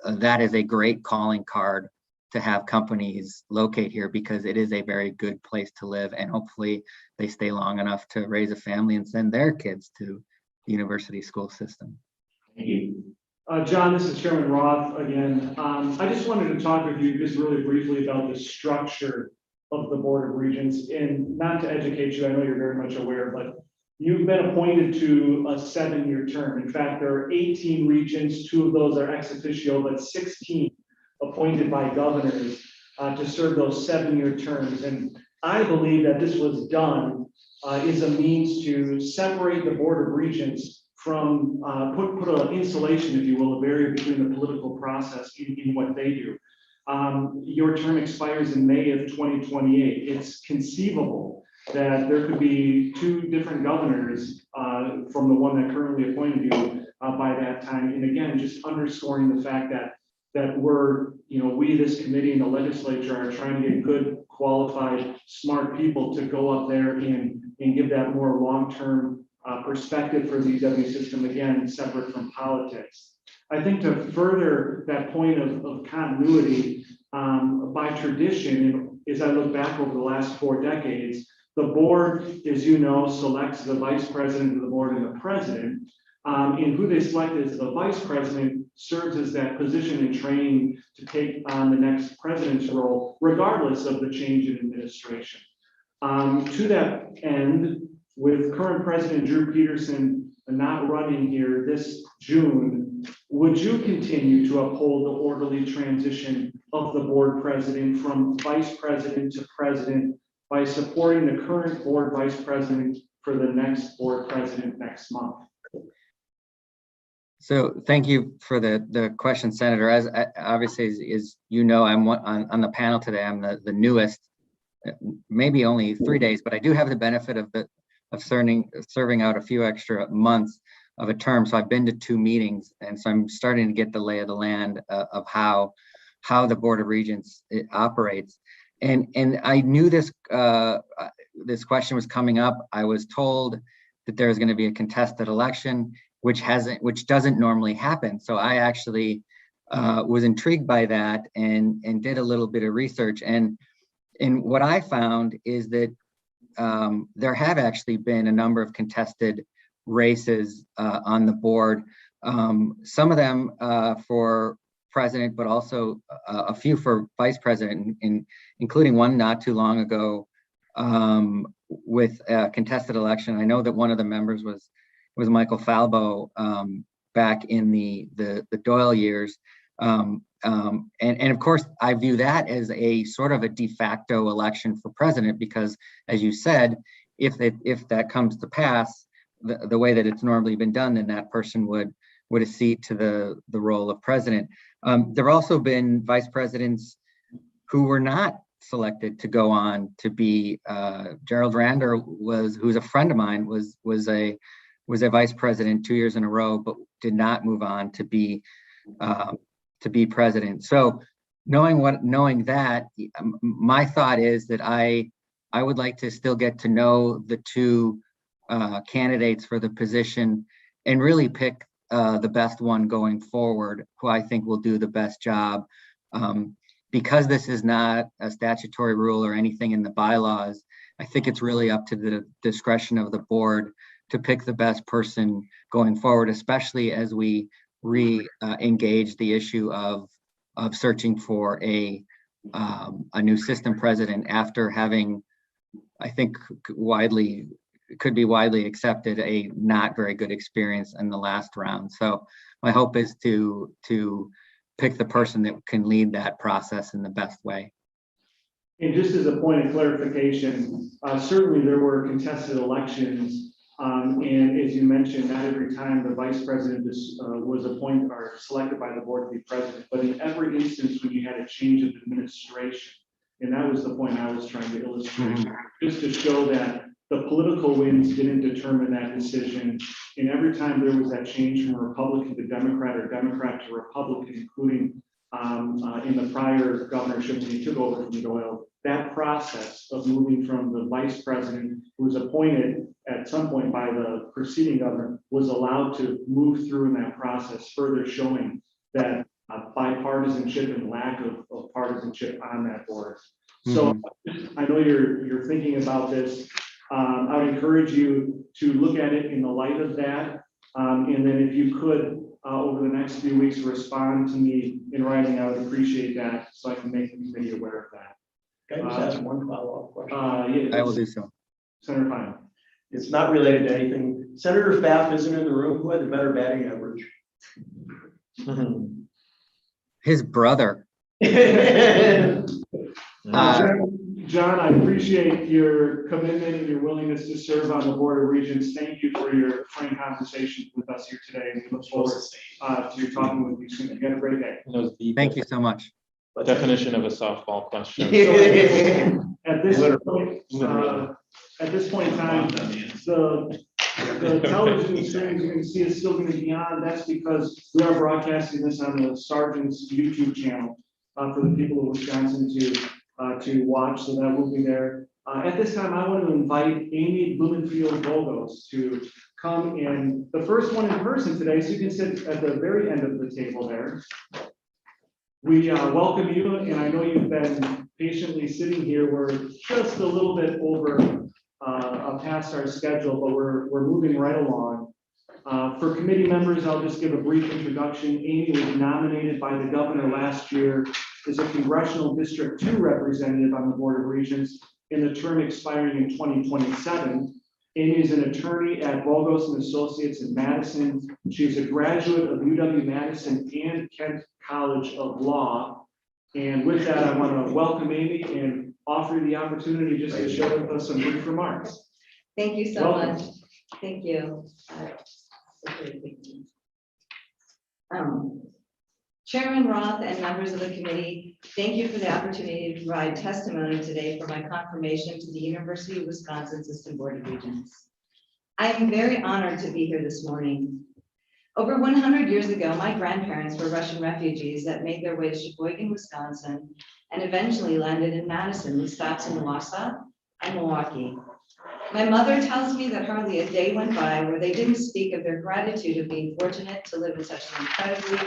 Speaker 15: that is a great calling card to have companies locate here, because it is a very good place to live, and hopefully they stay long enough to raise a family and send their kids to the university school system.
Speaker 14: Thank you.
Speaker 1: John, this is Chairman Roth again. I just wanted to talk with you just really briefly about the structure of the Board of Regents, and not to educate you, I know you're very much aware, but you've been appointed to a 7-year term. In fact, there are 18 regents, 2 of those are ex officio, but 16 appointed by governors to serve those 7-year terms. And I believe that this was done is a means to separate the Board of Regents from, put an insulation, if you will, a barrier between the political process in what they do. Your term expires in May of 2028. It's conceivable that there could be 2 different governors from the one that currently appointed you by that time. And again, just underscoring the fact that we're, we, this committee and the legislature, are trying to get good, qualified, smart people to go up there and give that more long-term perspective for the UW system, again, separate from politics. I think to further that point of continuity, by tradition, as I look back over the last 4 decades, the board, as you know, selects the vice president of the board and the president. And who they select as the vice president serves as that position in training to take on the next president's role, regardless of the change in administration. To that end, with current President Drew Peterson not running here this June, would you continue to uphold the orderly transition of the board president from vice president to president by supporting the current board vice president for the next board president next month?
Speaker 15: So thank you for the question, Senator. As obviously, as I'm on the panel today. I'm the newest, maybe only 3 days, but I do have the benefit of serving out a few extra months of a term. So I've been to 2 meetings, and so I'm starting to get the lay of the land of how the Board of Regents operates. And I knew this question was coming up. I was told that there was going to be a contested election, which doesn't normally happen. So I actually was intrigued by that and did a little bit of research. And what I found is that there have actually been a number of contested races on the board. Some of them for president, but also a few for vice president, including one not too long ago with a contested election. I know that one of the members was Michael Falbo back in the Doyle years. And of course, I view that as a sort of a de facto election for president, because as you said, if that comes to pass, the way that it's normally been done, then that person would accede to the role of president. There have also been vice presidents who were not selected to go on to be. Gerald Rander who's a friend of mine, was a vice president 2 years in a row, but did not move on to be president. So knowing that, my thought is that I would like to still get to know the 2 candidates for the position and really pick the best one going forward, who I think will do the best job. Because this is not a statutory rule or anything in the bylaws, I think it's really up to the discretion of the board to pick the best person going forward, especially as we re-engage the issue of searching for a new system president after having, I think, widely could be widely accepted, a not very good experience in the last round. So my hope is to pick the person that can lead that process in the best way.
Speaker 1: And just as a point of clarification, certainly there were contested elections. And as you mentioned, not every time the vice president was appointed or selected by the board to be president, but in every instance when you had a change of administration. And that was the point I was trying to illustrate, just to show that the political winds didn't determine that decision. And every time there was that change from Republican to Democrat or Democrat to Republican, including in the prior governorship when he took over from Doyle, that process of moving from the vice president who was appointed at some point by the preceding governor was allowed to move through in that process, further showing that bipartisanship and lack of partisanship on that board. So I know you're thinking about this. I would encourage you to look at it in the light of that. And then if you could, over the next few weeks, respond to me in writing, I would appreciate that so I can make the committee aware of that.
Speaker 13: Can I just ask one follow-up question?
Speaker 1: Yeah,
Speaker 15: I will do so.
Speaker 1: Senator Fine.
Speaker 13: It's not related to anything. Senator Pfaff isn't in the room. Who had the better batting average?
Speaker 15: His brother.
Speaker 1: John, I appreciate your commitment and your willingness to serve on the Board of Regents. Thank you for your frank conversation with us here today. And we look forward to talking with you soon. You have a great day.
Speaker 15: Thank you so much.
Speaker 10: Definition of a softball question.
Speaker 1: At this point in time, the television screens you can see is still going to be on. That's because we are broadcasting this on the Sergeant's YouTube channel for the people of Wisconsin to watch, so that will be there. At this time, I want to invite Amy Blumenfield-Bogos to come in, the first one in person today, so you can sit at the very end of the table there. We welcome you, and I know you've been patiently sitting here. We're just a little bit over past our schedule, but we're moving right along. For committee members, I'll just give a brief introduction. Amy was nominated by the governor last year as a Congressional District 2 representative on the Board of Regents in the term expiring in 2027. Amy is an attorney at Bogos and Associates in Madison. She's a graduate of UW-Madison and Kent College of Law. And with that, I want to welcome Amy and offer you the opportunity just to share with us some brief remarks.
Speaker 6: Thank you so
Speaker 1: Welcome.
Speaker 6: much. Thank you. Chairman Roth and members of the committee, thank you for the opportunity to provide testimony today for my confirmation to the University of Wisconsin System Board of Regents. I am very honored to be here this morning. Over 100 years ago, my grandparents were Russian refugees that made their way to Sheboygan, Wisconsin, and eventually landed in Madison with stops in Wausau and Milwaukee. My mother tells me that hardly a day went by where they didn't speak of their gratitude of being fortunate to live in such an incredibly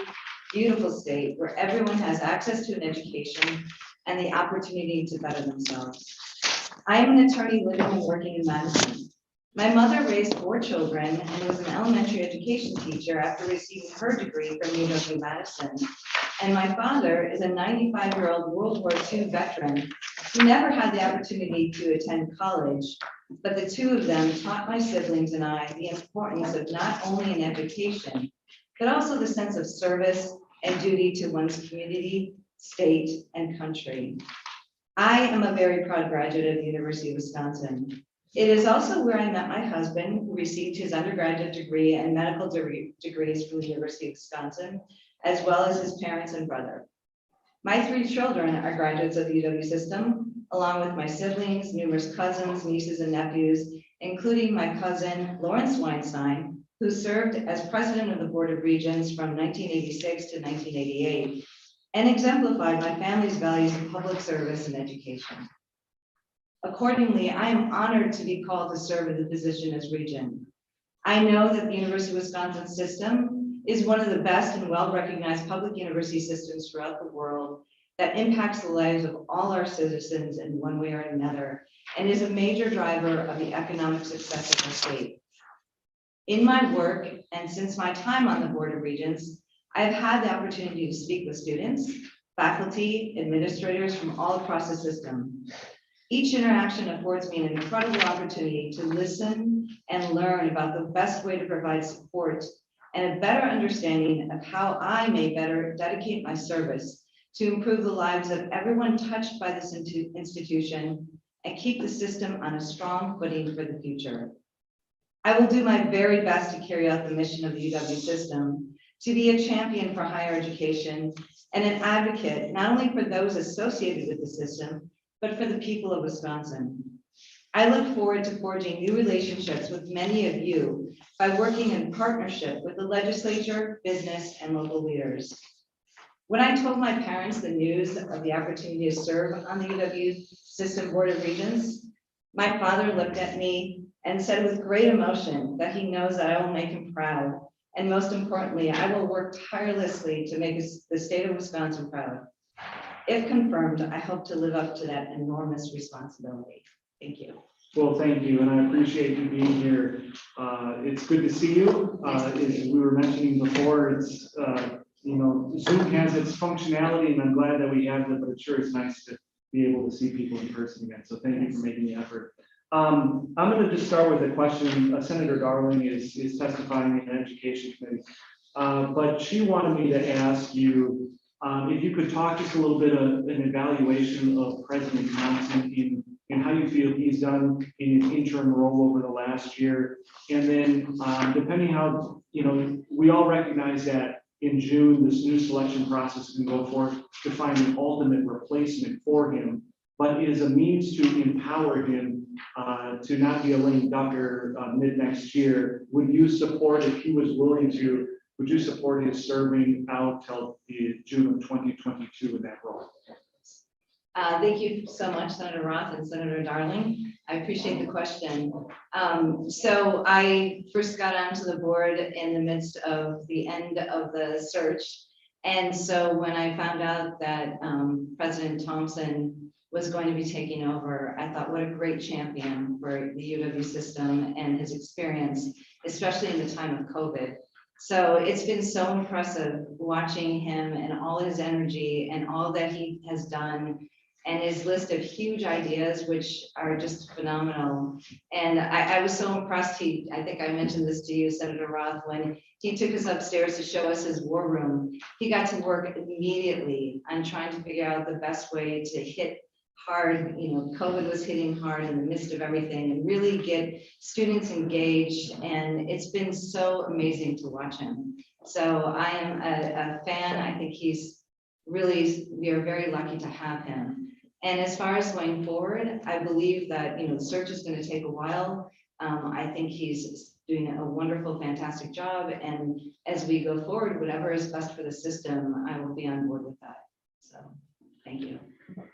Speaker 6: beautiful state where everyone has access to an education and the opportunity to better themselves. I am an attorney living and working in Madison. My mother raised 4 children and was an elementary education teacher after receiving her degree from UW-Madison. And my father is a 95-year-old World War II veteran who never had the opportunity to attend college, but the two of them taught my siblings and I the importance of not only an education, but also the sense of service and duty to one's community, state, and country. I am a very proud graduate of the University of Wisconsin. It is also where I met my husband, who received his undergraduate degree and medical degrees from the University of Wisconsin, as well as his parents and brother. My 3 children are graduates of the UW system, along with my siblings, numerous cousins, nieces, and nephews, including my cousin, Lawrence Weinstein, who served as president of the Board of Regents from 1986 to 1988, and exemplified my family's values of public service and education. Accordingly, I am honored to be called to serve in the position as regent. I know that the University of Wisconsin system is one of the best and well-recognized public university systems throughout the world that impacts the lives of all our citizens in one way or another, and is a major driver of the economic success of the state. In my work, and since my time on the Board of Regents, I have had the opportunity to speak with students, faculty, administrators from all across the system. Each interaction affords me an incredible opportunity to listen and learn about the best way to provide support and a better understanding of how I may better dedicate my service to improve the lives of everyone touched by this institution and keep the system on a strong footing for the future. I will do my very best to carry out the mission of the UW system, to be a champion for higher education and an advocate not only for those associated with the system, but for the people of Wisconsin. I look forward to forging new relationships with many of you by working in partnership with the legislature, business, and local leaders. When I told my parents the news of the opportunity to serve on the UW System Board of Regents, my father looked at me and said with great emotion that he knows that I will make him proud. And most importantly, I will work tirelessly to make the state of Wisconsin proud. If confirmed, I hope to live up to that enormous responsibility. Thank you.
Speaker 1: Well, thank you, and I appreciate you being here. It's good to see you. As we were mentioning before, it's, Zoom has its functionality, and I'm glad that we have it, but it sure is nice to be able to see people in person again. So thank you for making the effort. I'm going to just start with a question. Senator Darling is testifying in the Education Committee, but she wanted me to ask you if you could talk just a little bit of an evaluation of President Thompson in how you feel he's done in his interim role over the last year. And then depending how, we all recognize that in June, this new selection process can go forth to find an ultimate replacement for him, but it is a means to empower him to not be a lame ducker mid next year. Would you support, if he was willing to, would you support his serving out till the June of 2022 in that role?
Speaker 6: Thank you so much, Senator Roth and Senator Darling. I appreciate the question. So I first got onto the board in the midst of the end of the search. And so when I found out that President Thompson was going to be taking over, I thought, what a great champion for the UW system and his experience, especially in the time of COVID. So it's been so impressive watching him and all his energy and all that he has done and his list of huge ideas, which are just phenomenal. And I was so impressed. I think I mentioned this to you, Senator Roth, when he took us upstairs to show us his war room. He got to work immediately on trying to figure out the best way to hit hard, COVID was hitting hard in the midst of everything, and really get students engaged. And it's been so amazing to watch him. So I am a fan. I think we are very lucky to have him. And as far as going forward, I believe that, the search is going to take a while. I think he's doing a wonderful, fantastic job. And as we go forward, whatever is best for the system, I will be on board with that. So thank you.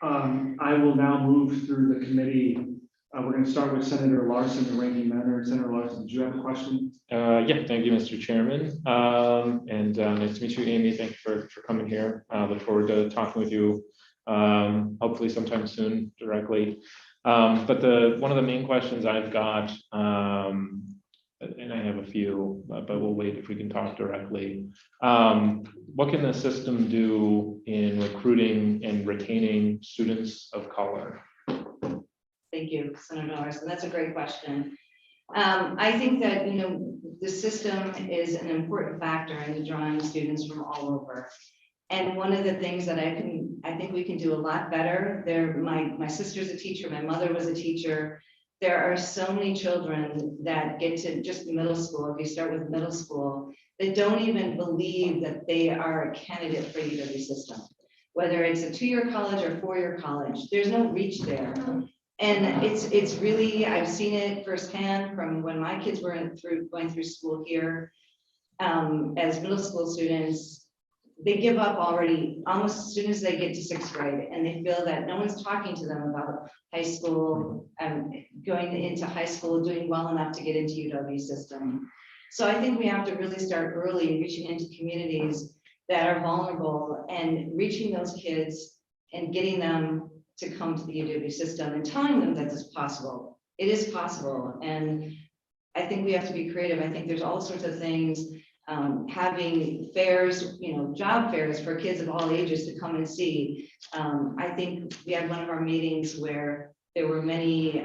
Speaker 1: I will now move through the committee. We're going to start with Senator Larson, the ranking member. Senator Larson, did you have a question?
Speaker 10: Yeah, thank you, Mr. Chairman. And nice to meet you, Amy. Thank you for coming here. Look forward to talking with you hopefully sometime soon directly. But one of the main questions I've got, and I have a few, but we'll wait if we can talk directly. What can the system do in recruiting and retaining students of color?
Speaker 6: Thank you, Senator Larson. That's a great question. I think that, the system is an important factor in drawing students from all over. And one of the things that I think we can do a lot better there, my sister's a teacher, my mother was a teacher. There are so many children that get to just middle school, if you start with middle school, that don't even believe that they are a candidate for the UW system. Whether it's a 2-year college or 4-year college, there's no reach there. And it's really, I've seen it firsthand from when my kids were going through school here as middle school students. They give up already almost as soon as they get to 6th grade, and they feel that no one's talking to them about high school and going into high school, doing well enough to get into UW system. So I think we have to really start early, reaching into communities that are vulnerable and reaching those kids and getting them to come to the UW system and telling them that it's possible. It is possible. And I think we have to be creative. I think there's all sorts of things, having fairs, job fairs for kids of all ages to come and see. I think we had one of our meetings where there were many,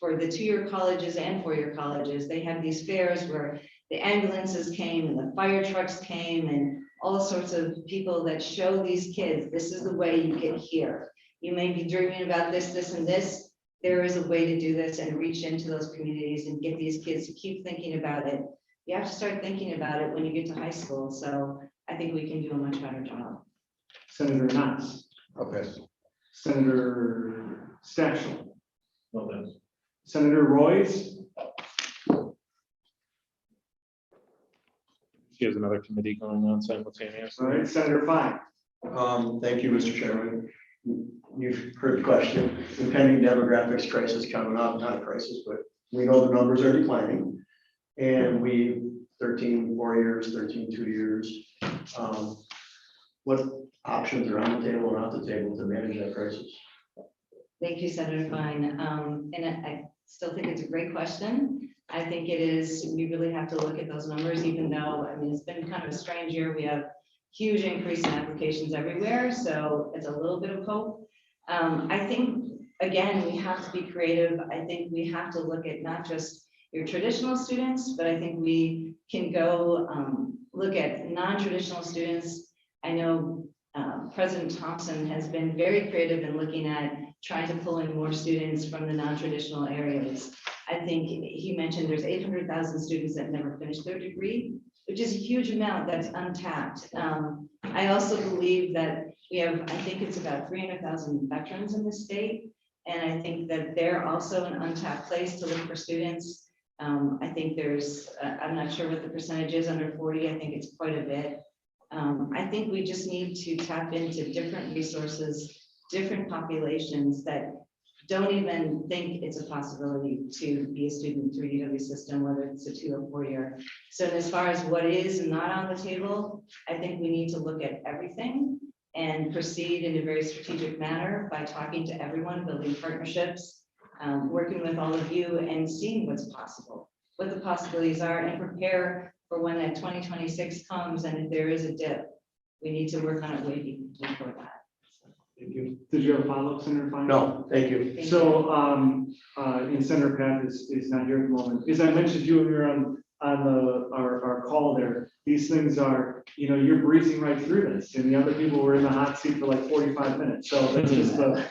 Speaker 6: for the two-year colleges and four-year colleges, they had these fairs where the ambulances came and the fire trucks came and all sorts of people that show these kids, this is the way you get here. You may be dreaming about this, this, and this. There is a way to do this and reach into those communities and get these kids to keep thinking about it. You have to start thinking about it when you get to high school. So I think we can do a much better job.
Speaker 1: Senator Knox,
Speaker 7: Okay.
Speaker 1: Senator Stachel,
Speaker 11: Well, then.
Speaker 1: Senator Royce,
Speaker 10: She has another committee going on
Speaker 1: all
Speaker 10: simultaneously.
Speaker 1: right, Senator Fine.
Speaker 13: Thank you, Mr. Chairman. You've heard the question, impending demographics crisis coming up, not a crisis, but we know the numbers are declining. And we, 13 4 years, 13 2 years. What options are on the table and off the table to manage that crisis?
Speaker 6: Thank you, Senator Fine. And I still think it's a great question. I think it is, we really have to look at those numbers, even though, I mean, it's been kind of a strange year. We have huge increase in applications everywhere, so it's a little bit of hope. I think, again, we have to be creative. I think we have to look at not just your traditional students, but I think we can go look at non-traditional students. I know President Thompson has been very creative in looking at trying to pull in more students from the non-traditional areas. I think he mentioned there's 800,000 students that never finished their degree, which is a huge amount that's untapped. I also believe that we have, I think it's about 300,000 veterans in the state. And I think that they're also an untapped place to look for students. I think there's, I'm not sure what the percentage is under 40. I think it's quite a bit. I think we just need to tap into different resources, different populations that don't even think it's a possibility to be a student through UW system, whether it's a 2 or 4 year. So as far as what is not on the table, I think we need to look at everything and proceed in a very strategic manner by talking to everyone, building partnerships, working with all of you and seeing what's possible, what the possibilities are, and prepare for when that 2026 comes. And if there is a dip, we need to work on it way before that.
Speaker 1: Thank you. Did you have a follow-up, Senator Fine?
Speaker 13: No, thank you.
Speaker 1: So, and Senator Pat is not here at the moment. As I mentioned to you when we were on our call there, these things are, you know, you're breezing right through this, and the other people were in the hot seat for like 45 minutes. So that's just the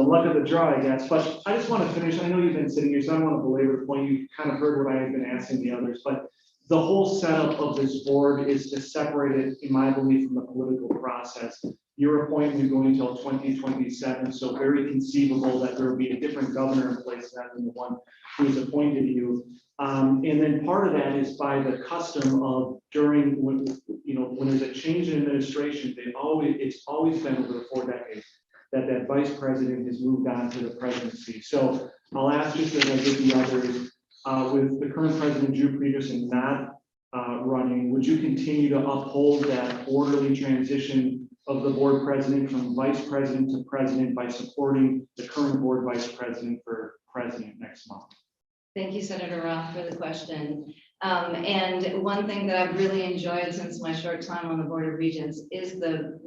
Speaker 1: luck of the draw, I guess. But I just want to finish. I know you've been sitting here, so I don't want to belabor the point. You kind of heard what I had been asking the others, but the whole setup of this board is to separate it, in my belief, from the political process. Your appointment is going until 2027, so very conceivable that there will be a different governor in place than the one who's appointed you. And then part of that is by the custom of during, when, you know, when there's a change in administration, it's always been over the 4 decades that vice president has moved on to the presidency. So I'll ask, just as I did the others, with the current president, Drew Peterson, not running, would you continue to uphold that orderly transition of the board president from vice president to president by supporting the current board vice president for president next month?
Speaker 6: Thank you, Senator Roth, for the question. And one thing that I've really enjoyed since my short time on the Board of Regents is the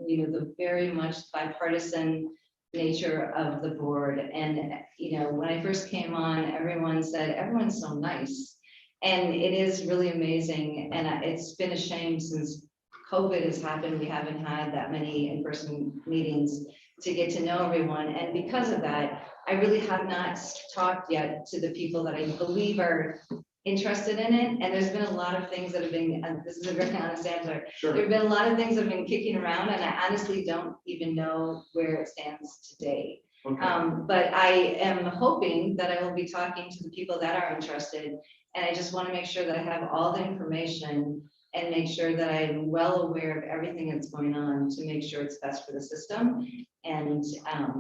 Speaker 6: very much bipartisan nature of the board. And, you know, when I first came on, everyone said, everyone's so nice. And it is really amazing. And it's been a shame since COVID has happened, we haven't had that many in-person meetings to get to know everyone. And because of that, I really have not talked yet to the people that I believe are interested in it. And there's been a lot of things that have been, this is a very honest answer.
Speaker 1: Sure.
Speaker 6: There have been a lot of things that have been kicking around, and I honestly don't even know where it stands today.
Speaker 1: Okay.
Speaker 6: But I am hoping that I will be talking to the people that are interested. And I just want to make sure that I have all the information and make sure that I'm well aware of everything that's going on to make sure it's best for the system and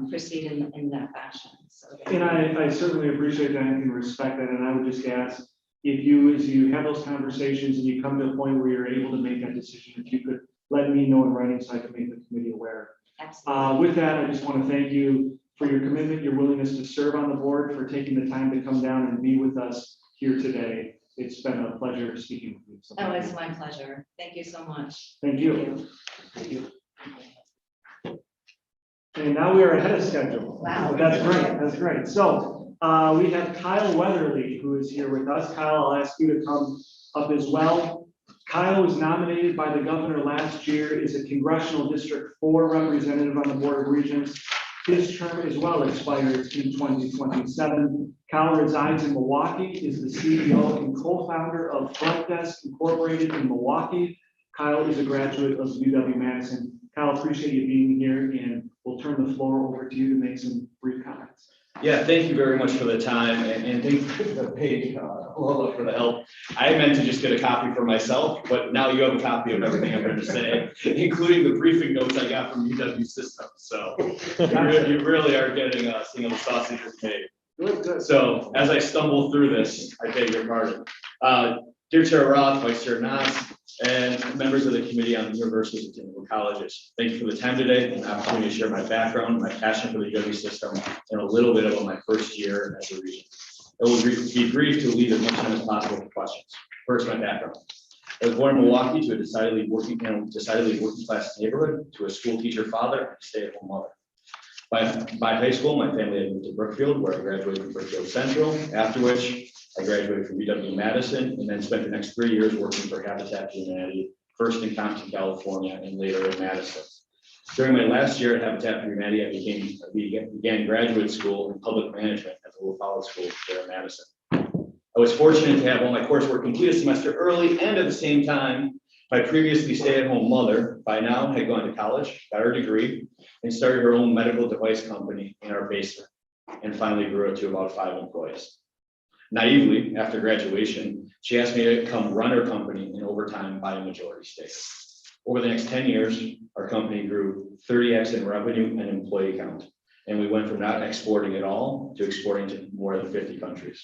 Speaker 6: proceed in that fashion. So,
Speaker 1: And I certainly appreciate that and can respect that. And I would just ask if you, as you have those conversations and you come to a point where you're able to make that decision, if you could let me know in writing so I can make the committee aware.
Speaker 6: Absolutely.
Speaker 1: With that, I just want to thank you for your commitment, your willingness to serve on the board, for taking the time to come down and be with us here today. It's been a pleasure speaking with you. So
Speaker 6: Oh, it's my pleasure. Thank you so much.
Speaker 1: Thank you. Thank you. And now we are ahead of schedule.
Speaker 6: Wow.
Speaker 1: That's great, that's great. So we have Kyle Weatherly, who is here with us. Kyle, I'll ask you to come up as well. Kyle was nominated by the governor last year, is a congressional District 4 representative on the Board of Regents. His term as well expires in 2027. Kyle resides in Milwaukee, is the CEO and co-founder of Front Desk Incorporated in Milwaukee. Kyle is a graduate of UW-Madison. Kyle, appreciate you being here, and we'll turn the floor over to you to make some brief comments.
Speaker 18: Yeah, thank you very much for the time, and thank you for the page, Lola, for the help. I meant to just get a copy for myself, but now you have a copy of everything I'm going to say, including the briefing notes I got from UW Systems. So you really are getting the sausage is made. So as I stumble through this, I beg your pardon. Dear Chair Roth, Vice Chair Nass, and members of the Committee on Universities and Technical Colleges, thank you for the time today and the opportunity to share my background, my passion for the UW system, and a little bit about my first year as a regent. It will be brief to leave as much time as possible for questions. First, my background. I was born in Milwaukee to a decidedly working class neighborhood, to a school teacher father and a stay-at-home mother. By high school, my family had moved to Brookfield, where I graduated from Brookfield Central, after which I graduated from UW-Madison and then spent the next 3 years working for Habitat for Humanity, first in Compton, California, and later in Madison. During my last year at Habitat for Humanity, I began graduate school in public management at the LaFollette School there in Madison. I was fortunate to have all my coursework complete a semester early, and at the same time, my previously stay-at-home mother by now had gone to college, got her degree, and started her own medical device company in our basement, and finally grew it to about 5 employees. Naively, after graduation, she asked me to come run her company and over time buy a majority stake. Over the next 10 years, our company grew 30x in revenue and employee count, and we went from not exporting at all to exporting to more than 50 countries.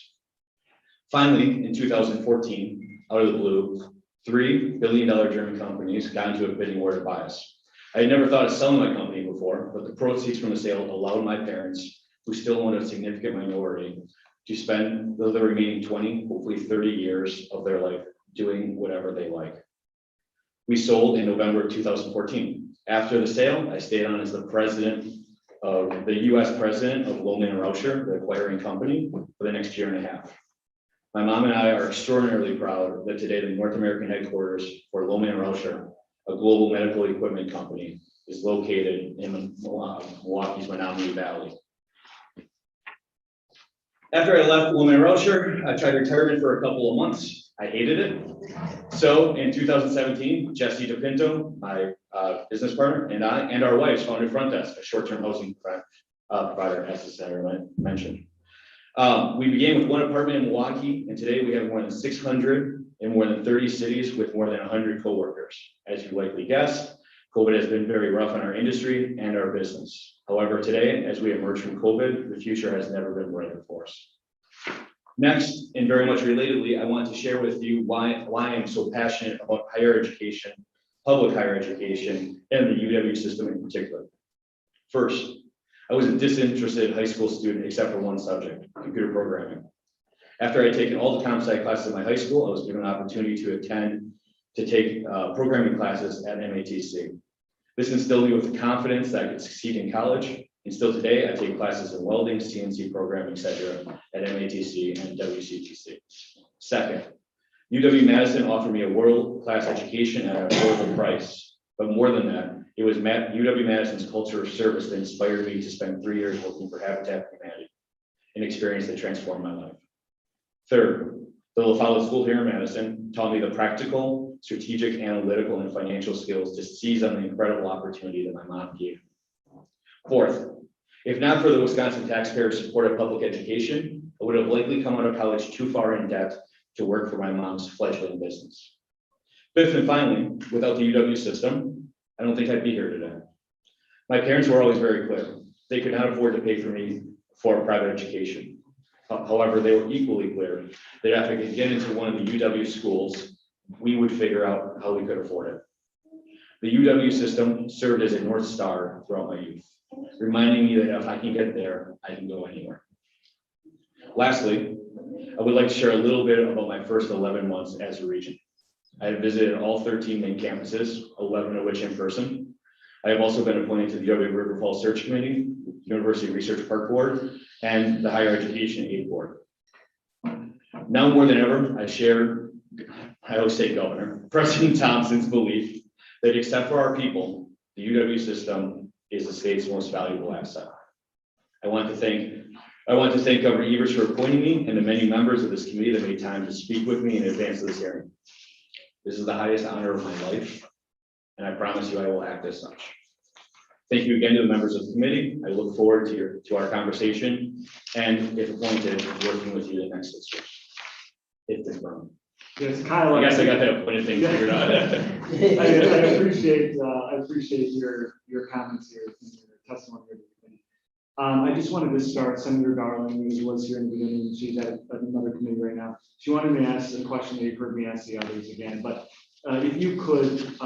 Speaker 18: Finally, in 2014, out of the blue, $3 billion German companies got into a bidding war to buy us. I had never thought of selling my company before, but the proceeds from the sale allowed my parents, who still own a significant minority, to spend the remaining 20, hopefully 30 years of their life doing whatever they like. We sold in November of 2014. After the sale, I stayed on as the US president of Lohmann & Rauscher, the acquiring company, for the next year and a half. My mom and I are extraordinarily proud that today the North American headquarters for Lohmann & Rauscher, a global medical equipment company, is located in Milwaukee's Menominee Valley. After I left Lohmann & Rauscher, I tried retirement for a couple of months. I hated it. So in 2017, Jesse DePinto, my business partner, and I and our wives founded Front Desk, a short-term housing provider, as the senator mentioned. We began with one apartment in Milwaukee, and today we have more than 600 in more than 30 cities with more than 100 coworkers. As you likely guessed, COVID has been very rough on our industry and our business. However, today, as we emerge from COVID, the future has never been brighter for us. Next, and very much relatedly, I want to share with you why I'm so passionate about higher education, public higher education, and the UW system in particular. First, I was a disinterested high school student except for one subject, computer programming. After I had taken all the comp sci classes in my high school, I was given an opportunity to take programming classes at MATC. This instilled me with the confidence that I could succeed in college. And still today, I take classes in welding, CNC programming, etc. at MATC and WCTC. Second, UW-Madison offered me a world-class education at an affordable price. But more than that, it was UW-Madison's culture of service that inspired me to spend 3 years working for Habitat for Humanity, an experience that transformed my life. Third, the LaFollette School here in Madison taught me the practical, strategic, analytical, and financial skills to seize on the incredible opportunity that my mom gave me. Fourth, if not for the Wisconsin taxpayers' support of public education, I would have likely come out of college too far in debt to work for my mom's fledgling business. Fifth and finally, without the UW system, I don't think I'd be here today. My parents were always very clear. They could not afford to pay for me for a private education. However, they were equally clear that if I could get into one of the UW schools, we would figure out how we could afford it. The UW system served as a North Star throughout my youth, reminding me that if I can get there, I can go anywhere. Lastly, I would like to share a little bit about my first 11 months as a regent. I have visited all 13 main campuses, 11 of which in person. I have also been appointed to the UW River Falls Search Committee, University Research Park Board, and the Higher Education Aid Board. Now more than ever, I share Ohio State Governor President Thompson's belief that except for our people, the UW system is the state's most valuable asset. I want to thank Governor Evers for appointing me and the many members of this committee that made time to speak with me in advance of this hearing. This is the highest honor of my life, and I promise you I will act as such. Thank you again to the members of the committee. I look forward to our conversation and, if appointed, working with you the next 6 years. If confirmed.
Speaker 1: Yes, Kyle.
Speaker 18: I guess I got that appointed thing figured out.
Speaker 1: I appreciate your comments here, and your testimony here. I just wanted to start, Senator Darling, who was here in the beginning, she's at another committee right now. She wanted me to ask the question that you've heard me ask the others again, but if you could,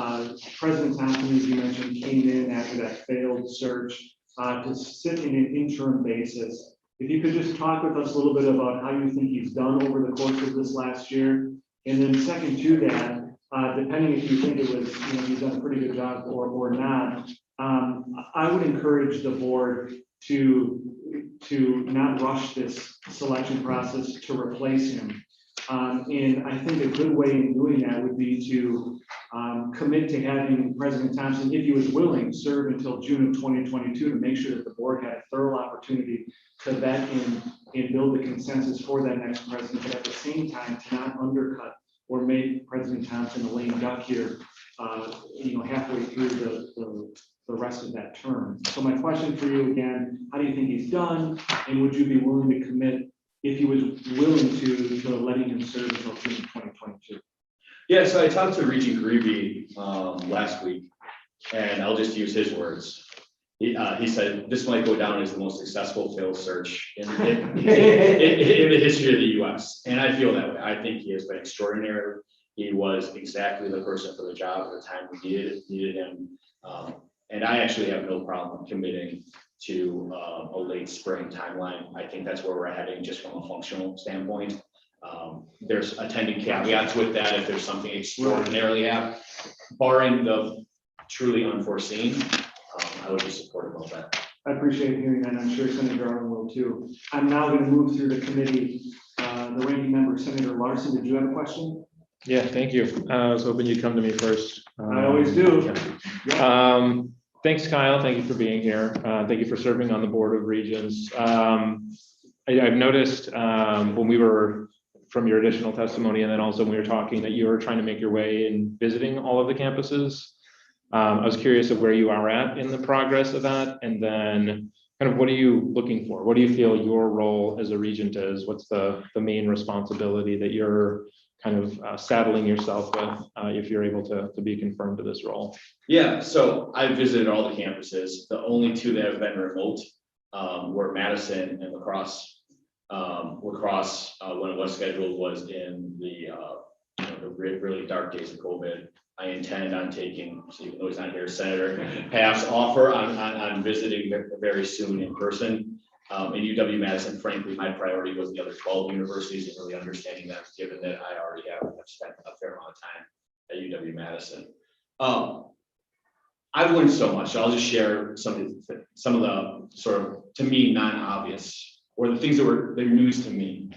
Speaker 1: President Thompson, as you mentioned, came in after that failed search to sit in an interim basis. If you could just talk with us a little bit about how you think he's done over the course of this last year. And then second to that, depending if you think it was, he's done a pretty good job or not, I would encourage the board to not rush this selection process to replace him. And I think a good way in doing that would be to commit to having President Thompson, if he was willing, serve until June of 2022 to make sure that the board had a thorough opportunity to vet and build the consensus for that next president, but at the same time to not undercut or make President Thompson a lame duck here, halfway through the rest of that term. So my question for you again, how do you think he's done? And would you be willing to commit, if he was willing to letting him serve until June 2022?
Speaker 18: Yeah, so I talked to Regent Greavy last week, and I'll just use his words. He said, this might go down as the most successful failed search in the history of the US. And I feel that way. I think he has been extraordinary. He was exactly the person for the job at the time we needed him. And I actually have no problem committing to a late spring timeline. I think that's where we're heading just from a functional standpoint. There's attending caveats with that if there's something extraordinarily barring the truly unforeseen. I would be supportive of that.
Speaker 1: I appreciate hearing that. I'm sure Senator Darling will too. I'm now going to move through the committee. The ranking member, Senator Larson, did you have a question?
Speaker 10: Yeah, thank you. I was hoping you'd come to me first.
Speaker 1: I always do.
Speaker 10: Thanks, Kyle. Thank you for being here. Thank you for serving on the Board of Regents. I've noticed when we were, from your additional testimony, and then also when we were talking, that you were trying to make your way in visiting all of the campuses. I was curious of where you are at in the progress of that, and then kind of what are you looking for? What do you feel your role as a regent is? What's the main responsibility that you're kind of saddling yourself with if you're able to be confirmed to this role?
Speaker 18: Yeah, so I visited all the campuses. The only two that have been remote were Madison and La Crosse. La Crosse, when it was scheduled, was in the really dark days of COVID. I intend on taking, even though he's not here, Senator Paff's offer on visiting very soon in person. In UW-Madison, frankly, my priority was the other 12 universities and really understanding that, given that I already have spent a fair amount of time at UW-Madison. I've learned so much. So I'll just share some of the sort of, to me, non-obvious, or the things that they're news to me.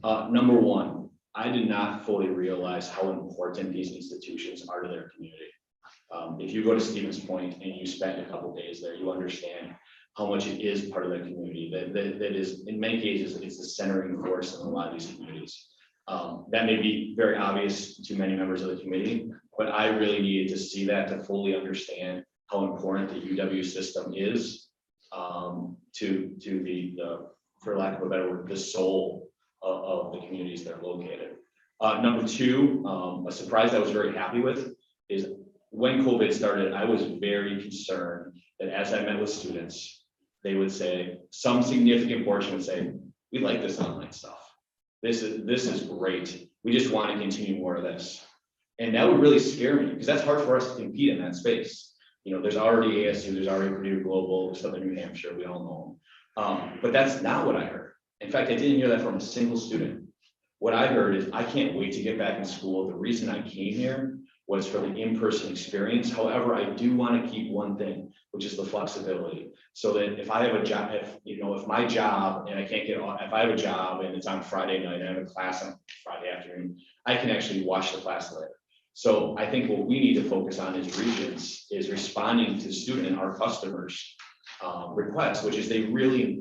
Speaker 18: Number one, I did not fully realize how important these institutions are to their community. If you go to Stevens Point and you spend a couple days there, you understand how much it is part of the community. That is, in many cases, it's the centering force in a lot of these communities. That may be very obvious to many members of the committee, but I really needed to see that to fully understand how important the UW system is to the, for lack of a better word, the soul of the communities that are located. Number two, a surprise I was very happy with is when COVID started, I was very concerned that as I met with students, they would say, some significant portion would say, we like this online stuff. This is great. We just want to continue more of this. And that would really scare me because that's hard for us to compete in that space. There's already ASU, there's already Purdue Global, Southern New Hampshire, we all know. But that's not what I heard. In fact, I didn't hear that from a single student. What I heard is, I can't wait to get back in school. The reason I came here was for the in-person experience. However, I do want to keep one thing, which is the flexibility. So that if I have a job, if my job and I can't get on, if I have a job and it's on Friday night, and I have a class on Friday afternoon, I can actually watch the class later. So I think what we need to focus on as regions is responding to student and our customers' requests, which is they really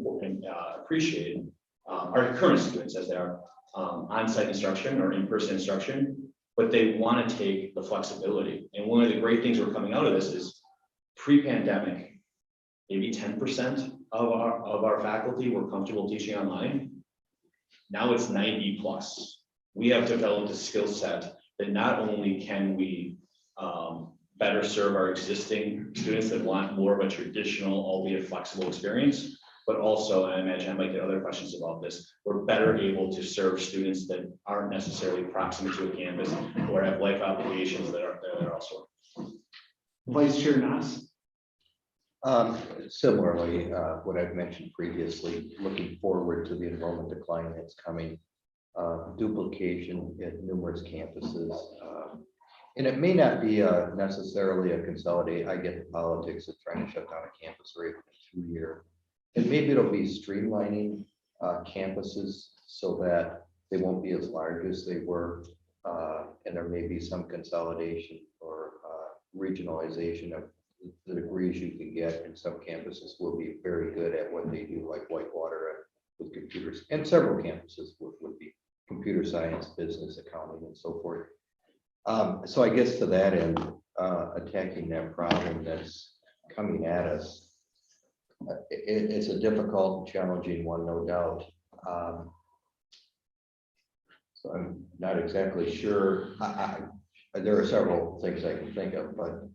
Speaker 18: appreciate our current students as they are on-site instruction or in-person instruction, but they want to take the flexibility. And one of the great things we're coming out of this is pre-pandemic, maybe 10% of our faculty were comfortable teaching online. Now it's 90 plus. We have developed a skill set that not only can we better serve our existing students that want more of a traditional, albeit flexible experience, but also, and I imagine I might get other questions about this, we're better able to serve students that aren't necessarily proximate to a campus or have life obligations that are also.
Speaker 1: Vice Chair Nass.
Speaker 7: Similarly, what I've mentioned previously, looking forward to the enrollment decline that's coming, duplication at numerous campuses. And it may not be necessarily a consolidate. I get the politics of trying to shut down a campus rate for 2 years. And maybe it'll be streamlining campuses so that they won't be as large as they were. And there may be some consolidation or regionalization of the degrees you can get. And some campuses will be very good at what they do, like Whitewater with computers, and several campuses would be computer science, business, accounting, and so forth. So I guess to that end, attacking that problem that's coming at us, it's a difficult and challenging one, no doubt. So I'm not exactly sure. There are several things I can think of, but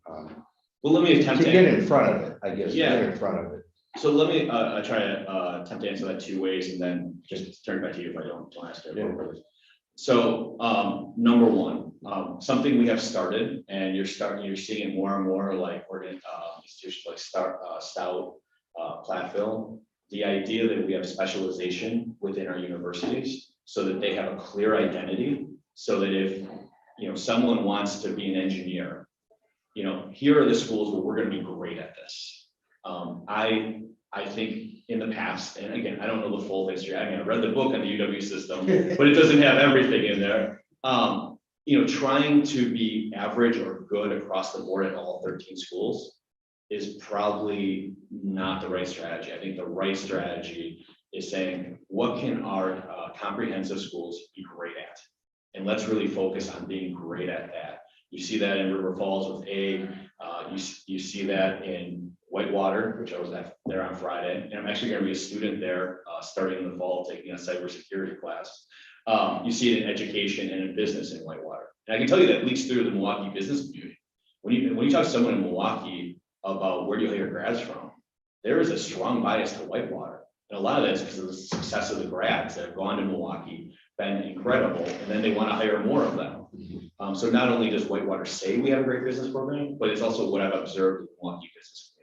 Speaker 18: well, let me attempt
Speaker 7: to get in front of it, I guess.
Speaker 18: Yeah.
Speaker 7: Get in front of it.
Speaker 18: So let me try to attempt to answer that 2 ways, and then just turn it back to you if I don't ask it.
Speaker 7: Yeah.
Speaker 18: So number one, something we have started, and you're seeing it more and more, like institutions like Stout, Platteville, the idea that we have specialization within our universities so that they have a clear identity, so that if someone wants to be an engineer, here are the schools where we're going to be great at this. I think in the past, and again, I don't know the full history. I mean, I read the book on the UW system, but it doesn't have everything in there. Trying to be average or good across the board at all 13 schools is probably not the right strategy. I think the right strategy is saying, what can our comprehensive schools be great at? And let's really focus on being great at that. You see that in River Falls with A, you see that in Whitewater, which I was there on Friday, and I'm actually going to be a student there starting in the fall, taking a cybersecurity class. You see it in education and in business in Whitewater. And I can tell you that leaks through the Milwaukee business community. When you talk to someone in Milwaukee about where do you hire grads from, there is a strong bias to Whitewater. And a lot of that is because of the success of the grads that have gone to Milwaukee, been incredible, and then they want to hire more of them. So not only does Whitewater say we have a great business program, but it's also what I've observed in the Milwaukee business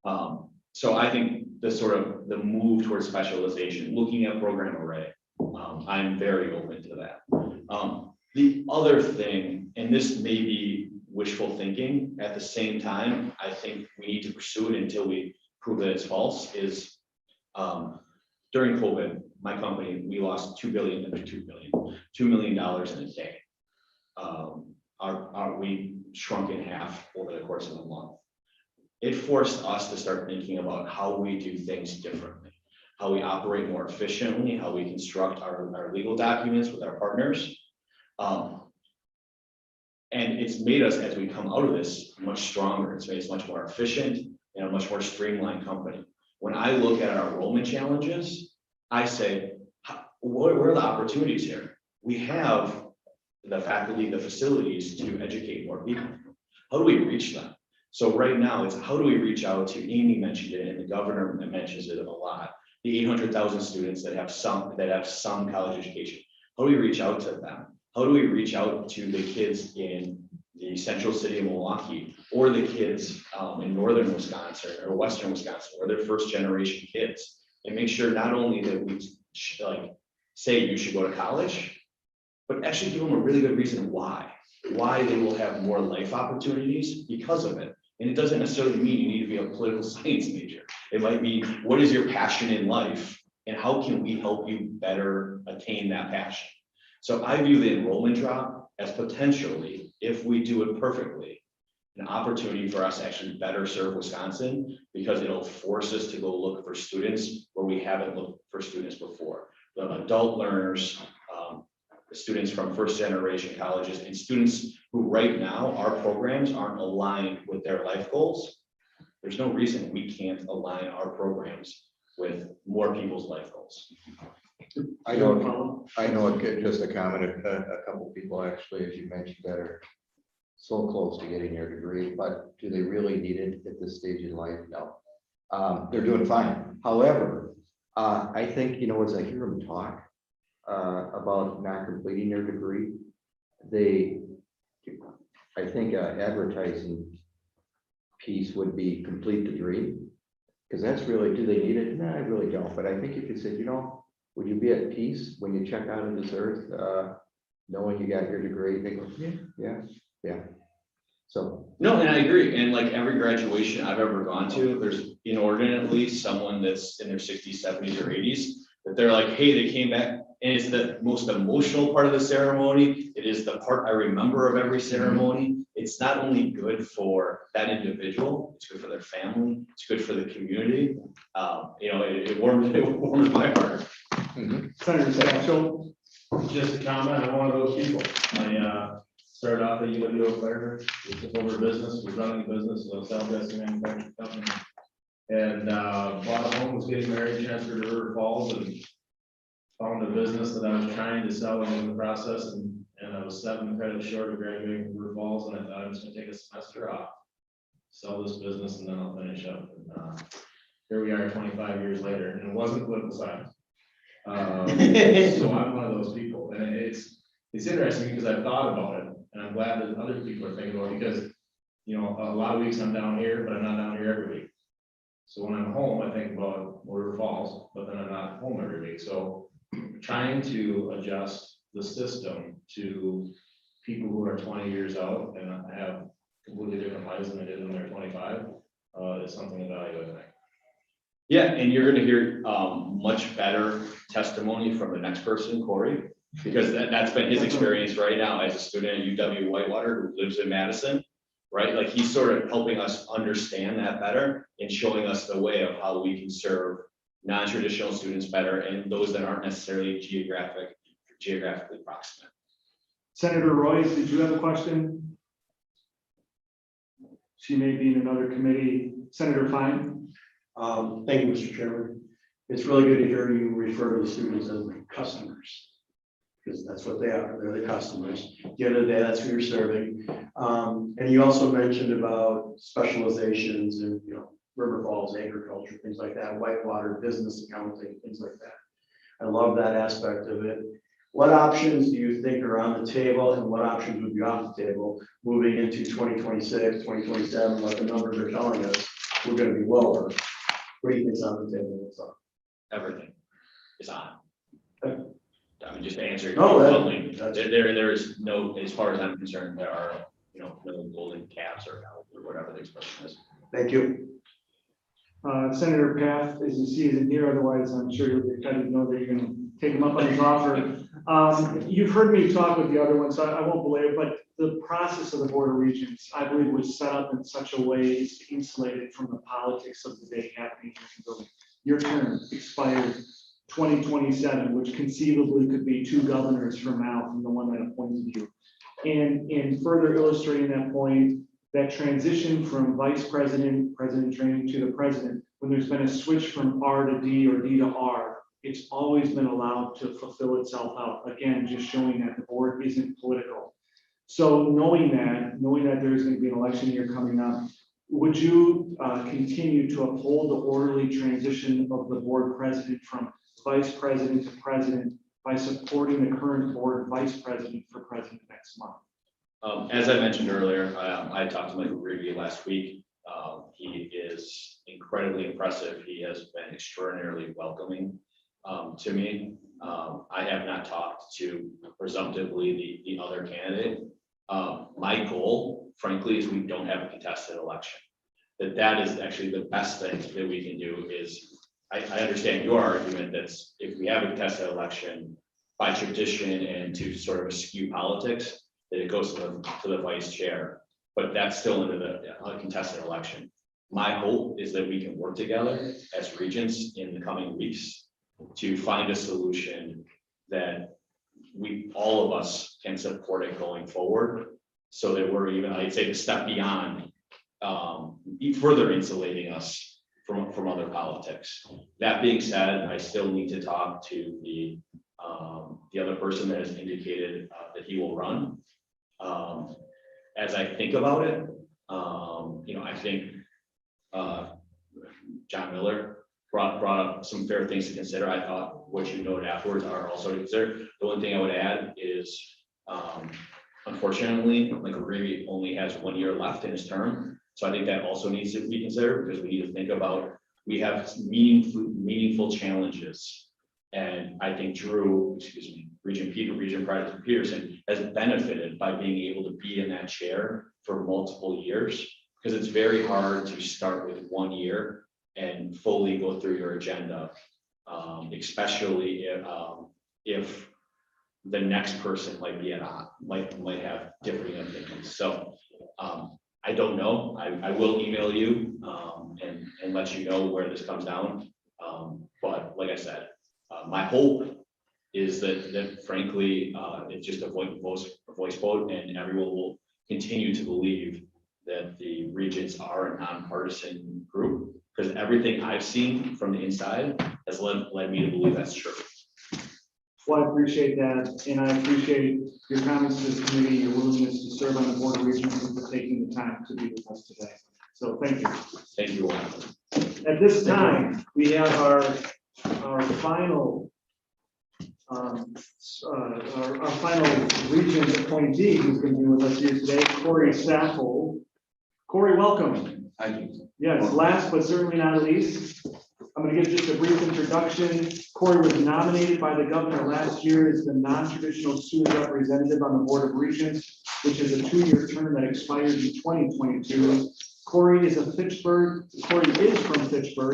Speaker 18: community. So I think the move towards specialization, looking at program array, I'm very open to that. The other thing, and this may be wishful thinking, at the same time, I think we need to pursue it until we prove that it's false, is during COVID, my company, we lost $2 million in a day. We shrunk in half over the course of a month. It forced us to start thinking about how we do things differently, how we operate more efficiently, how we construct our legal documents with our partners. And it's made us, as we come out of this, much stronger. It's made us much more efficient and a much more streamlined company. When I look at our enrollment challenges, I say, where are the opportunities here? We have the faculty, the facilities to educate more people. How do we reach them? So right now, it's how do we reach out to, Amy mentioned it, and the governor mentions it a lot, the 800,000 students that have some college education. How do we reach out to them? How do we reach out to the kids in the central city of Milwaukee, or the kids in northern Wisconsin or western Wisconsin, or they're first generation kids, and make sure not only that we say you should go to college, but actually give them a really good reason why they will have more life opportunities because of it. And it doesn't necessarily mean you need to be a political science major. It might be, what is your passion in life and how can we help you better attain that passion? So I view the enrollment drop as potentially, if we do it perfectly, an opportunity for us to actually better serve Wisconsin, because it'll force us to go look for students where we haven't looked for students before. The adult learners, the students from first generation colleges, and students who right now, our programs aren't aligned with their life goals. There's no reason we can't align our programs with more people's life goals.
Speaker 7: I know, just a comment, a couple people actually, as you mentioned, that are so close to getting their degree, but do they really need it at this stage in life? No. They're doing fine. However, I think, as I hear them talk about not completing their degree, I think advertising piece would be complete the dream. Because that's really, do they need it? No, I really don't. But I think if you said, would you be at peace when you check out of this earth, knowing you got your degree? They go, yeah. So.
Speaker 18: No, and I agree. And like every graduation I've ever gone to, there's inordinately someone that's in their 60s, 70s, or 80s that they're like, hey, they came back. And it's the most emotional part of the ceremony. It is the part I remember of every ceremony. It's not only good for that individual, it's good for their family, it's good for the community. It warms my heart.
Speaker 1: Senator Satchel.
Speaker 11: Just a comment, I'm one of those people. I started off at UW Clare, we took over a business, was running a business, a cell testing manufacturing company. And bought a home, was getting married, transferred to River Falls, and found a business that I was trying to sell in the process, and I was 7 credits short of graduating from River Falls, and I thought I was gonna take a semester off, sell this business, and then I'll finish up. And here we are 25 years later, and it wasn't political science. So I'm one of those people, and it's interesting because I've thought about it, and I'm glad that other people are thinking about it, because a lot of weeks I'm down here, but I'm not down here every week. So when I'm home, I think about River Falls, but then I'm not home every week. So trying to adjust the system to people who are 20 years out and have completely different lives than they did when they're 25 is something to value, I think.
Speaker 18: Yeah, and you're gonna hear much better testimony from the next person, Corey, because that's been his experience right now as a student at UW Whitewater who lives in Madison, right? Like he's sort of helping us understand that better and showing us the way of how we can serve non-traditional students better and those that aren't necessarily geographically proximate.
Speaker 1: Senator Royce, did you have a question? She may be in another committee. Senator Fine.
Speaker 13: Thank you, Mr. Chairman. It's really good to hear you refer to the students as the customers, because that's what they are. They're the customers. At the end of the day, that's who you're serving. And you also mentioned about specializations in, River Falls, agriculture, things like that, Whitewater, business accounting, things like that. I love that aspect of it. What options do you think are on the table, and what options would be off the table moving into 2026, 2027, what the numbers are telling us, we're going to be lower. What do you think's on the table?
Speaker 18: Everything is on. I mean, just to answer.
Speaker 13: No,
Speaker 18: there is no, as far as I'm concerned, there are, no golden calves or whatever the expression is.
Speaker 13: Thank you.
Speaker 1: Senator Path, as you see, isn't here. Otherwise, I'm sure you'll be excited to know that you're going to take him up on his offer. You've heard me talk with the other one, so I won't belabor, but the process of the Board of Regents, I believe, was set up in such a way it's insulated from the politics of the day happening in the building. Your term expired 2027, which conceivably could be 2 governors from now, from the one that appointed you. And further illustrating that point, that transition from vice president, president training to the president, when there's been a switch from R to D or D to R, it's always been allowed to fulfill itself out. Again, just showing that the board isn't political. So knowing that there's going to be an election year coming up, would you continue to uphold the orderly transition of the board president from vice president to president by supporting the current board vice president for president next month?
Speaker 18: As I mentioned earlier, I talked to Michael Greavy last week. He is incredibly impressive. He has been extraordinarily welcoming. to me. I have not talked to presumptively the other candidate. My goal, frankly, is we don't have a contested election. That is actually the best thing that we can do is, I understand your argument that if we have a contested election by tradition and to sort of eschew politics, that it goes to the vice chair, but that's still under the contested election. My hope is that we can work together as regents in the coming weeks to find a solution that all of us can support it going forward, so that we're even, I'd say, a step beyond, further insulating us from other politics. That being said, I still need to talk to the other person that has indicated that he will run. As I think about it, I think John Miller brought up some fair things to consider. I thought what you noted afterwards are also to consider. The one thing I would add is, unfortunately, like Remy only has 1 year left in his term. So I think that also needs to be considered, because we need to think about, we have meaningful challenges. And I think Regent Peterson has benefited by being able to be in that chair for multiple years, because it's very hard to start with 1 year and fully go through your agenda, especially if the next person might be might have differing opinions. So I don't know. I will email you and let you know where this comes down. But like I said, my hope is that frankly, it's just a voice vote, and everyone will continue to believe that the regents are a nonpartisan group, because everything I've seen from the inside has led me to believe that's true.
Speaker 1: Well, I appreciate that, and I appreciate your comments to this committee, your willingness to serve on the Board of Regents, and for taking the time to be with us today. So thank you.
Speaker 18: Thank you all.
Speaker 1: At this time, we have our final our final regent appointee who's going to be with us here today, Corey Saffold. Corey, welcome.
Speaker 19: Thank you.
Speaker 1: Yes, last but certainly not least, I'm going to give just a brief introduction. Corey was nominated by the governor last year as the non-traditional student representative on the Board of Regents, which is a 2-year term that expires in 2022. Corey is from Fitchburg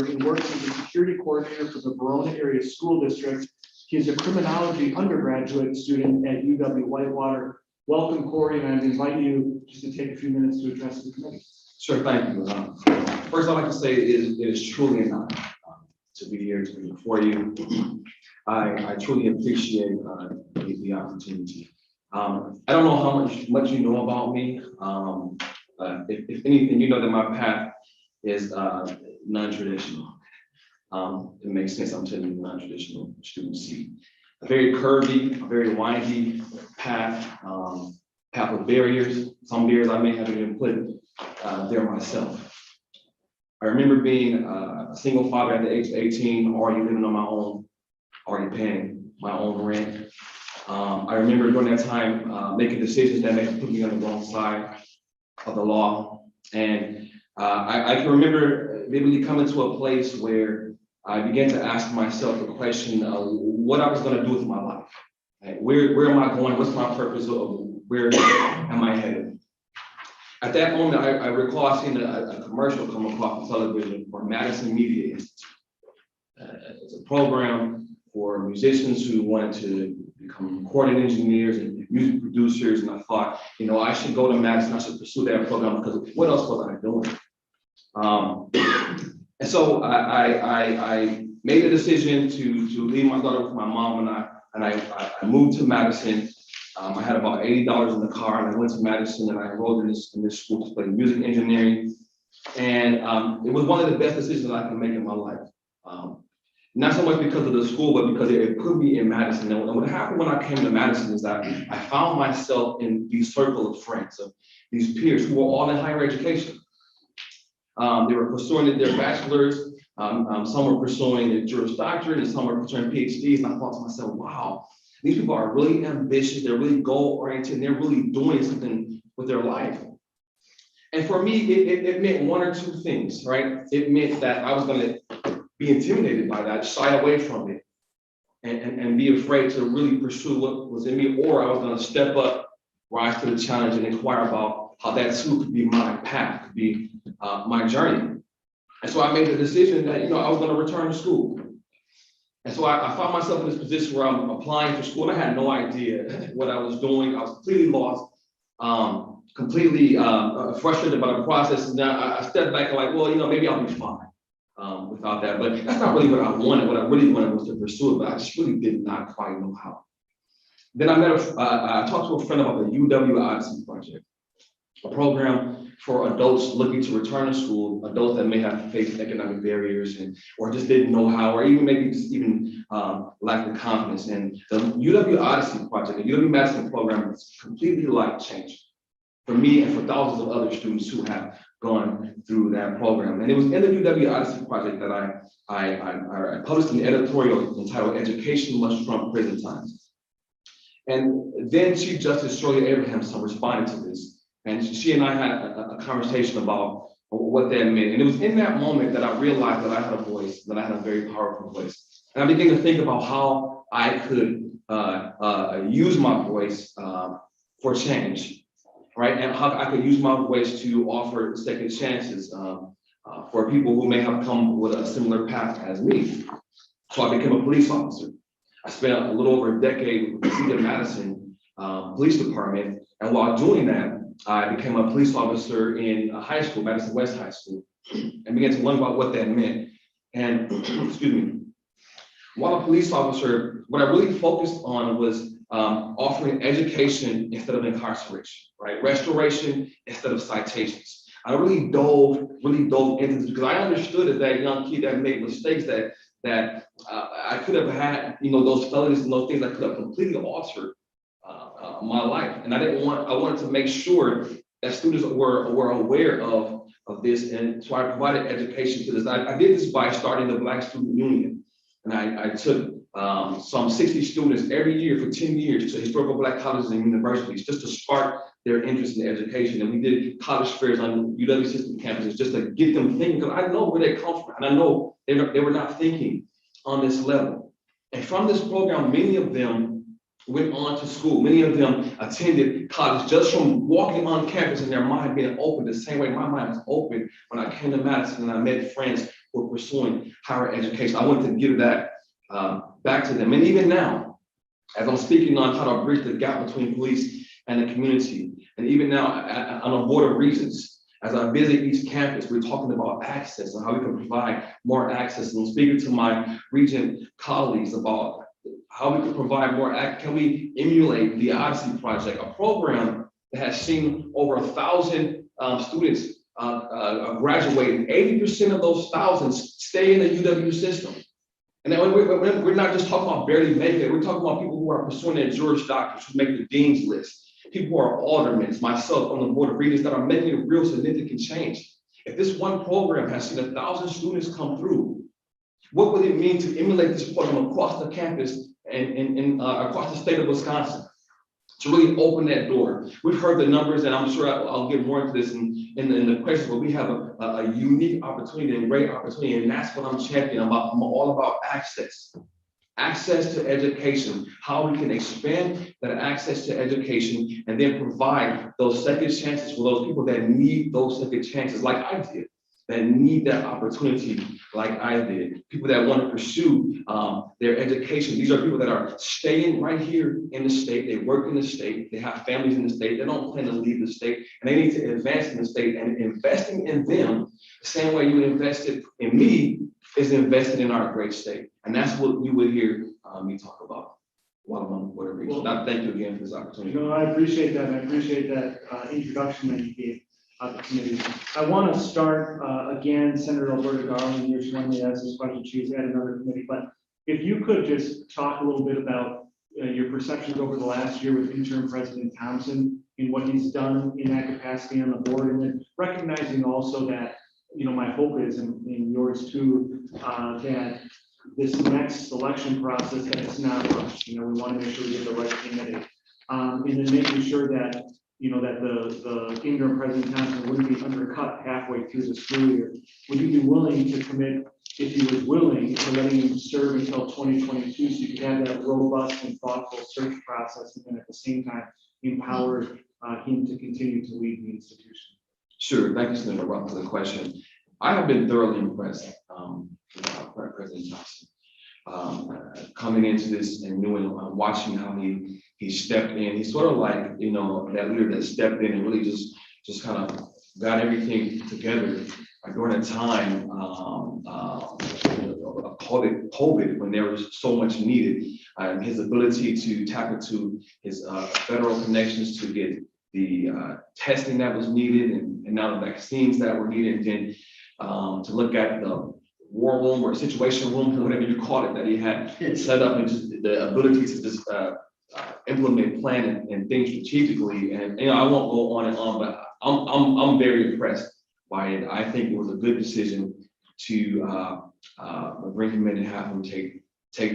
Speaker 1: and works as a security coordinator for the Verona Area School District. He is a criminology undergraduate student at UW-Whitewater. Welcome, Corey, and I invite you just to take a few minutes to address the committee.
Speaker 19: Sure, thank you. First, I'd like to say it is truly an honor to be here, to be before you. I truly appreciate the opportunity. I don't know how much you know about me. If anything, you know that my path is non-traditional. It makes sense. I'm telling you, non-traditional student seat. A very curvy, a very windy path, path with barriers. Some barriers I may have even put there myself. I remember being a single father at the age of 18, already living on my own, already paying my own rent. I remember during that time making decisions that may have put me on the wrong side of the law. And I can remember vividly coming to a place where I began to ask myself the question of what I was going to do with my life. Like, where am I going? What's my purpose? Where am I headed? At that moment, I recall seeing a commercial come across the television for Madison Media Institute. It's a program for musicians who wanted to become recording engineers and music producers. And I thought, I should go to Madison, I should pursue that program, because what else was I doing? And so I made a decision to leave my daughter with my mom, and I moved to Madison. I had about $80 in the car, and I went to Madison and I enrolled in this school to study music engineering. And it was one of the best decisions I could make in my life. Not so much because of the school, but because it put me in Madison. And what happened when I came to Madison is that I found myself in these circle of friends, of these peers who were all in higher education. They were pursuing their bachelors, some were pursuing a Juris Doctorate, and some were pursuing PhDs. And I thought to myself, wow, these people are really ambitious, they're really goal-oriented, and they're really doing something with their life. And for me, it meant one or two things, right? It meant that I was going to be intimidated by that, shy away from it. and be afraid to really pursue what was in me, or I was gonna step up, rise to the challenge and inquire about how that too could be my path, could be my journey. And so I made the decision that, I was gonna return to school. And so I found myself in this position where I'm applying for school. I had no idea what I was doing. I was completely lost, completely frustrated by the process. And I stepped back and like, well, maybe I'll be fine without that. But that's not really what I wanted. What I really wanted was to pursue it, but I just really did not quite know how. Then I talked to a friend about the UW Odyssey Project, a program for adults looking to return to school, adults that may have faced economic barriers or just didn't know how, or even maybe just even lack the confidence. And the UW Odyssey Project, the UW Madison program is completely life-changing for me and for thousands of other students who have gone through that program. And it was in the UW Odyssey Project that I published an editorial entitled "Education Must Trump Prison Times." And then Chief Justice Shirley Abrahamson responded to this. And she and I had a conversation about what that meant. And it was in that moment that I realized that I had a voice, that I had a very powerful voice. And I began to think about how I could use my voice for change, right? And how I could use my voice to offer second chances for people who may have come with a similar path as me. So I became a police officer. I spent a little over a decade with the City of Madison Police Department. And while doing that, I became a police officer in high school, Madison West High School, and began to learn about what that meant. And excuse me, while a police officer, what I really focused on was offering education instead of incarceration, right? Restoration instead of citations. I really dove into this because I understood as that young kid that made mistakes that I could have had, those felonies and those things that could have completely altered my life. And I wanted to make sure that students were aware of this. And so I provided education to this. I did this by starting the Black Student Union. And I took some 60 students every year for 10 years to historical Black colleges and universities just to spark their interest in education. And we did college fairs on UW system campuses just to get them thinking, because I know where they come from. And I know they were not thinking on this level. And from this program, many of them went on to school. Many of them attended college just from walking on campus and their mind being open the same way my mind was open when I came to Madison and I met friends who were pursuing higher education. I wanted to give that back to them. And even now, as I'm speaking on how to bridge the gap between police and the community, and even now on a board of regents, as I visit each campus, we're talking about access and how we can provide more access. And I'm speaking to my regent colleagues about how we can provide more, can we emulate the Odyssey Project, a program that has seen over 1,000 students graduate. 80% of those thousands stay in the UW system. And then we're not just talking about barely making it, we're talking about people who are pursuing their Juris Doctors, who make the dean's list, people who are aldermen, myself on the board of regents that are making a real significant change. If this one program has seen 1,000 students come through, what would it mean to emulate this program across the campus and across the state of Wisconsin, to really open that door? We've heard the numbers, and I'm sure I'll get more into this in the questions, but we have a unique opportunity and great opportunity, and that's what I'm championing about. I'm all about access to education, how we can expand that access to education and then provide those second chances for those people that need those second chances, like I did, that need that opportunity like I did, people that want to pursue their education. These are people that are staying right here in the state, they work in the state, they have families in the state, they don't plan to leave the state, and they need to advance in the state. And investing in them, the same way you invested in me, is invested in our great state. And that's what you would hear me talk about while I'm on the board of regents. I thank you again for this opportunity.
Speaker 1: I appreciate that. I appreciate that introduction that you gave the committee. I want to start again, Senator Alberta Garland here. She wanted me to ask this question. She's at another committee, but if you could just talk a little bit about your perceptions over the last year with interim President Thompson and what he's done in that capacity on the board, and then recognizing also that, my hope is, and yours too, that this next selection process, that it's not rushed. We want to make sure we get the right candidate, and then making sure that that the interim President Thompson wouldn't be undercut halfway through the school year. Would you be willing to commit, if he was willing, to letting him serve until 2022, so you could have that robust and thoughtful search process, and then at the same time empower him to continue to lead the institution?
Speaker 19: Sure, thank you, Senator Roth, for the question. I have been thoroughly impressed with President Johnson. Coming into this and watching how he stepped in. He's sort of like, that leader that stepped in and really just kind of got everything together during a time of COVID, when there was so much needed. His ability to tap into his federal connections to get the testing that was needed and now the vaccines that were needed, and then to look at the war room or situation room, whatever you call it, that he had set up, and just the ability to just implement, plan, and think strategically. And I won't go on and on, but I'm very impressed by it. I think it was a good decision to bring him in and have him take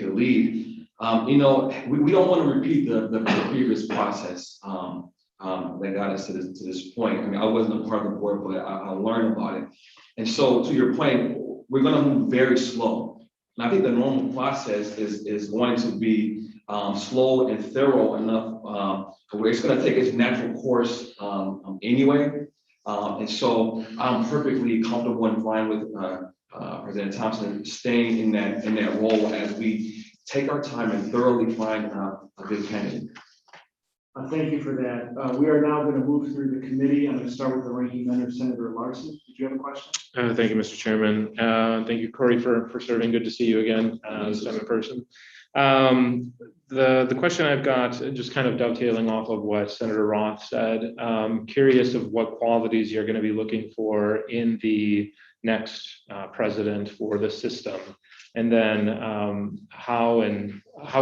Speaker 19: the lead. We don't want to repeat the previous process that got us to this point. I mean, I wasn't a part of the board, but I learned about it. And so, to your point, we're going to move very slow. And I think the normal process is going to be slow and thorough enough where it's going to take its natural course anyway. And so I'm perfectly comfortable and fine with President Thompson staying in that role as we take our time and thoroughly find a good candidate.
Speaker 1: Thank you for that. We are now going to move through the committee. I'm going to start with the ranking member, Senator Larson. Did you have a question?
Speaker 10: Thank you, Mr. Chairman. Thank you, Corey, for serving. Good to see you again, this time in person. The question I've got, just kind of dovetailing off of what Senator Roth said, curious of what qualities you're going to be looking for in the next president for the system, and then how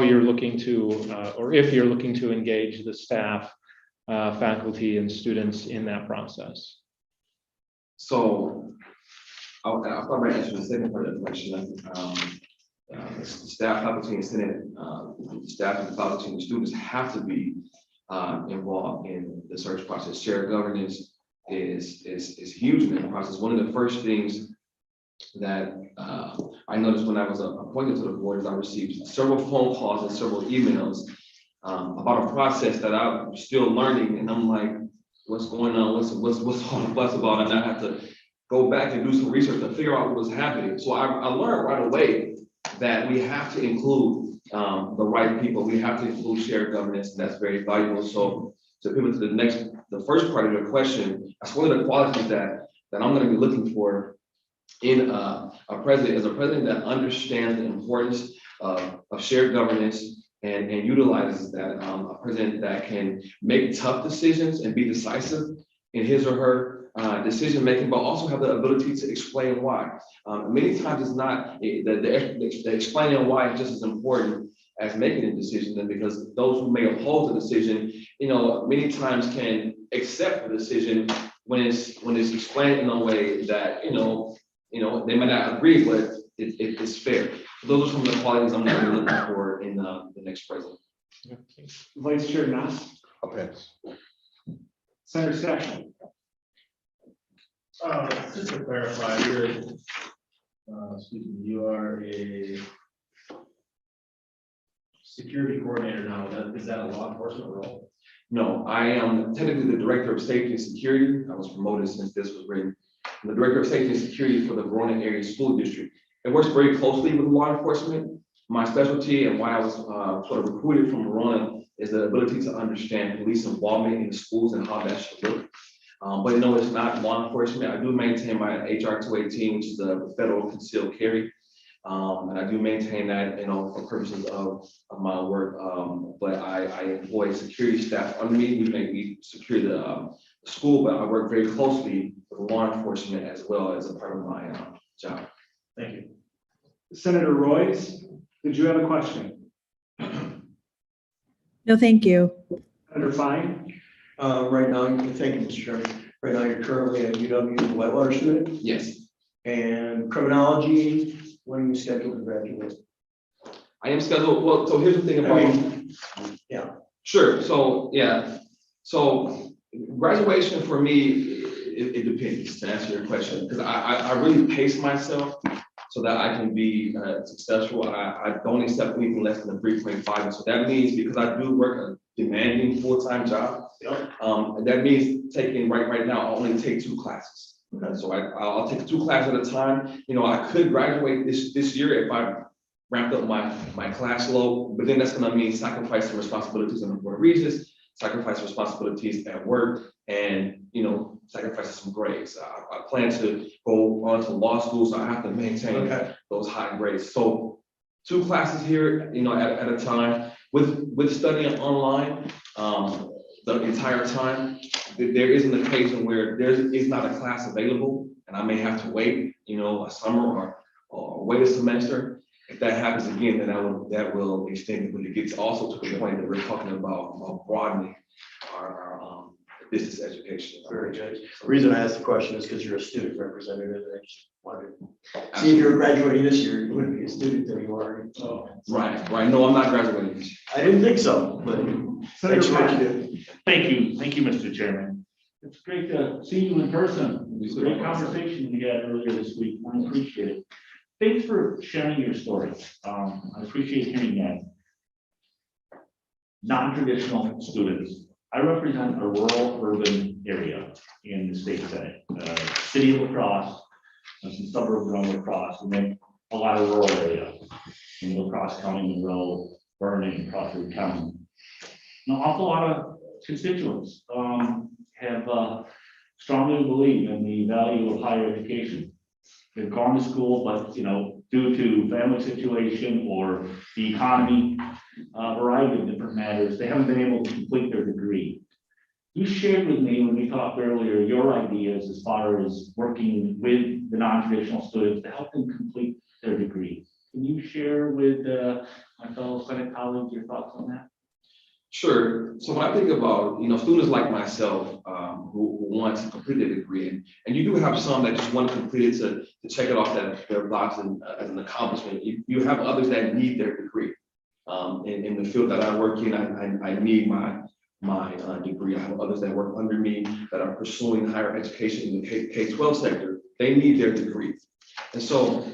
Speaker 10: you're looking to, or if you're looking to engage the staff, faculty, and students in that process.
Speaker 19: So I'll probably answer the second part of the question. Staff, faculty, and Senate, staff and faculty and students have to be involved in the search process. Shared governance is huge in that process. One of the first things that I noticed when I was appointed to the board is I received several phone calls and several emails about a process that I'm still learning, and I'm like, what's going on? What's all the fuss about? And I have to go back and do some research to figure out what was happening. So I learned right away that we have to include the right people. We have to include shared governance, and that's very valuable. So to pivot to the first part of your question, that's one of the qualities that I'm going to be looking for in a president that understands the importance of shared governance and utilizes that, a president that can make tough decisions and be decisive in his or her decision making, but also have the ability to explain why. Many times it's not the explaining why is just as important as making a decision, and because those who may oppose the decision, many times can accept the decision when it's explained in a way that they might not agree, but it's fair. So those are some of the qualities I'm going to be looking for in the next president.
Speaker 1: Vice Chair Nass.
Speaker 7: Okay.
Speaker 1: Senator Sessions.
Speaker 11: Just to clarify, you are a security coordinator now. Is that a law enforcement role?
Speaker 19: No, I am technically the director of safety and security. I was promoted since this was written. I'm the director of safety and security for the Verona Area School District. It works very closely with law enforcement. My specialty and why I was sort of recruited from Verona is the ability to understand police involvement in schools and how that should look. But no, it's not law enforcement. I do maintain my HR 218, which is the federal concealed carry. And I do maintain that, for purposes of my work. But I employ security staff under me. We secure the school, but I work very closely with law enforcement as well as a part of my job.
Speaker 11: Thank you.
Speaker 1: Senator Royce, did you have a question?
Speaker 12: No, thank you.
Speaker 1: Senator Fine.
Speaker 13: Right now, thank you, Mr. Chairman. Right now, you're currently at UW as a Whitewater student.
Speaker 19: Yes.
Speaker 13: And criminology, when are you scheduled to graduate?
Speaker 19: I am scheduled, well, so here's the thing about,
Speaker 13: yeah.
Speaker 19: Sure, so, yeah. So Graduation for me, it depends, to answer your question, because I really pace myself so that I can be successful. I don't accept anything less than a 3.5. And so that means, because I do work a demanding full-time job, and that means taking, right now, I'll only take 2 classes. Okay, so I'll take 2 classes at a time. You know, I could graduate this year if I ramped up my class load, but then that's gonna mean sacrificing responsibilities in the Board of Regents, sacrifice responsibilities at work, and, you know, sacrifice some grades. I plan to go on to law school, so I have to maintain those high grades. So 2 classes here, you know, at a time. With studying online the entire time, there is an occasion where there is not a class available, and I may have to wait, you know, a summer or wait a semester. If that happens again, then that will extend it, but it gets also to the point that we're talking about broadening our business education.
Speaker 13: Very good. The reason I asked the question is because you're a student representative. And I just wanted to see if you're graduating this year, you wouldn't be a student anymore. Oh.
Speaker 19: Right. No, I'm not graduating.
Speaker 13: I didn't think so, but thanks for what you do.
Speaker 14: Thank you, Mr. Chairman. It's great to see you in person. It was a great conversation we had earlier this week. I appreciate it. Thanks for sharing your story. I appreciate hearing that. Non-traditional students. I represent a rural urban area in the state senate, city of La Crosse, some suburbs around La Crosse, and then a lot of rural area in La Crosse County, Monroe, Vernon, Crawford County. An awful lot of constituents have strongly believed in the value of higher education. They've gone to school, but, you know, due to family situation or the economy, a variety of different matters, they haven't been able to complete their degree. You shared with me when we talked earlier your ideas as far as working with the non-traditional students to help them complete their degree. Can you share with my fellow Senate colleagues your thoughts on that?
Speaker 19: Sure. So when I think about, you know, students like myself who want to complete their degree, and you do have some that just want to complete it to check it off their box and as an accomplishment. You have others that need their degree. In the field that I work in, I need my degree. I have others that work under me that are pursuing higher education in the K-12 sector. They need their degree. And so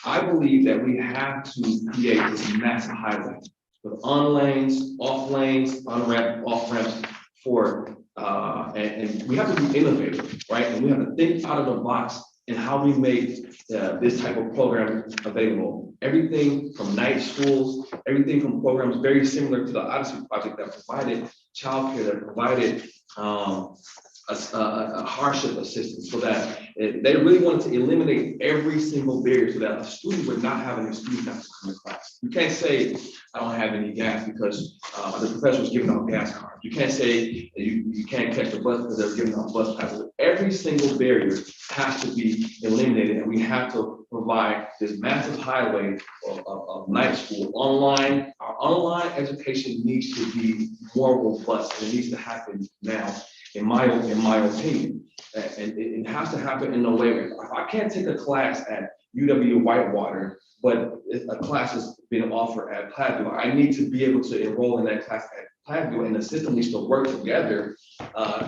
Speaker 19: I believe that we have to create this massive highway with on lanes, off lanes, on ramp, off ramps for, and we have to be innovative, right? And we have to think out of the box in how we make this type of program available. Everything from night schools, everything from programs very similar to the Odyssey Project that provided childcare, that provided a hardship assistance, so that they really wanted to eliminate every single barrier so that a student would not have an excuse not to come to class. You can't say, I don't have any gas because the professor was giving out gas cards. You can't say you can't catch the bus because they're giving out bus passes. Every single barrier has to be eliminated, and we have to provide this massive highway of night school online. Our online education needs to be more robust, and it needs to happen now. In my opinion, and it has to happen in a way where if I can't take a class at UW Whitewater, but a class is being offered at Platteville, I need to be able to enroll in that class at Platteville, and the system needs to work together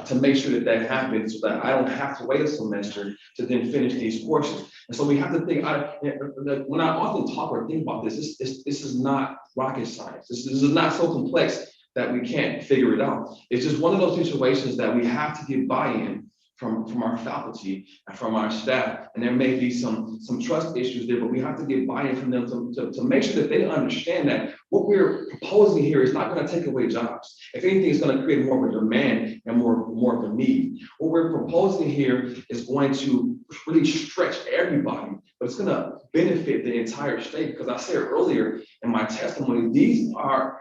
Speaker 19: to make sure that happens, so that I don't have to wait a semester to then finish these courses. And so we have to think, when I often talk or think about this is not rocket science. This is not so complex that we can't figure it out. It's just one of those situations that we have to get buy-in from our faculty and from our staff. And there may be some trust issues there, but we have to get buy-in from them to make sure that they understand that what we're proposing here is not going to take away jobs. If anything, it's going to create more of a demand and more of a need. What we're proposing here is going to really stretch everybody, but it's going to benefit the entire state. Because I said earlier in my testimony, these are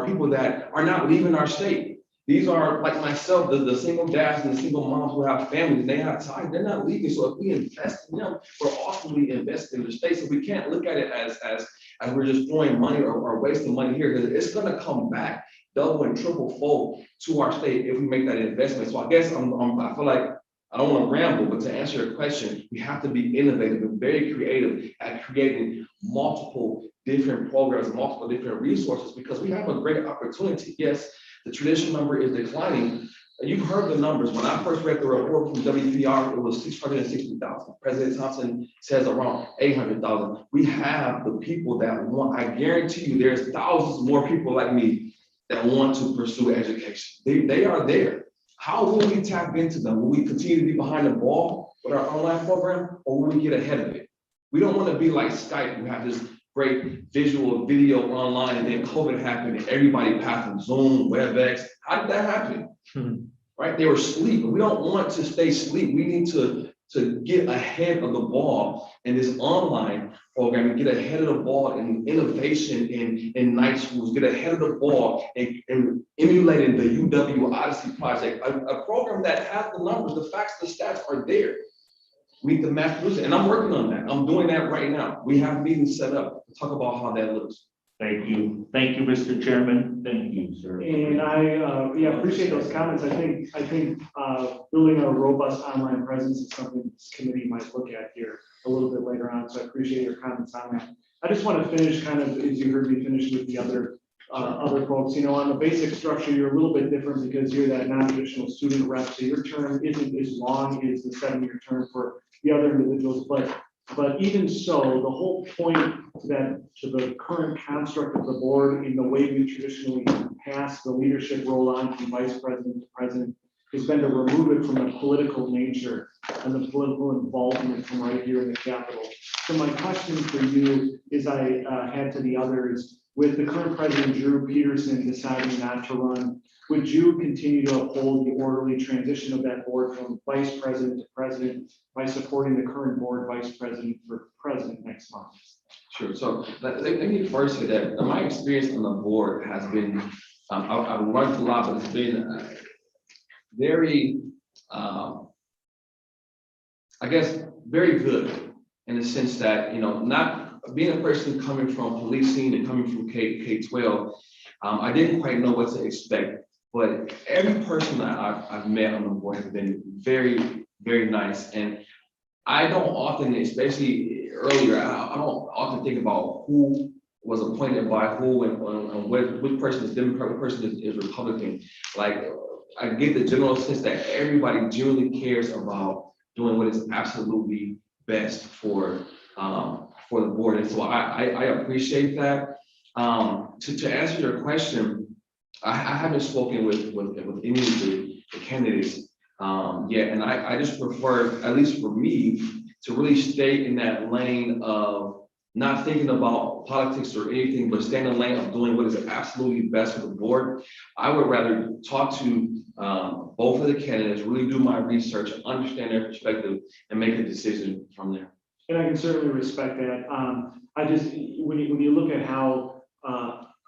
Speaker 19: people that are not leaving our state. These are, like myself, the single dads and the single moms who have families, they have ties, they're not leaving. So if we invest in them, we're ultimately investing in the state. So we can't look at it as we're just throwing money or wasting money here, because it's gonna come back double and triple fold to our state if we make that investment. So I guess I feel like I don't want to ramble, but to answer your question, we have to be innovative and very creative at creating multiple different programs, multiple different resources, because we have a great opportunity. Yes, the traditional number is declining, You've heard the numbers. When I first read the report from WPR, it was 660,000. President Thompson says around 800,000. We have the people that want, I guarantee you, there's thousands more people like me that want to pursue education. They are there. How will we tap into them? Will we continue to be behind the ball with our online program, or will we get ahead of it? We don't want to be like Skype. We have this great visual video online, and then COVID happened and everybody passed on Zoom, WebEx. How did that happen? Right? They were asleep. We don't want to stay asleep. We need to get ahead of the ball in this online program and get ahead of the ball in innovation in night schools, get ahead of the ball in emulating the UW Odyssey project, a program that has the numbers, the facts, the stats are there. We need the math, and I'm working on that. I'm doing that right now. We have meetings set up to talk about how that looks.
Speaker 14: Thank you, Mr. Chairman. Thank you, sir.
Speaker 1: And I, yeah, appreciate those comments. I think building a robust online presence is something this committee might look at here a little bit later on. So I appreciate your comments on that. I just want to finish kind of, as you heard me finish with the other folks, you know, on the basic structure, you're a little bit different because you're that non-traditional student rep. So your term isn't as long as the 7-year term for the other individuals, but even so, the whole point to the current construct of the board in the way we traditionally pass the leadership role on from vice president to president has been to remove it from the political nature and the political involvement from right here in the Capitol. So my question for you is I had to the others, with the current president Drew Peterson deciding not to run, would you continue to uphold the orderly transition of that board from vice president to president by supporting the current board vice president for president next month?
Speaker 19: Sure. So let me first say that my experience on the board has been, I've learned a lot, but it's been very, I guess, very good in the sense that, you know, not being a person coming from policing and coming from K-12, I didn't quite know what to expect. But every person that I've met on the board has been very, very nice. And I don't often, especially earlier, I don't often think about who was appointed by who and which person is Democrat, which person is Republican. Like, I get the general sense that everybody genuinely cares about doing what is absolutely best for the board. And so I appreciate that. To answer your question, I haven't spoken with any of the candidates yet, and I just prefer, at least for me, to really stay in that lane of not thinking about politics or anything, but stay in the lane of doing what is absolutely best for the board. I would rather talk to both of the candidates, really do my research, understand their perspective, and make a decision from there.
Speaker 1: And I can certainly respect that. I just, when you look at how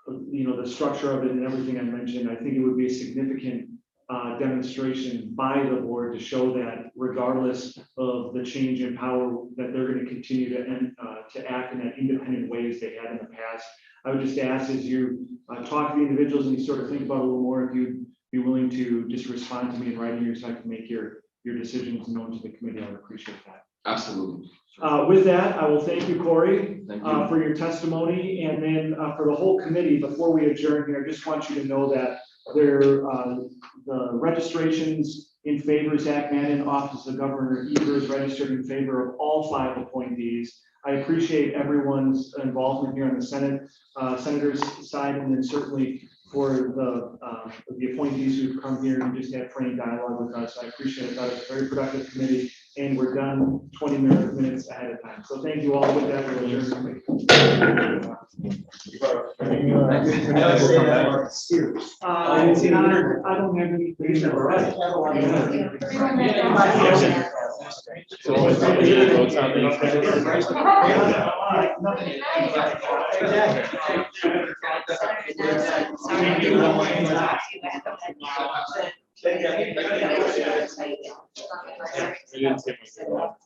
Speaker 1: you know, the structure of it and everything I mentioned, I think it would be a significant demonstration by the board to show that regardless of the change in power, that they're going to continue to act in that independent ways they had in the past. I would just ask, as you talk to the individuals and you sort of think about it a little more, if you'd be willing to just respond to me in writing here so I can make your decisions known to the committee. I would appreciate that.
Speaker 19: Absolutely.
Speaker 1: With that, I will thank you, Corey,
Speaker 19: Thank you.
Speaker 1: for your testimony. And then for the whole committee, before we adjourn here, I just want you to know that the registrations in favor, Zach Manning, Office of Governor Evers, registered in favor of all 5 appointees. I appreciate everyone's involvement here on the Senator's side, and then certainly for the appointees who've come here and just had frank dialogue with us. I appreciate it. That was a very productive committee, and we're done 20 minutes ahead of time. So thank you all. With that, we'll adjourn. I don't have any.
Speaker 10: Thank you.